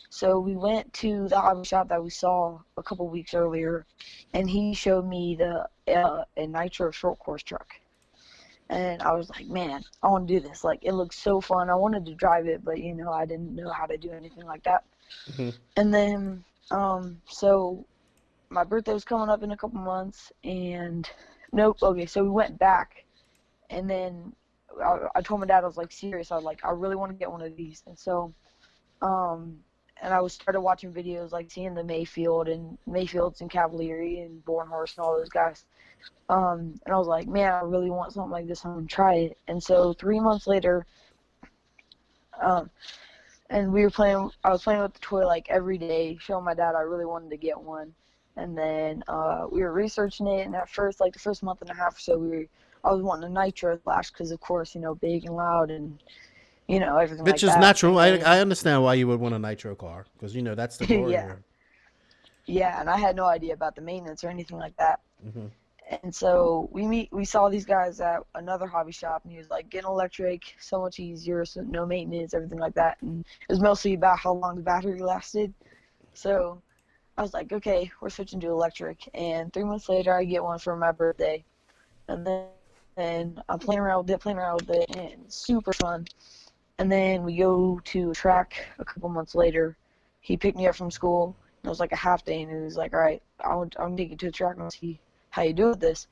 So we went to the hobby shop that we saw a couple weeks earlier, and he showed me a nitro short course truck. And I was like, man, I want to do this. Like, it looks so fun. I wanted to drive it, but, you know, I didn't know how to do anything like that. Mm-hmm. And then, so my birthday was coming up in a couple months, and so we went back, and then I told my dad, I was like, serious, I really want to get one of these. And so, and I started watching videos, like seeing the Mayfields and Cavalieri and Born Horse and all those guys. And I was like, man, I really want something like this. I'm going to try it. And so 3 months later, and I was playing with the toy like every day, showing my dad I really wanted to get one. And then we were researching it, and at first, like the first month and a half or so, I was wanting a nitro Flash because, of course, you know, big and loud and, you know, everything Which like is that. natural. I understand why you would want a nitro car, because, you know, that's the glory Yeah. here. Yeah, and I had no idea about the maintenance or anything like that. Mm-hmm. And so we saw these guys at another hobby shop, and he was like, get an electric, so much easier, so no maintenance, everything like that. And it was mostly about how long the battery lasted. So I was like, okay, we're switching to electric. And 3 months later, I get one for my birthday. And then I'm playing around with it, and it's super fun. And then we go to a track a couple months later. He picked me up from school. It was like a half day, and he was like, all right, I'm taking you to the track and see how you do with this.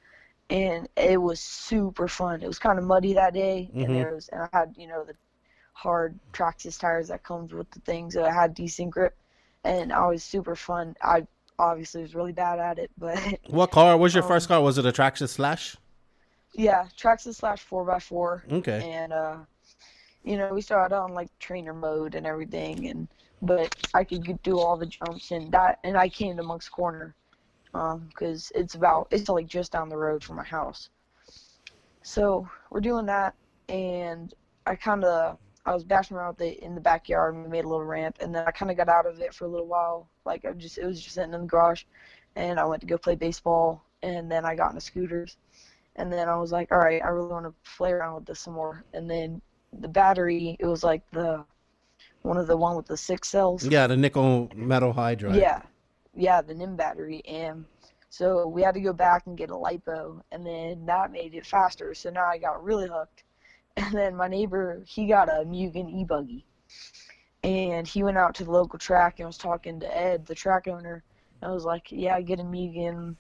And it was super fun. It was kind of muddy that day, Mm-hmm. and I had, you know, the hard Traxxas tires that comes with the thing, so I had decent grip, and I was super fun. I obviously was really bad at it, but What car was your first car? Was it a Traxxas Slash? yeah, Traxxas / 4x4. Okay. And you know, we started on like trainer mode and everything, but I could do all the jumps and I came to Moncks Corner, because it's like just down the road from my house. So we're doing that, and I was bashing around with it in the backyard, and we made a little ramp, and then I kind of got out of it for a little while. Like it was just sitting in the garage, and I went to go play baseball, and then I got into scooters, and then I was like, all right, I really want to play around with this some more. And then the battery, it was like the one with the 6 cells. Yeah, the nickel metal hydride. Yeah, the NIM battery. And so we had to go back and get a LiPo, and then that made it faster. So now I got really hooked. And then my neighbor, he got a Mugen e-buggy, and he went out to the local track and was talking to Ed, the track owner. I was like, yeah, get a Mugen.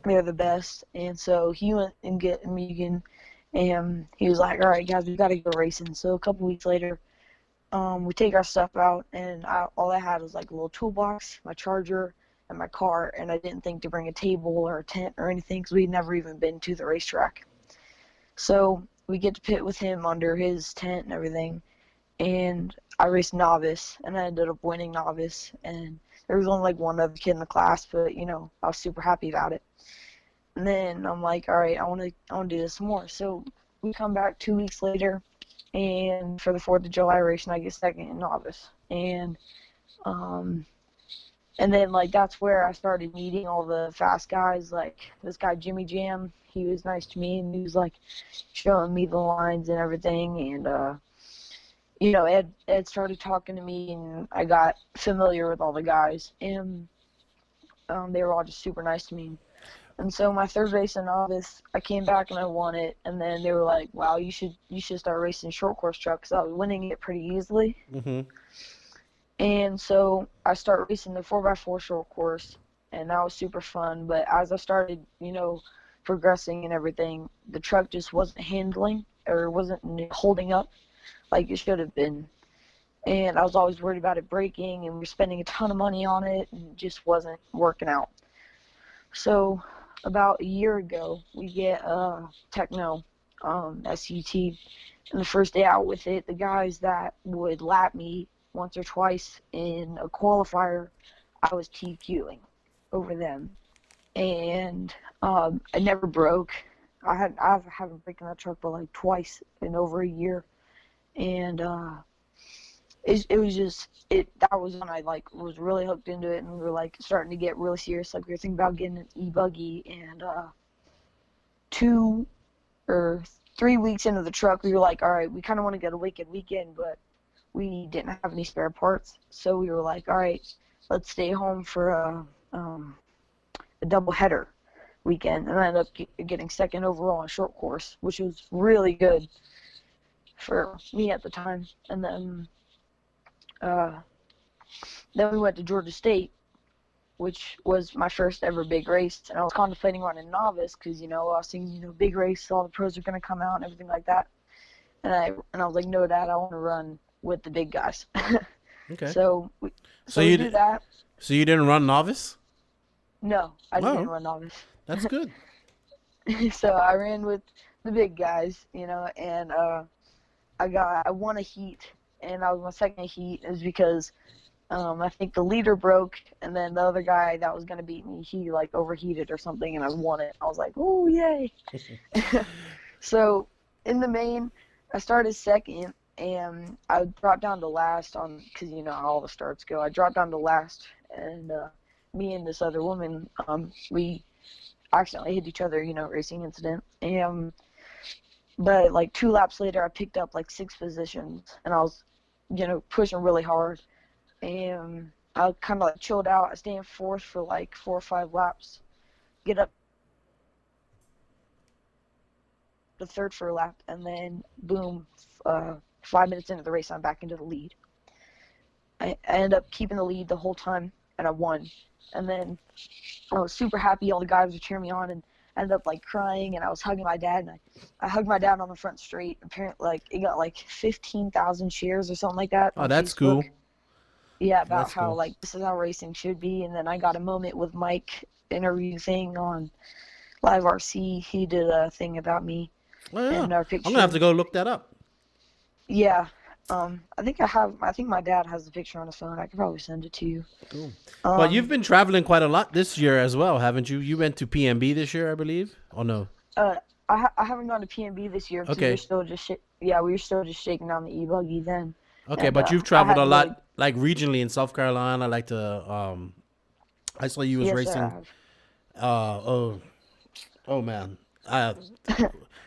They're the best. And so he went and get a Mugen, and he was like, all right, guys, we got to go racing. So a couple weeks later, we take our stuff out, and all I had was like a little toolbox, my charger, and my car, and I didn't think to bring a table or a tent or anything because we'd never even been to the racetrack. So we get to pit with him under his tent and everything, and I raced novice, and I ended up winning novice, and there was only like one other kid in the class, but you know, I was super happy about it. And then I'm like, all right, I want to do this some more. So we come back 2 weeks later, and for the 4th of July race, and I get second in novice. And then like that's where I started meeting all the fast guys, like this guy Jimmy Jam. He was nice to me, and he was like showing me the lines and everything. And you know, Ed started talking to me, and I got familiar with all the guys, and they were all just super nice to me. And so my third race in novice, I came back and I won it. And then they were like, wow, you should start racing short course truck, because I was winning it pretty easily. Mm-hmm. And so I started racing the 4x4 short course, and that was super fun. But as I started, you know, progressing and everything, the truck just wasn't handling or wasn't holding up like it should have been. And I was always worried about it breaking, and we were spending a ton of money on it, and it just wasn't working out. So about a year ago, we get Tekno SUT, and the first day out with it, the guys that would lap me once or twice in a qualifier, I was TQing over them, and I never broke. I haven't broken that truck but like twice in over a year, and it was just that was when I like was really hooked into it, and we were like starting to get really serious. Like we were thinking about getting an e-buggy, and 2 or 3 weeks into the truck, we were like, all right, we kind of want to get a weekend, but we didn't have any spare parts, so we were like, all right, let's stay home for a double header weekend, and I ended up getting second overall in short course, which was really good for me at the time. And then we went to Georgia State, which was my first ever big race, and I was contemplating running novice because, I was thinking, big race, all the pros are going to come out and everything like that. And I was like, no, Dad, I want to run with the big guys. Okay. So we do that. So you didn't run novice? No, I didn't run novice. That's good. So I ran with the big guys, and I won a heat, and I was my second heat is because I think the leader broke, and then the other guy that was gonna beat me, he like overheated or something, and I won it. I was like, oh yay! So in the main, I started second, and I dropped down to last because how all the starts go. I dropped down to last, and me and this other woman, we accidentally hit each other, racing incident. And but like 2 laps later, I picked up like 6 positions, and I was, pushing really hard. And I kind of like chilled out. I stayed in 4th for like 4 or 5 laps, get up the 3rd for a lap, and then boom, 5 minutes into the race, I'm back into the lead. I ended up keeping the lead the whole time, and I won. And then I was super happy. All the guys were cheering me on, and I ended up like crying, and I was hugging my dad, and I hugged my dad on the front straight. Apparently, like it got like 15,000 shares or something like that. Oh, that's Facebook. cool. Yeah, about That's how cool. like this is how racing should be. And then I got a moment with Mike interview thing on Live RC. He did a thing about me Oh, yeah. and our I'm picture. gonna have to go look that up. Yeah. I think my dad has the picture on his phone. I could probably send it to you. Cool. But you've been traveling quite a lot this year as well, haven't you? You went to PMB this year, I believe. Oh no. I haven't gone to PMB this year because Okay. we were still just shaking down the e-buggy then. Okay, And, but you've I traveled a hadn't lot, really- like regionally in South Carolina, like the I saw you was Yes, I racing. have. Oh man.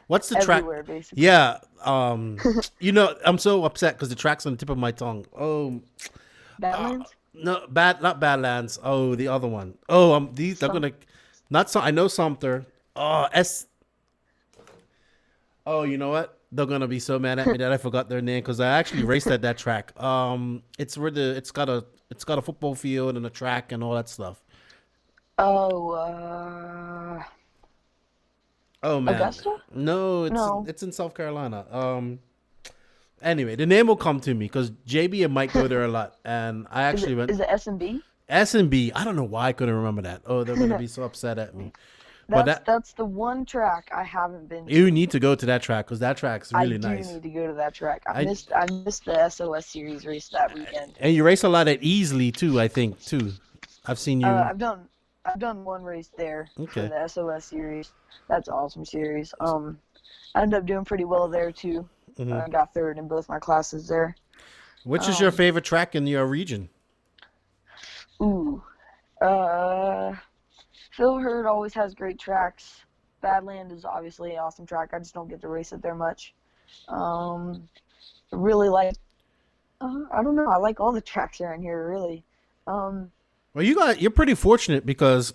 What's the track? Everywhere, basically. Yeah. I'm so upset because the track's on the tip of my tongue. Oh Badlands? no, not Badlands. Oh, the other one. Oh, these are gonna not so. I know Sumter. Oh, Oh, you know what? They're gonna be so mad at me that I forgot their name because I actually raced at that track. It's where it's got a football field and a track and all that stuff. Oh man. Augusta? No, No. it's in South Carolina. Anyway, the name will come to me because JB and Mike go there a lot, and I actually went Is it S&B? S&B. I don't know why I couldn't remember that. Oh, they're gonna be so upset at me. But That's the one track I haven't been to. you need to go to that track because that track's really I do nice. need to go to that track. I missed the SOS series race that weekend. And you race a lot at Easley too, I think too. I've seen you. I've done one race there Okay. for the SOS series. That's an awesome series. I ended up doing pretty well there too. I got 3rd in both my classes there. Which is your favorite track in your region? Ooh. Phil Hurd always has great tracks. Badland is obviously an awesome track. I just don't get to race it there much. Really like, I don't know. I like all the tracks around here, really. Well, you're pretty fortunate because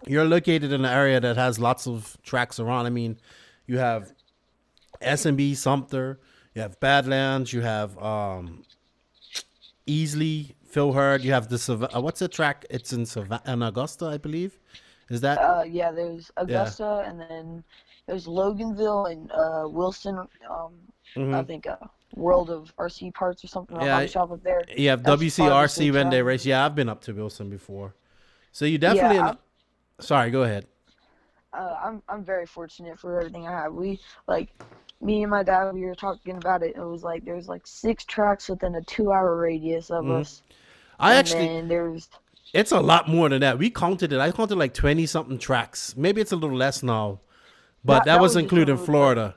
you're located in an area that has lots of tracks around. I mean, you have S&B, Sumter, you have Badlands, you have Easley, Phil Hurd, you have the what's the track? It's in Augusta, I believe. Is that? Yeah, there's Augusta, and then there's Loganville and Wilson. I think World of RC Parts or something. Yeah, I'll shop up there. You have That's WCRC when they farthest race. Yeah, I've been up to Wilson before. So you definitely. Sorry, go ahead. I'm very fortunate for everything I have. Me and my dad, we were talking about it. It was like there's like 6 tracks within a 2-hour radius of us. Then there's. It's a lot more than that. We counted it. I counted like 20-something tracks. Maybe it's a little less now, but that was just including over Florida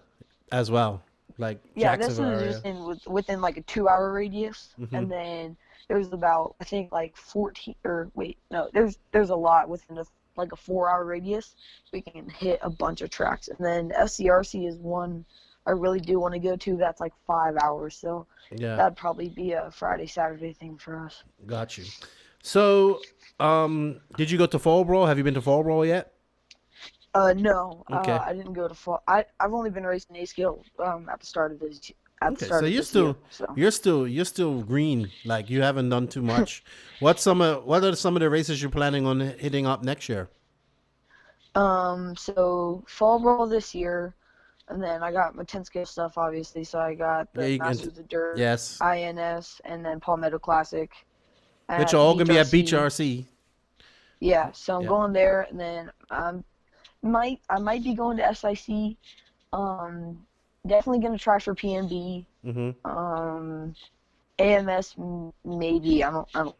as well, like Yeah, this Jacksonville was area. just within like a 2-hour radius, and then there's about I think like 14 or wait no there's a lot within like a 4-hour radius. We can hit a bunch of tracks, and then SCRC is one I really do want to go to, that's like 5 hours. So Yeah, that'd probably be a Friday, Saturday thing for us. got you. So, did you go to Fall Brawl? Have you been to Fall Brawl yet? No, Okay. I didn't go to fall. I've only been racing A scale at the start of this Okay, so year. So you're still green. Like you haven't done too much. What are some of the races you're planning on hitting up next year? so fall brawl this year, and then I got my 10 scale stuff obviously. So I got Yeah, the you can- Masters of the Dirt, Yes, INS, and then Palmetto Classic. which at are all gonna be at Beach Beach RC. Yeah, so I'm Yeah. going there, and then I might be going to SIC. Definitely gonna try for PNB. Mm-hmm. AMS maybe. I don't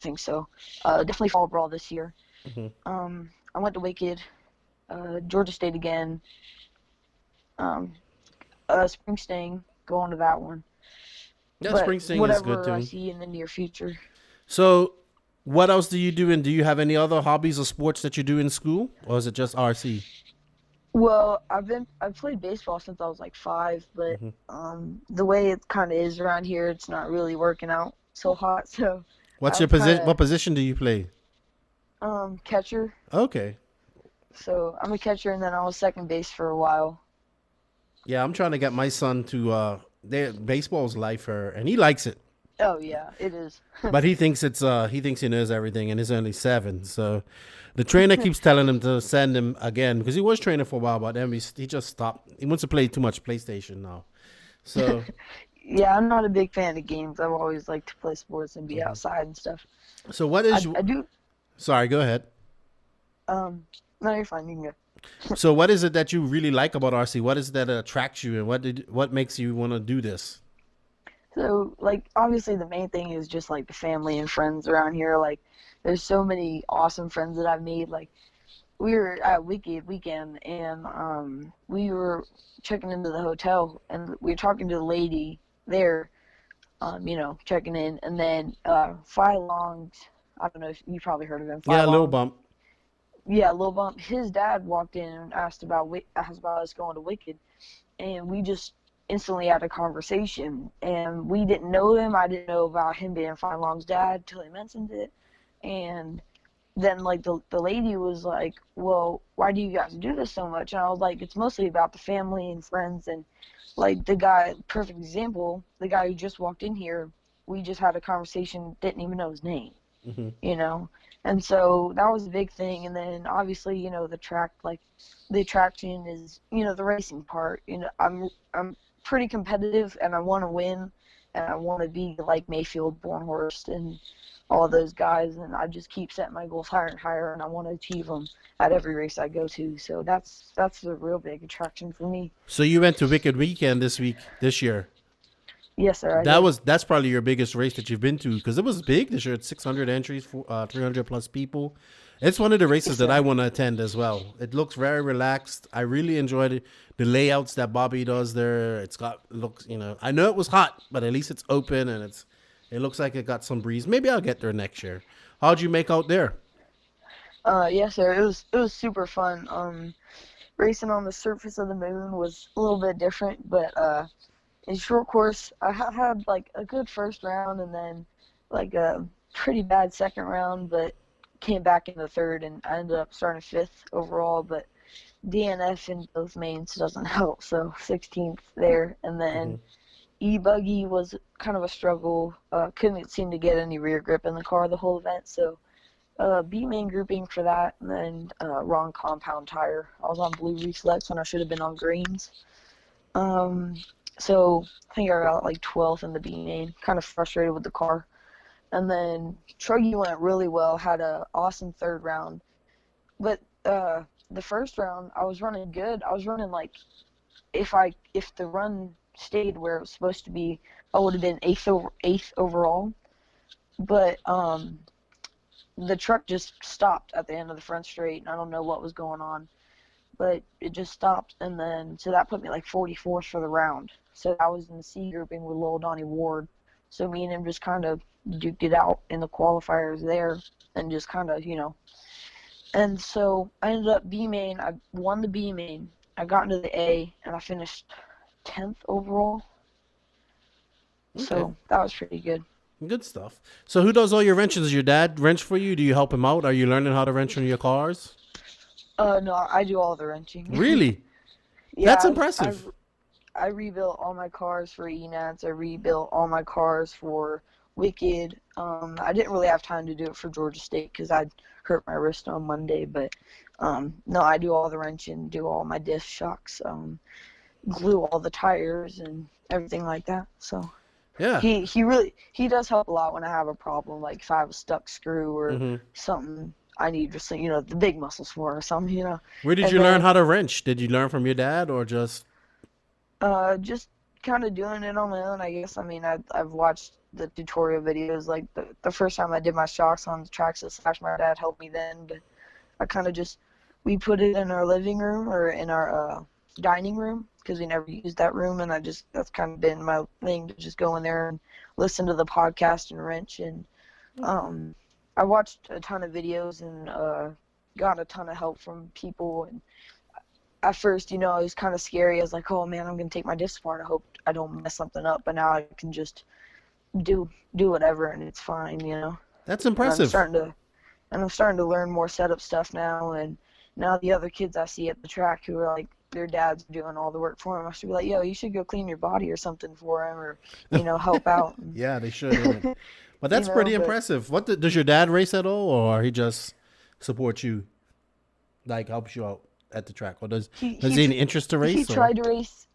think so. Definitely fall brawl this year. Mm-hmm. I went to Wicked, Georgia State again. Spring Sting, going to that one. Yeah, But Springsteen is whatever good I too. see in the near future. So, what else do you do? And do you have any other hobbies or sports that you do in school, or is it just RC? Well, I've played baseball since I was like 5, but Mm-hmm. the way it kind of is around here, it's not really working out so hot. So What's I've your position? kinda- What position do you play? catcher. Okay. So I'm a catcher, and then I was second base for a while. Yeah, I'm trying to get my son to. Baseball's life for, and he likes it. Oh yeah, it is. But he thinks he thinks he knows everything, and he's only 7. So the trainer keeps telling him to send him again because he was training for a while, but then he just stopped. He wants to play too much PlayStation now. So Yeah, I'm not a big fan of games. I've always liked to play sports and be outside and stuff. what is? I do. Sorry, go ahead. No, you're fine. You can go. So what is it that you really like about RC? What is it that attracts you, and what makes you want to do this? So, like, obviously the main thing is just, like, the family and friends around here. Like, there's so many awesome friends that I've made. Like, we were at Wicked Weekend, and we were checking into the hotel, and we were talking to the lady there, checking in. And then Phi Long's, I don't know if you probably heard of him. Phi Yeah, a little Long. bump. Yeah, Lil Bump. His dad walked in and asked about us going to Wicked, and we just instantly had a conversation. And we didn't know him. I didn't know about him being Fine Long's dad till he mentioned it. And then like the lady was like, "Well, why do you guys do this so much?" And I was like, "It's mostly about the family and friends." And like the guy, perfect example, the guy who just walked in here, we just had a conversation, didn't even know his name. Mm-hmm. And so that was a big thing. And then obviously, the track, like the attraction is, the racing part. I'm pretty competitive, and I want to win, and I want to be like Mayfield, Bornhorst, and all those guys. And I just keep setting my goals higher and higher, and I want to achieve them at every race I go to. So that's the real big attraction for me. So you went to Wicked Weekend this year. Yes, sir. I did. That's probably your biggest race that you've been to because it was big this year. It's 600 entries, 300 plus people. It's one of the races that I want to attend as well. It looks very relaxed. I really enjoyed it. The layouts that Bobby does there. I know it was hot, but at least it's open and it looks like it got some breeze. Maybe I'll get there next year. How'd you make out there? Yes, sir. It was super fun. Racing on the surface of the moon was a little bit different, but in short course, I had like a good first round and then like a pretty bad second round, but came back in the third and I ended up starting 5th overall. But DNF in both mains doesn't help, so 16th there. And then E-Buggy was kind of a struggle. Couldn't seem to get any rear grip in the car the whole event, so B main grouping for that, and then wrong compound tire. I was on blue reflex when I should have been on greens. So I think I got like 12th in the B main, kind of frustrated with the car. And then Truggy went really well, had an awesome third round. But the first round, I was running good. I was running like, if the run stayed where it was supposed to be, I would have been 8th overall. But the truck just stopped at the end of the front straight, and I don't know what was going on. But it just stopped, and then so that put me like 44th for the round. So I was in the C grouping with Lil Donnie Ward. So me and him just kind of duked it out in the qualifiers there, and just kind of, And so I ended up B main. I won the B main. I got into the A, and I finished 10th overall. Okay. So that was pretty good. Good stuff. So who does all your wrenches? Does your dad wrench for you? Do you help him out? Are you learning how to wrench on your cars? No, I do all the wrenching. Really? Yeah, That's impressive. I rebuilt all my cars for ENATs. I rebuilt all my cars for Wicked. I didn't really have time to do it for Georgia State because I hurt my wrist on Monday. But no, I do all the wrenching, do all my disc shocks, glue all the tires and everything like that. So Yeah. he does help a lot when I have a problem, like if I have a stuck screw or something. I need just the big muscles for or something. Where did you learn how to wrench? Did you learn from your dad or just? Just kind of doing it on my own, I guess. I mean, I've watched the tutorial videos. Like the first time I did my shocks on the tracks at Slash, my dad helped me then. But I kind of we put it in our living room or in our dining room because we never used that room, and that's kind of been my thing to just go in there and listen to the podcast and wrench. And I watched a ton of videos and got a ton of help from people. And at first, it was kind of scary. I was like, oh man, I'm going to take my disc apart. I hope I don't mess something up. But now I can just do whatever and it's fine, That's impressive. And I'm starting to learn more setup stuff now. And now the other kids I see at the track who are like, their dads are doing all the work for them, I should be like, yo, you should go clean your body or something for him or, help out. Yeah, they should. But that's pretty impressive. Does your dad race at all or he just supports you, like helps you out at the track? Or does he any interest to race? He tried to race.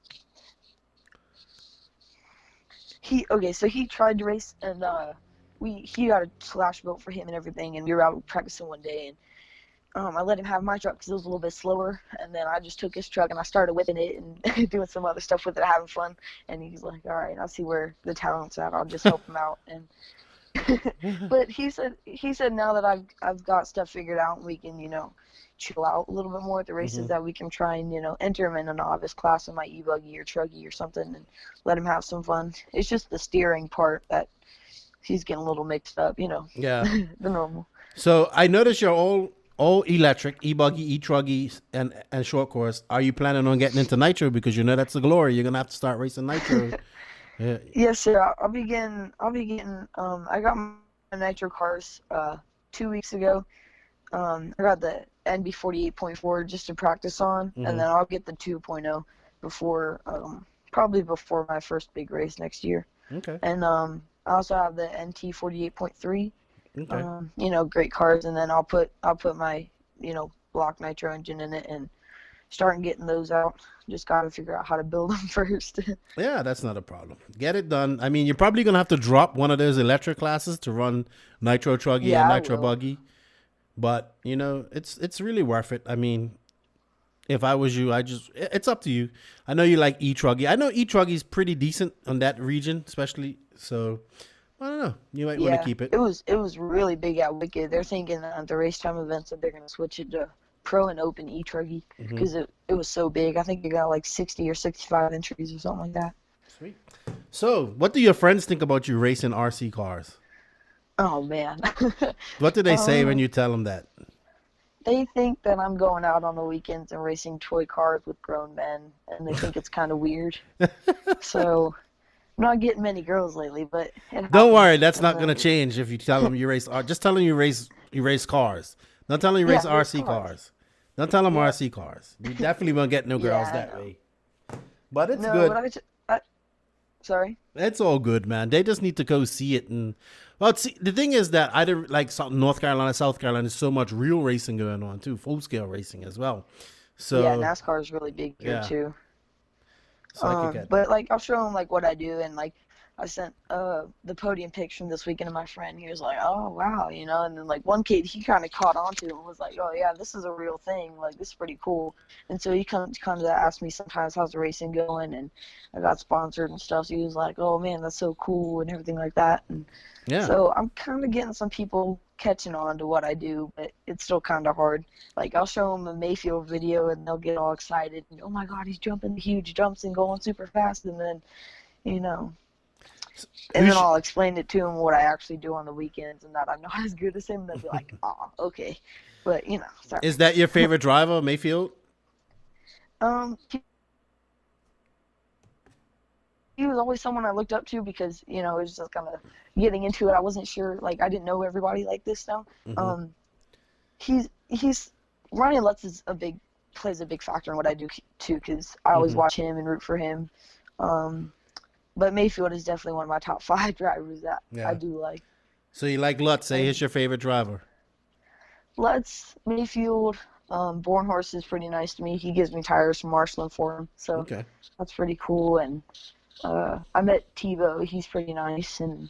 He tried to race and he got a Slash built for him and everything, and we were out practicing one day and I let him have my truck because it was a little bit slower, and then I just took his truck and I started whipping it and doing some other stuff with it, having fun. And he's like, all right, I'll see where the talent's at. I'll just help him out. And but he said now that I've got stuff figured out and we can chill out a little bit more at the races, that we can try and enter him in a novice class in my e-buggy or truggy or something and let him have some fun. It's just the steering part that he's getting a little mixed up, Yeah. the normal. So I noticed you're all electric, e-buggy, e-truggy, and short course. Are you planning on getting into nitro? Because that's the glory. You're gonna have to start racing nitro. Yeah. Yes, sir. I'll be getting. I got my nitro cars 2 weeks ago. I got the NB 48.4 just to practice on, and then I'll get the 2.0 probably before my first big race next year. Okay. And I also have the NT 48.3. Okay. Great cars, and then I'll put my block nitro engine in it and start getting those out. Just got to figure out how to build them first. Yeah, that's not a problem. Get it done. I mean, you're probably gonna have to drop one of those electric classes to run nitro truggy and nitro buggy, but it's really worth it. I mean, if I was you, it's up to you. I know you like e-truggy. I know e-truggy's pretty decent on that region, especially so. I don't know. You might want to keep it. It was really big at Wicked. They're thinking at the race time events that they're going to switch it to Pro and Open e-truggy because it was so big. I think it got like 60 or 65 entries or something like that. Sweet. So, what do your friends think about you racing RC cars? Oh, man. What do they say when you tell them that? They think that I'm going out on the weekends and racing toy cars with grown men, and they think it's kind of weird. So... I'm not getting many girls lately, but don't worry, that's not going to change if you tell them you race. Just tell them you race cars. Not telling you race RC cars. Not tell them RC cars. You definitely won't get no girls that way. But it's good. But sorry. It's all good, man. They just need to go see it. And see, the thing is that either like North Carolina, South Carolina, there's so much real racing going on too, full scale racing as well. So NASCAR is really big here too. So but like I'll show him like what I do, and like I sent the podium picture this weekend to my friend. He was like, oh wow, and then like one kid, he kind of caught on to it and was like, oh yeah, this is a real thing, like this is pretty cool. And so he comes to ask me sometimes, how's the racing going, and I got sponsored and stuff. So he was like, oh man, that's so cool and everything like that. And so I'm kind of getting some people catching on to what I do, but it's still kind of hard. Like I'll show them a Mayfield video and they'll get all excited and, oh my god, he's jumping the huge jumps and going super fast, and then and then I'll explain it to them what I actually do on the weekends and that I'm not as good as him, and they'll be like, oh okay. But sorry. Is that your favorite driver, Mayfield? He was always someone I looked up to because, you know, it was just kind of getting into it. I wasn't sure, like, I didn't know everybody like this now. He's Ronnie Lutz plays a big factor in what I do too, because I always watch him and root for him. But Mayfield is definitely one of my top 5 drivers that I do like. So you like Lutz? Say he's your favorite driver. Lutz, Mayfield, Bornhorst is pretty nice to me. He gives me tires from Marshland for him, so that's pretty cool. And I met Tebow. He's pretty nice. And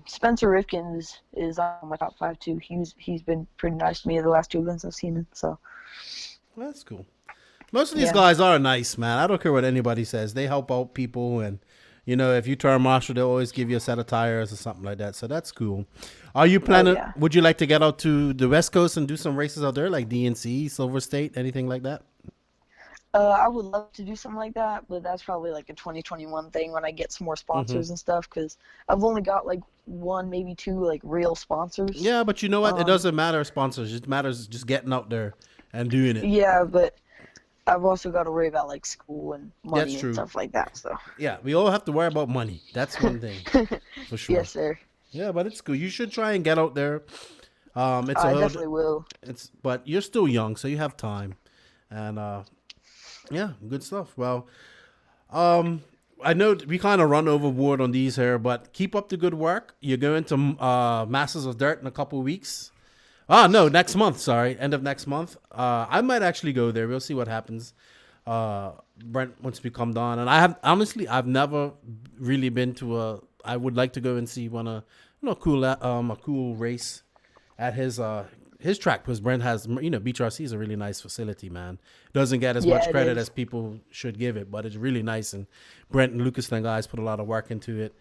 Spencer Rifkin is on my top 5 too. He's been pretty nice to me the last 2 events I've seen him. So that's cool. Most of these guys are nice, man. I don't care what anybody says. They help out people, and you know, if you turn marshal, they'll always give you a set of tires or something like that. So that's cool. Are you planning? Would you like to get out to the West Coast and do some races out there, like DNC, Silver State, anything like that? I would love to do something like that, but that's probably like a 2021 thing when I get some more sponsors and stuff, because I've only got like 1, maybe 2 like real sponsors. Yeah, but you know what? It doesn't matter sponsors. It matters just getting out there and doing it. Yeah, but I've also got to worry about like school and money and stuff like that. So yeah, we all have to worry about money. That's one thing for sure. Yes, sir. Yeah, but it's cool. You should try and get out there. I definitely will. But you're still young, so you have time, and yeah, good stuff. Well, I know we kind of run overboard on these here, but keep up the good work. You're going to Masters of Dirt in a couple of weeks. No, next month. Sorry, end of next month. I might actually go there. We'll see what happens. Brent wants to come down, and I've never really been to I would like to go and see a cool race at his track, because Brent has, you know, Beach RC is a really nice facility, man. Doesn't get as much credit as people should give it, but it's really nice, and Brent and Lucas and the guys put a lot of work into it.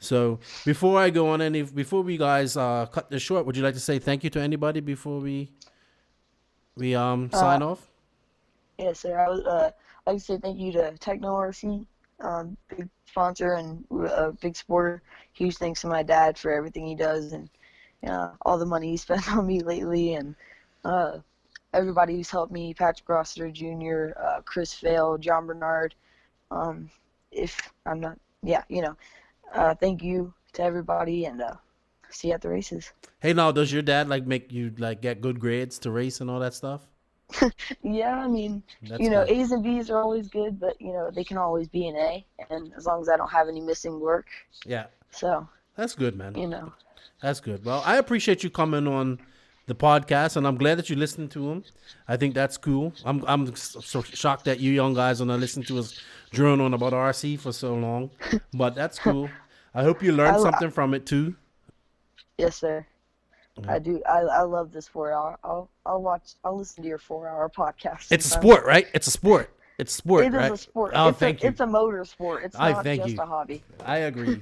So before I go on before we guys cut this short, would you like to say thank you to anybody before we sign off? Yes, sir. I would like to say thank you to Tekno RC, big sponsor and a big supporter. Huge thanks to my dad for everything he does and all the money he spent on me lately, and everybody who's helped me, Patrick Rossiter Jr., Chris Vail, John Bernard. If I'm not, thank you to everybody, and see you at the races. Hey, now, does your dad make you get good grades to race and all that stuff? Yeah, I mean, That's good. good. A's and B's are always good, but they can always be an A, and as long as I don't have any missing work. Yeah. So that's good, man. You That's good. Well, I appreciate you coming on the podcast, and I'm glad that you listened to him. I think that's cool. I'm so shocked that you young guys are not listening to us drone on about RC for so long, but that's cool. I hope you learned something from it too. Yes, sir. Yeah. I do. I love this 4-hour. I'll listen to your 4-hour podcast. It's a sport, right? It's a sport. It's sport, right? It is a sport. Oh, thank you. It's a motor sport. It's not just a hobby. I agree.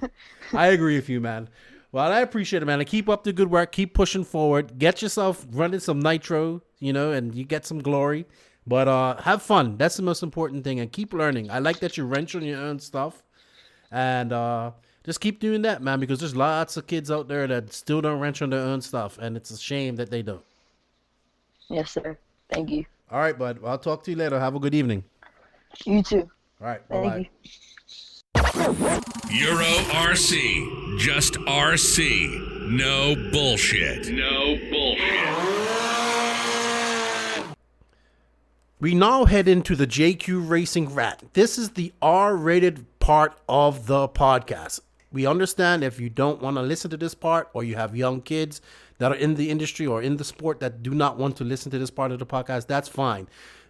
I agree with you, man. Well, I appreciate it, man. And keep up the good work. Keep pushing forward. Get yourself running some nitro, and you get some glory. But have fun. That's the most important thing. And keep learning. I like that you wrench on your own stuff. And just keep doing that, man, because there's lots of kids out there that still don't wrench on their own stuff. And it's a shame that they don't. Yes, sir. Thank you. All right, bud. I'll talk to you later. Have a good evening. You too. All right. Thank bye-bye. you. Euro RC. Just RC. No bullshit. No bullshit. We now head into the JQ Racing Rant. This is the R-rated part of the podcast. We understand if you don't want to listen to this part, or you have young kids that are in the industry or in the sport that do not want to listen to this part of the podcast, that's fine.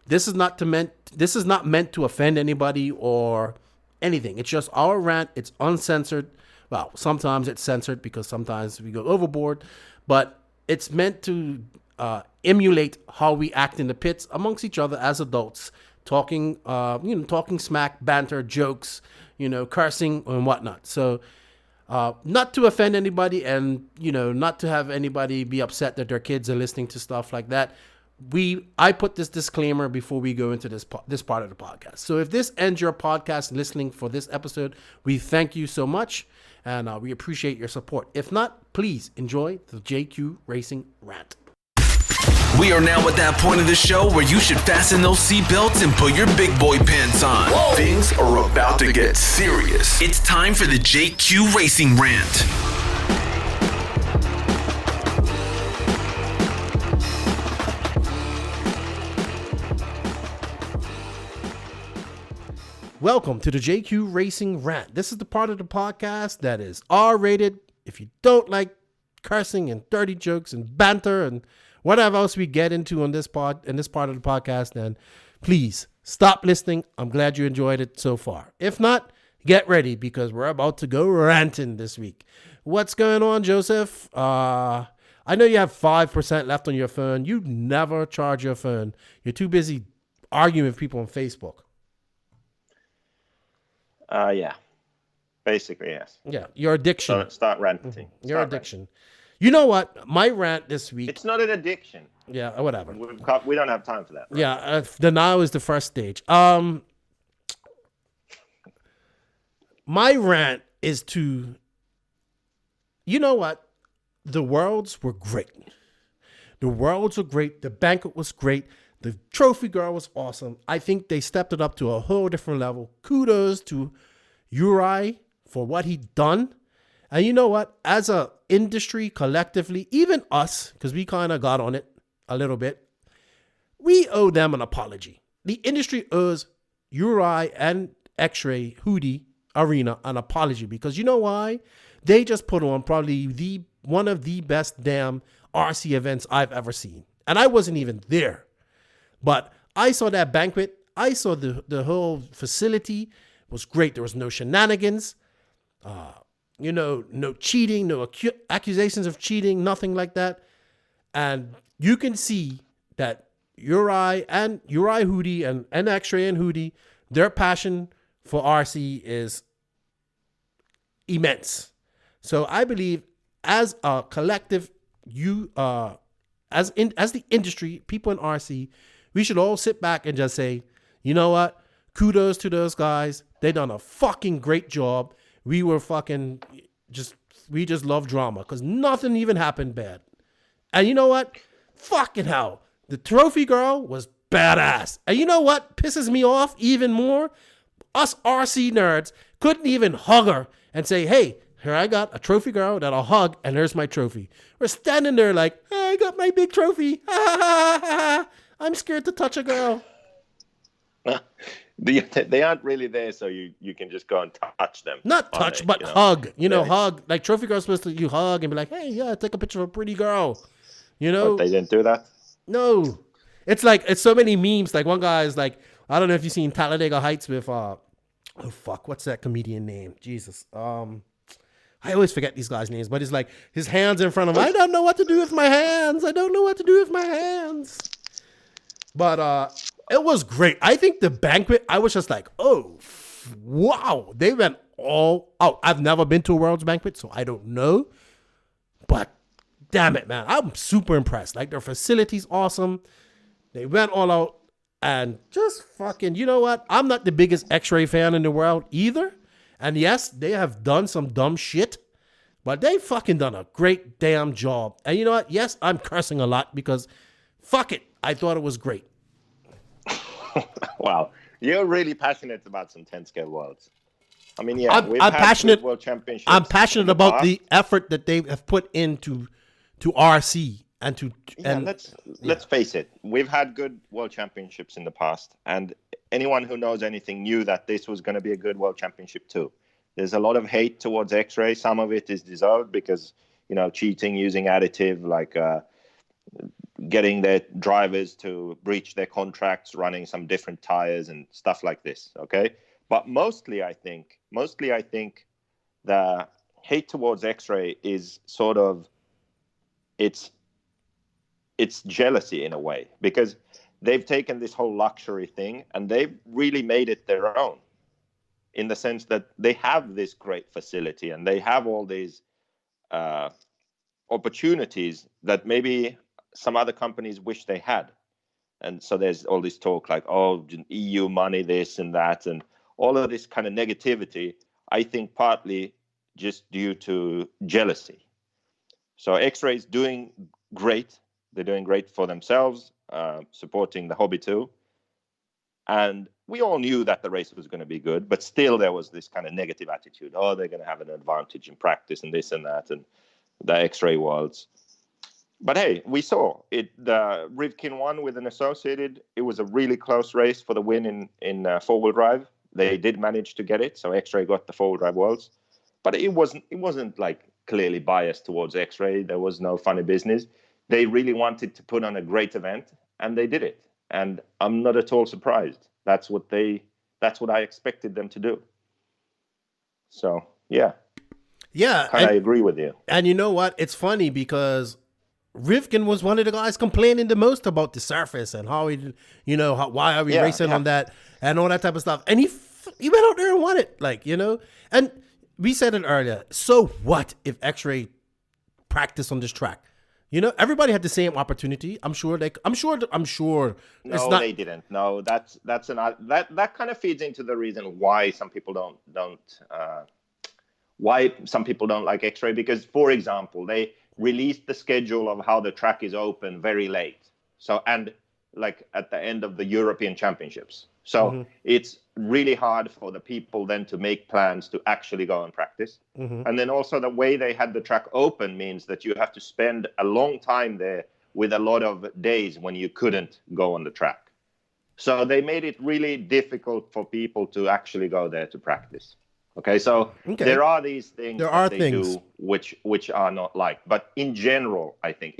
This is not meant to offend anybody or anything. It's just our rant. It's uncensored. Well, sometimes it's censored because sometimes we go overboard, but it's meant to emulate how we act in the pits amongst each other as adults, talking smack, banter, jokes, cursing and whatnot. So, not to offend anybody, and not to have anybody be upset that their kids are listening to stuff like that. I put this disclaimer before we go into this part of the podcast. So if this ends your podcast listening for this episode, we thank you so much, and we appreciate your support. If not, please enjoy the JQ Racing Rant. We are now at that point of the show where you should fasten those seatbelts and put your big boy pants on. Whoa. Things are about to get serious. It's time for the JQ Racing Rant. Welcome to the JQ Racing Rant. This is the part of the podcast that is R-rated. If you don't like cursing and dirty jokes and banter and whatever else we get into in this part of the podcast, then please stop listening. I'm glad you enjoyed it so far. If not, get ready because we're about to go ranting this week. What's going on, Joseph? I know you have 5% left on your phone. You never charge your phone. You're too busy arguing with people on Facebook. Yeah. Basically, yes. Yeah, your addiction. So start ranting. Your addiction. Ranting. You know what? My rant this week. It's not an addiction. Yeah, whatever. We don't have time for that. Right? Yeah, denial is the first stage. My rant is to, you know what? The Worlds were great. The Worlds were great. The banquet was great. The trophy girl was awesome. I think they stepped it up to a whole different level. Kudos to Uri for what he done. And you know what? As a industry collectively, even us, because we kind of got on it a little bit, we owe them an apology. The industry owes Uri and X-Ray Hudy Arena an apology because you know why? They just put on probably one of the best damn RC events I've ever seen. And I wasn't even there. But I saw that banquet. I saw the whole facility. It was great. There was no shenanigans. No cheating, no accusations of cheating, nothing like that. And you can see that Uri Hudy and X-Ray and Hudy, their passion for RC is immense. So I believe as a collective, as the industry, people in RC, we should all sit back and just say, you know what? Kudos to those guys. They done a fucking great job. We were we just love drama because nothing even happened bad. And you know what? Fucking hell. The trophy girl was badass. And you know what pisses me off even more? Us RC nerds couldn't even hug her and say, hey, here I got a trophy girl that I'll hug and there's my trophy. We're standing there like, hey, I got my big trophy. I'm scared to touch a girl. They aren't really there, so you can just go and touch them. Not touch, but hug. Hug. Like trophy girls supposed to you hug and be like, hey, yeah, take a picture of a pretty girl. But they didn't do that? No. It's so many memes. Like one guy is like, I don't know if you've seen Talladega Heights with what's that comedian name? Jesus. I always forget these guys' names, but it's like his hands in front of him. I don't know what to do with my hands. But it was great. I think the banquet, I was just like, oh, wow. They went all out. I've never been to a World's banquet, so I don't know. But damn it, man. I'm super impressed. Like their facility's awesome. They went all out and just fucking, you know what? I'm not the biggest X-Ray fan in the world either. And yes, they have done some dumb shit, but they fucking done a great damn job. And you know what? Yes, I'm cursing a lot because fuck it. I thought it was great. Wow. You're really passionate about some 10-scale worlds. I mean, yeah, I'm passionate. World Championships. I'm passionate about the effort that they have put into RC and to. And let's face it. We've had good World Championships in the past, and anyone who knows anything knew that this was going to be a good World Championship too. There's a lot of hate towards X-Ray. Some of it is deserved because cheating, using additive, like getting their drivers to breach their contracts, running some different tires and stuff like this. Okay. But mostly I think the hate towards X-Ray is sort of, it's jealousy in a way, because they've taken this whole luxury thing and they've really made it their own in the sense that they have this great facility and they have all these opportunities that maybe some other companies wish they had. And so there's all this talk like, oh, EU money, this and that, and all of this kind of negativity, I think partly just due to jealousy. So X-Ray is doing great. They're doing great for themselves, supporting the hobby too. And we all knew that the race was going to be good, but still there was this kind of negative attitude. Oh, they're going to have an advantage in practice and this and that, and the X-Ray Worlds. But hey, we saw it. The Rivkin won with an associated. It was a really close race for the win in four-wheel drive. They did manage to get it, so X-Ray got the four-wheel drive Worlds. But it wasn't like clearly biased towards X-Ray. There was no funny business. They really wanted to put on a great event, and they did it. And I'm not at all surprised. That's what I expected them to do. So yeah, I agree with you. And you know what? It's funny because Rivkin was one of the guys complaining the most about the surface and how why are we racing on that and all that type of stuff. And he went out there and won it, And we said it earlier. So what if X-Ray practiced on this track? Everybody had the same opportunity. I'm sure. No, they didn't. No, that kind of feeds into the reason why some people don't like X-Ray. Because, for example, they released the schedule of how the track is open very late. So, and like at the end of the European Championships. So it's really hard for the people then to make plans to actually go and practice. And then also the way they had the track open means that you have to spend a long time there with a lot of days when you couldn't go on the track. So they made it really difficult for people to actually go there to practice. Okay, so there are these things they do which are not liked. But in general, I think,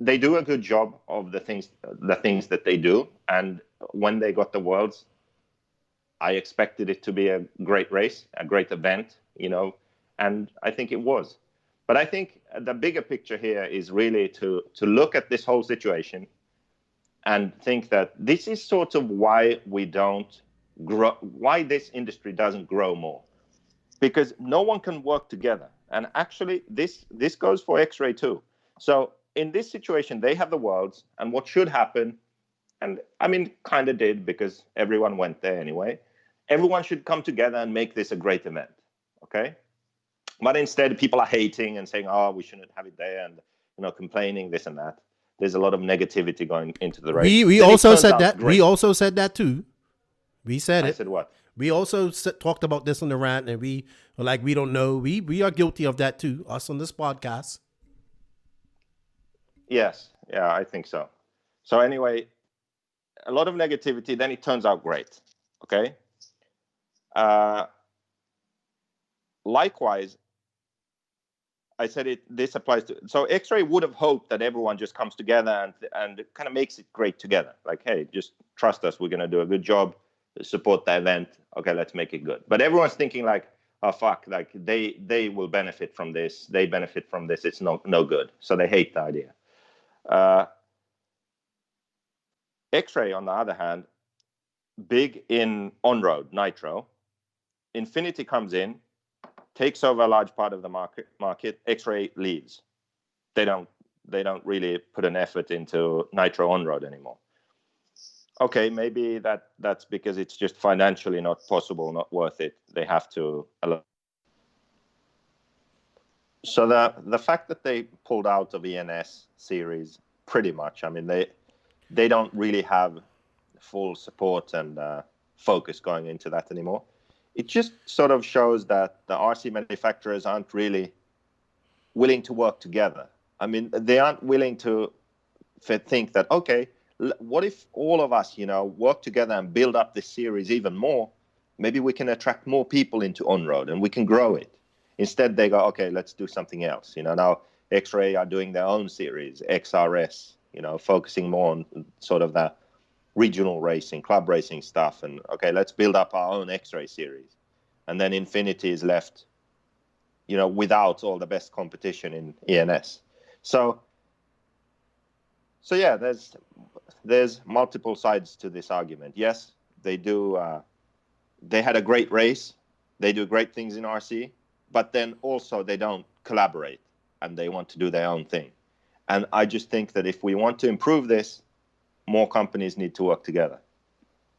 they do a good job of the things that they do. And when they got the Worlds, I expected it to be a great race, a great event, and I think it was. But I think the bigger picture here is really to look at this whole situation and think that this is sort of why we don't grow, why this industry doesn't grow more. Because no one can work together. And actually, this goes for X-Ray too. So in this situation, they have the Worlds, and what should happen, and I mean, kind of did because everyone went there anyway. Everyone should come together and make this a great event, okay? But instead, people are hating and saying, "Oh, we shouldn't have it there," and complaining this and that. There's a lot of negativity going into the race. We also said that. Great. We also said that too. We said it. I said what? We also talked about this on the rant, and we were like, we don't know. We are guilty of that too. Us on this podcast. Yes, yeah, I think so. So anyway, a lot of negativity, then it turns out great, okay? Likewise, I said this applies to... So X-Ray would have hoped that everyone just comes together and kind of makes it great together. Like, hey, just trust us, we're going to do a good job, support the event, okay, let's make it good. But everyone's thinking like, oh, fuck, like they will benefit from this, they benefit from this, it's no good. So they hate the idea. X-Ray, on the other hand, big in on-road nitro. Infinity comes in, takes over a large part of the market. X-Ray leaves. They don't really put an effort into nitro on-road anymore. Okay, maybe that's because it's just financially not possible, not worth it. They have to allow. So the fact that they pulled out of ENS series, pretty much, I mean, they don't really have full support and focus going into that anymore. It just sort of shows that the RC manufacturers aren't really willing to work together. I mean, they aren't willing to think that, okay, what if all of us, work together and build up this series even more? Maybe we can attract more people into on-road and we can grow it. Instead, they go, okay, let's do something else. Now X-Ray are doing their own series, XRS, focusing more on sort of the regional racing, club racing stuff. And okay, let's build up our own X-Ray series. And then Infinity is left, without all the best competition in ENS. So yeah, there's multiple sides to this argument. Yes, they do. They had a great race. They do great things in RC. But then also they don't collaborate and they want to do their own thing. And I just think that if we want to improve this, more companies need to work together.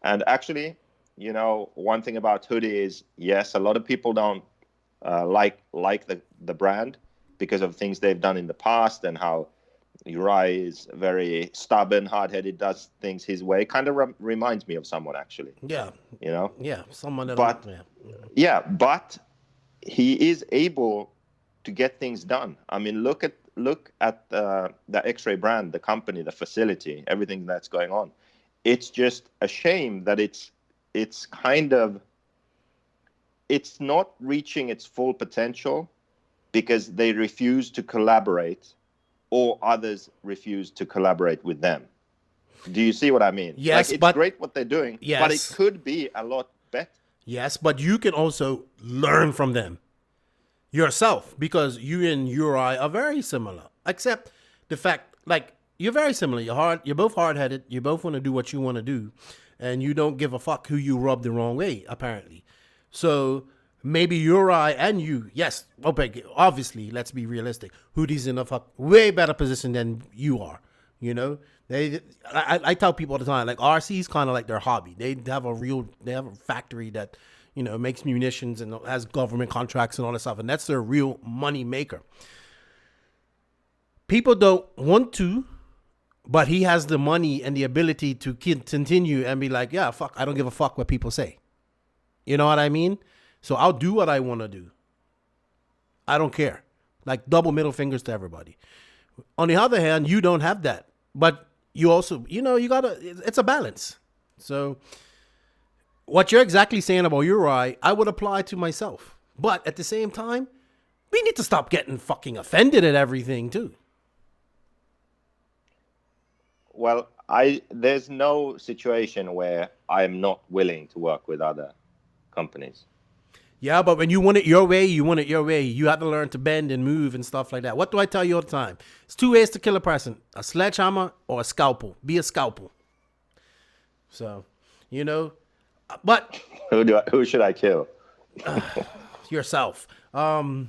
And actually, one thing about Hudy is, yes, a lot of people don't like the brand, because of things they've done in the past and how Uri is very stubborn, hard-headed, does things his way. Kind of reminds me of someone, actually. Yeah. You know? Yeah, someone that... But, but he is able to get things done. I mean, look at the X-Ray brand, the company, the facility, everything that's going on. It's just a shame that it's not reaching its full potential because they refuse to collaborate, or others refuse to collaborate with them. Do you see what I mean? Yes, it's great what they're doing, yes, but it could be a lot better. Yes, but you can also learn from them yourself, because you and Uri are very similar, except the fact, like, you're very similar. You're both hard-headed. You both want to do what you want to do, and you don't give a fuck who you rub the wrong way, apparently. So maybe Uri and you, yes, okay, obviously, let's be realistic. Hudy's in a way better position than you are, you know? I tell people all the time, like, RC is kind of like their hobby. They have a factory that, you know, makes munitions and has government contracts and all that stuff, and that's their real money maker. People don't want to, but he has the money and the ability to continue and be like, yeah, fuck, I don't give a fuck what people say. You know what I mean? So I'll do what I want to do. I don't care. Like, double middle fingers to everybody. On the other hand, you don't have that. But you also, you know, it's a balance. So what you're exactly saying about Uri, I would apply to myself. But at the same time, we need to stop getting fucking offended at everything too. Well, there's no situation where I'm not willing to work with other companies. Yeah, but when you want it your way, you want it your way. You have to learn to bend and move and stuff like that. What do I tell you all the time? It's 2 ways to kill a person: a sledgehammer or a scalpel. Be a scalpel. So, you know, but who should I kill? Yourself. No,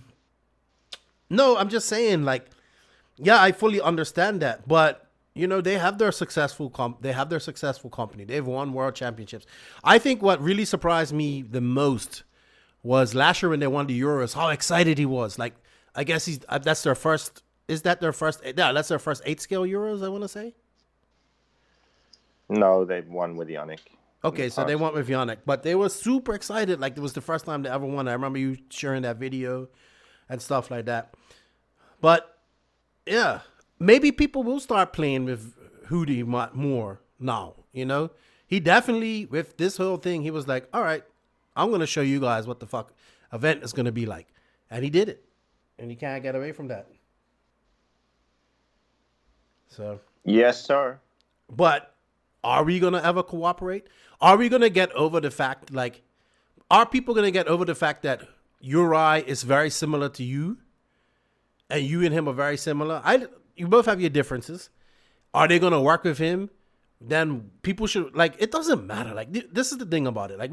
I'm just saying, like, yeah, I fully understand that, but you know, they have their successful company. They've won world championships. I think what really surprised me the most was last year when they won the Euros, how excited he was. Like, I guess that's their first. Is that their first? Yeah, that's their first 8-scale Euros, I want to say. No, they won with Yannick. Okay, so they went with Yannick, but they were super excited. Like, it was the first time they ever won. I remember you sharing that video and stuff like that. But yeah, maybe people will start playing with Hudy more now. You know, he definitely, with this whole thing, he was like, all right, I'm going to show you guys what the fuck event is going to be like. And he did it. And you can't get away from that. So. Yes, sir. But are we going to ever cooperate? Are we going to get over the fact, like, are people going to get over the fact that Uri is very similar to you? And you and him are very similar? You both have your differences. Are they going to work with him? Then people should, like, it doesn't matter. Like, this is the thing about it. Like,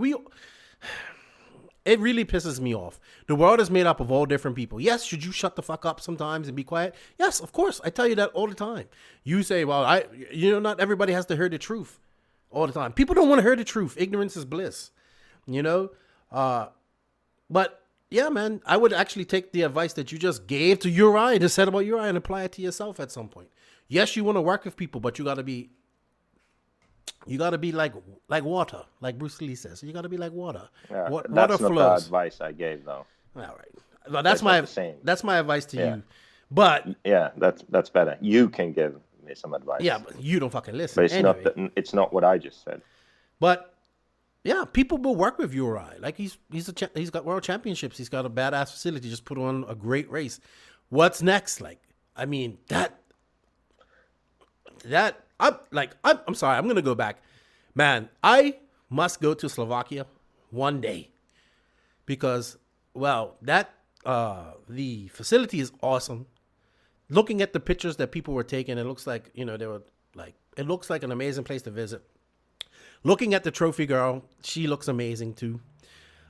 it really pisses me off. The world is made up of all different people. Yes, should you shut the fuck up sometimes and be quiet? Yes, of course. I tell you that all the time. You say, well, not everybody has to hear the truth all the time. People don't want to hear the truth. Ignorance is bliss, you know? But yeah, man, I would actually take the advice that you just gave to Uri and just said about Uri and apply it to yourself at some point. Yes, you want to work with people, but you got to be like water, like Bruce Lee says. You got to be like water. Yeah, water that's flows. not the advice I gave, though. All right. Well, that's my advice to you. But yeah, that's better. You can give me some advice. Yeah, but you don't fucking listen. But it's not what I just said. But yeah, people will work with Uri. Like, he's got world championships. He's got a badass facility. Just put on a great race. What's next? Like, I mean, I'm sorry, I'm gonna go back. Man, I must go to Slovakia one day because, well, the facility is awesome. Looking at the pictures that people were taking, it looks like, you know, it looks like an amazing place to visit. Looking at the trophy girl, she looks amazing too.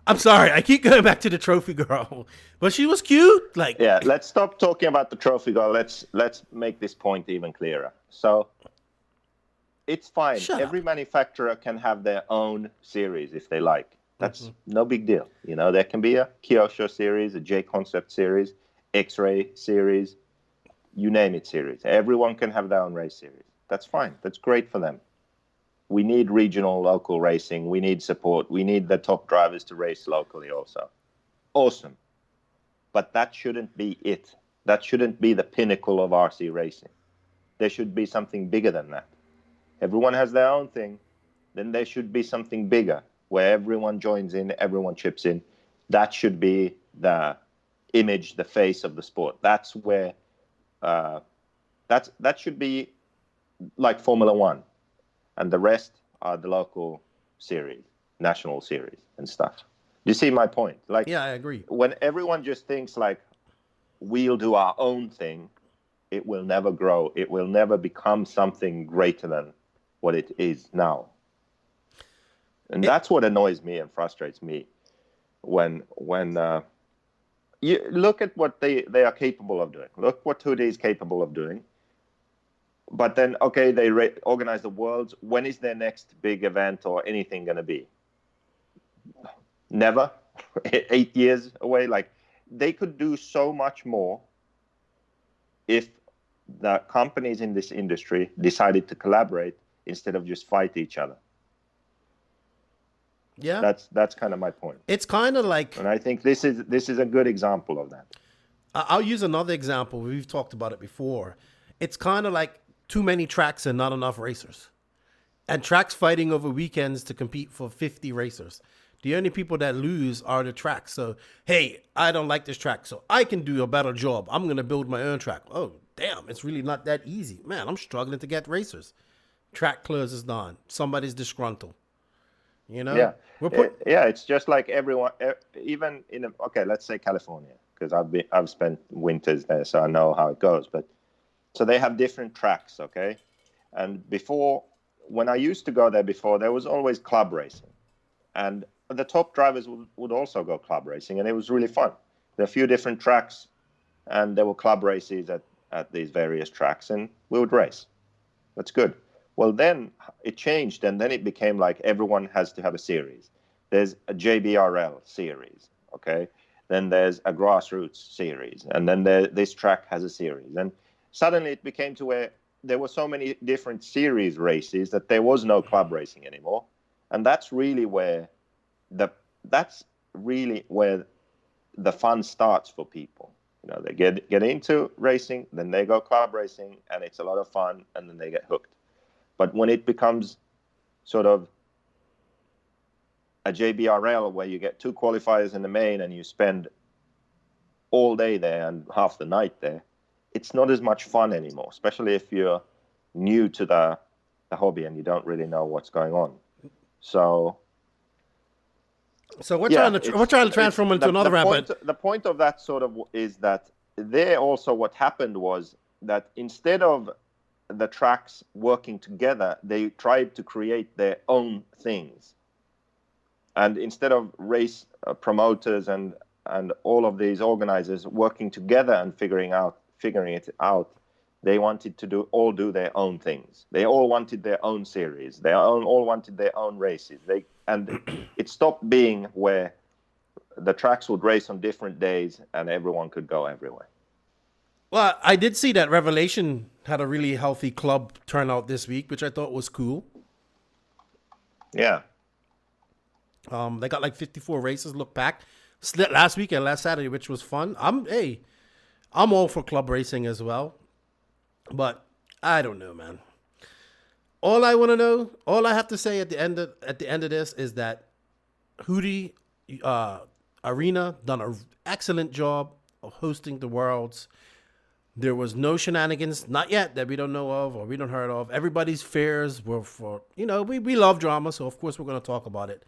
I'm sorry, I keep going back to the trophy girl, but she was cute. Like, yeah, let's stop talking about the trophy girl. Let's make this point even clearer. So it's fine. Every manufacturer can have their own series if they like. That's no big deal. You know, there can be a Kyosho series, a J Concept series. X-Ray series, you name it series. Everyone can have their own race series. That's fine. That's great for them. We need regional, local racing. We need support. We need the top drivers to race locally also. Awesome. But that shouldn't be it. That shouldn't be the pinnacle of RC racing. There should be something bigger than that. Everyone has their own thing. Then there should be something bigger where everyone joins in, everyone chips in. That should be the image, the face of the sport. That's where that should be like Formula One, and the rest are the local series, national series, and stuff. You see my point? Like, Yeah, I agree. when everyone just thinks like we'll do our own thing, it will never grow. It will never become something greater than what it is now. And that's what annoys me and frustrates me when you look at what they are capable of doing. Look what Hudy is capable of doing. But then, okay, they organize the Worlds. When is their next big event or anything going to be? Never. 8 years away. Like, they could do so much more if the companies in this industry decided to collaborate instead of just fight each other. Yeah. That's kind of my point. It's kind of like, And I think this is a good example of that. I'll use another example. We've talked about it before. It's kind of like too many tracks and not enough racers. And tracks fighting over weekends to compete for 50 racers. The only people that lose are the tracks. So, hey, I don't like this track, so I can do a better job. I'm going to build my own track. Oh, damn, it's really not that easy. Man, I'm struggling to get racers. Track closes down. Somebody's disgruntled. You know? Yeah. Yeah. It's just like everyone, even okay, let's say California, because I've spent winters there, so I know how it goes. But so they have different tracks, okay? And before, when I used to go there before, there was always club racing. And the top drivers would also go club racing, and it was really fun. There are a few different tracks, and there were club races at these various tracks, and we would race. That's good. Well, then it changed, and then it became like everyone has to have a series. There's a JBRL series, okay? Then there's a Grassroots series, and then this track has a series. And suddenly it became to where there were so many different series races that there was no club racing anymore. And that's really where the fun starts for people. You know, they get into racing, then they go club racing, and it's a lot of fun, and then they get hooked. But when it becomes sort of a JBRL where you get 2 qualifiers in the main and you spend all day there and half the night there, it's not as much fun anymore, especially if you're new to the hobby and you don't really know what's going on. So we're trying to transform into another rant. The point of that sort of is that there also what happened was that instead of the tracks working together, they tried to create their own things. And instead of race promoters and all of these organizers working together and figuring it out, they wanted to do their own things. They all wanted their own series. They all wanted their own races. And it stopped being where the tracks would race on different days and everyone could go everywhere. Well, I did see that Revelation had a really healthy club turnout this week, which I thought was cool. Yeah. They got like 54 races. Look back last weekend, last Saturday, which was fun. I'm all for club racing as well, but I don't know, man. All I want to know, all I have to say at the end of this is that Hudy Arena done an excellent job of hosting the Worlds. There was no shenanigans, not yet, that we don't know of or we don't heard of. Everybody's fears were for, we love drama, so of course we're going to talk about it.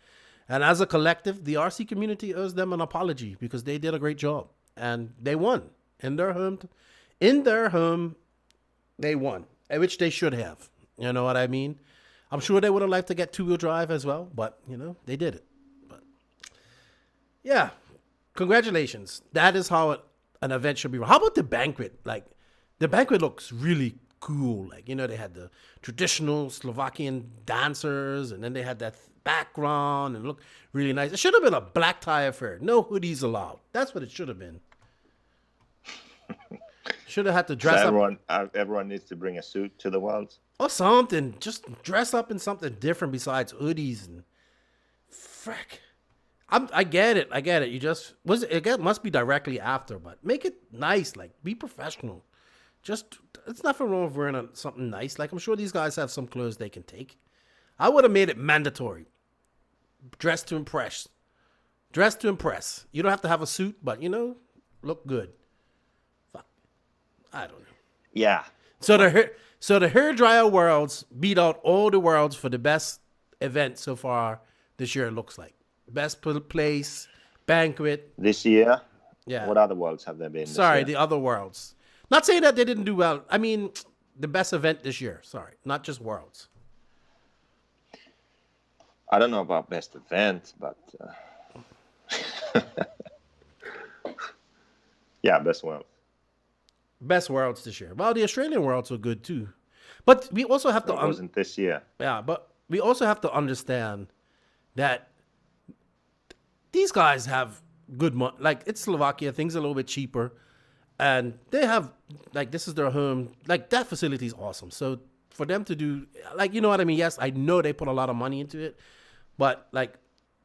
And as a collective, the RC community owes them an apology because they did a great job. And they won. In their home, they won, which they should have. You know what I mean? I'm sure they would have liked to get 2-wheel drive as well, but, they did it. But yeah, congratulations. That is how an event should be run. How about the banquet? Like, the banquet looks really cool. Like, they had the traditional Slovakian dancers, and then they had that background, and it looked really nice. It should have been a black tie affair. No hoodies allowed. That's what it should have been. Should have had to dress up. Everyone needs to bring a suit to the Worlds. Or something. Just dress up in something different besides hoodies and frick. I get it. You just it must be directly after, but make it nice. Like, be professional. Just, it's nothing wrong with wearing something nice. Like, I'm sure these guys have some clothes they can take. I would have made it mandatory. Dress to impress. Dress to impress. You don't have to have a suit, but look good. Fuck. I don't know. Yeah. So the hairdryer worlds beat out all the worlds for the best event so far this year. It looks like best place, banquet this year. Yeah. What other worlds have there been? Sorry, the other worlds. Not saying that they didn't do well. I mean, the best event this year. Sorry, not just worlds. I don't know about best event, but yeah, best world. Best worlds this year. Well, the Australian worlds were good too, but we also have to. It wasn't this year. Yeah, but we also have to understand that these guys have good money. Like, it's Slovakia, things are a little bit cheaper, and they have, like, this is their home. Like, that facility is awesome. So for them to do, like, you know what I mean? Yes, I know they put a lot of money into it, but like,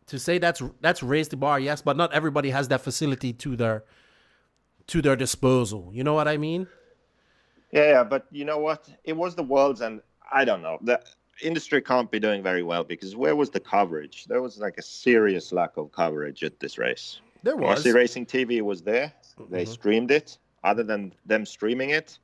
to say that's raised the bar, yes, but not everybody has that facility to their disposal. You know what I mean? Yeah, but you know what? It was the Worlds, and I don't know. The industry can't be doing very well, because where was the coverage? There was like a serious lack of coverage at this race. There was. RC Racing TV was there. They streamed it. Other than them streaming it.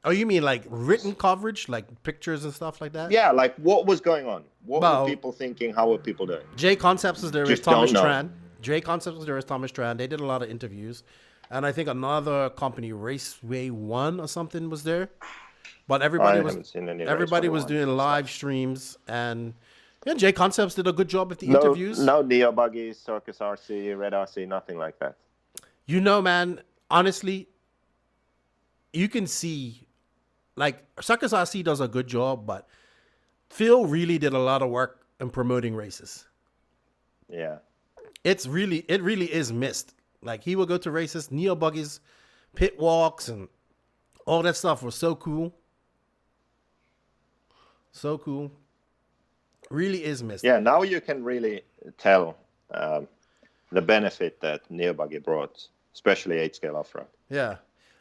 Oh, you mean like written coverage, like pictures and stuff like that? Yeah, like what was going on? What were people thinking? How were people doing? J Concepts was there with Just Thomas don't know. Tran. J Concepts was there with Thomas Tran. They did a lot of interviews. And I think another company, Raceway One or something, was there. But everybody was doing live streams, and yeah, J Concepts did a good job with the interviews. No Neo Buggies, Circus RC, Red RC, nothing like that. You know, man, honestly, you can see, like, Circus RC does a good job, but Phil really did a lot of work in promoting races. Yeah. It really is missed. Like, he would go to races, Neo Buggies, pit walks, and all that stuff was so cool. So cool. Really is missed. Yeah, now you can really tell the benefit that Neo Buggy brought, especially 8-scale off-road. Yeah.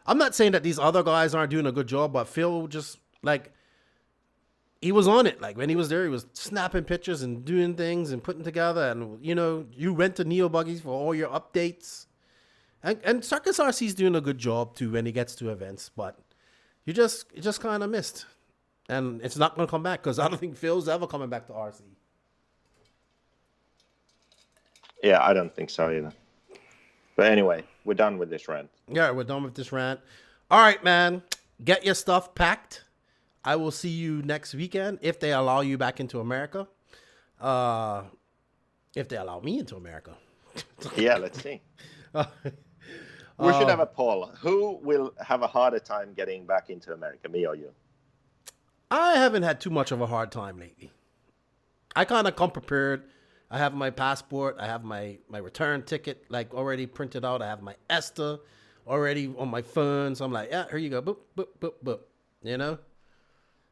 I'm not saying that these other guys aren't doing a good job, but Phil just, like, he was on it. Like, when he was there, he was snapping pictures and doing things and putting together. And, you went to Neo Buggies for all your updates. And Circus RC's doing a good job, too, when he gets to events. But you just kind of missed. And it's not going to come back, because I don't think Phil's ever coming back to RC. Yeah, I don't think so either. But anyway, we're done with this rant. Yeah, we're done with this rant. All right, man. Get your stuff packed. I will see you next weekend, if they allow you back into America. If they allow me into America. Yeah, let's see. We should have a poll. Who will have a harder time getting back into America, me or you? I haven't had too much of a hard time lately. I kind of come prepared. I have my passport. I have my return ticket, like, already printed out. I have my ESTA already on my phone. So I'm like, yeah, here you go. Boop, boop, boop, boop.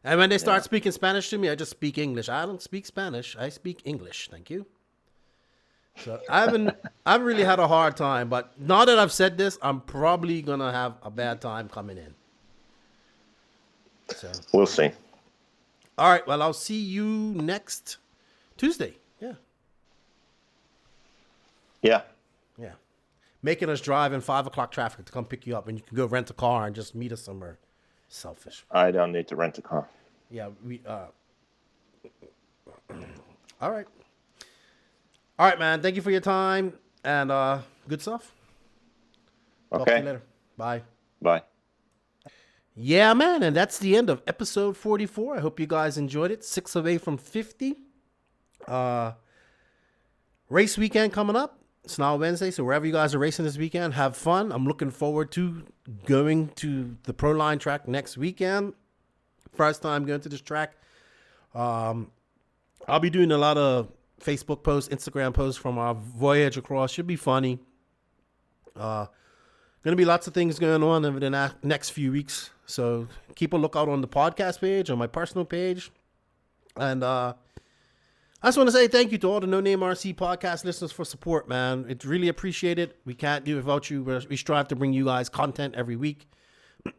And when they start speaking Spanish to me, I just speak English. I don't speak Spanish. I speak English. Thank you. So I've really had a hard time. But now that I've said this, I'm probably going to have a bad time coming in. So we'll see. All right. Well, I'll see you next Tuesday. Yeah. Yeah. Yeah. Making us drive in 5 o'clock traffic to come pick you up, and you can go rent a car and just meet us somewhere. Selfish. I don't need to rent a car. Yeah. All right. All right, man. Thank you for your time, and good stuff. Talk to you later. Bye. Bye. Yeah, man, and that's the end of episode 44. I hope you guys enjoyed it. 6 away from 50. Race weekend coming up. It's now Wednesday, so wherever you guys are racing this weekend, have fun. I'm looking forward to going to the Pro Line track next weekend. First time going to this track. I'll be doing a lot of Facebook posts, Instagram posts from our voyage across. Should be funny. Going to be lots of things going on over the next few weeks. So keep a lookout on the podcast page, on my personal page. And I just want to say thank you to all the No Name RC podcast listeners for support, man. It's really appreciated. We can't do it without you. We strive to bring you guys content every week.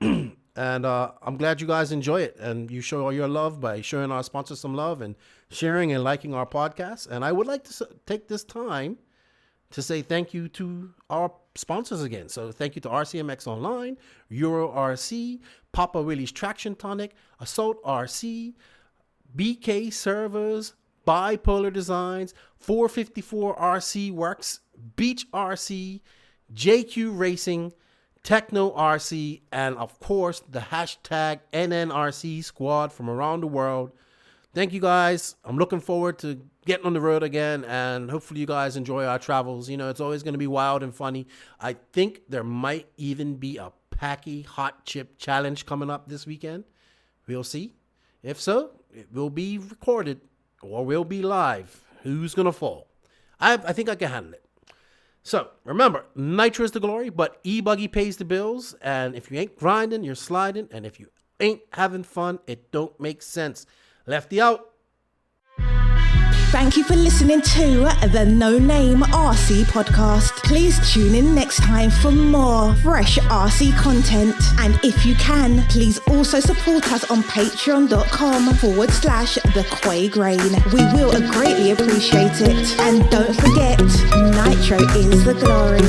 And I'm glad you guys enjoy it. And you show all your love by showing our sponsors some love and sharing and liking our podcast. And I would like to take this time to say thank you to our sponsors again. So thank you to RCMX Online, Euro RC, Papa Willie's Traction Tonic, Assault RC, BK Servers, Bipolar Designs, 454 RC Works, Beach RC, JQ Racing, Tekno RC, and of course the hashtag NNRC Squad from around the world. Thank you guys. I'm looking forward to getting on the road again, and hopefully you guys enjoy our travels. You know, it's always going to be wild and funny. I think there might even be a Packy Hot Chip Challenge coming up this weekend. We'll see. If so, it will be recorded or will be live. Who's going to fall? I think I can handle it. So remember, Nitro is the glory, but E-Buggy pays the bills. And if you ain't grinding, you're sliding. And if you ain't having fun, it don't make sense. Lefty out. Thank you for listening to the No Name RC podcast. Please tune in next time for more fresh RC content. And if you can, please also support us on patreon.com/The Quay Grain. We will greatly appreciate it. And don't forget, Nitro is the glory.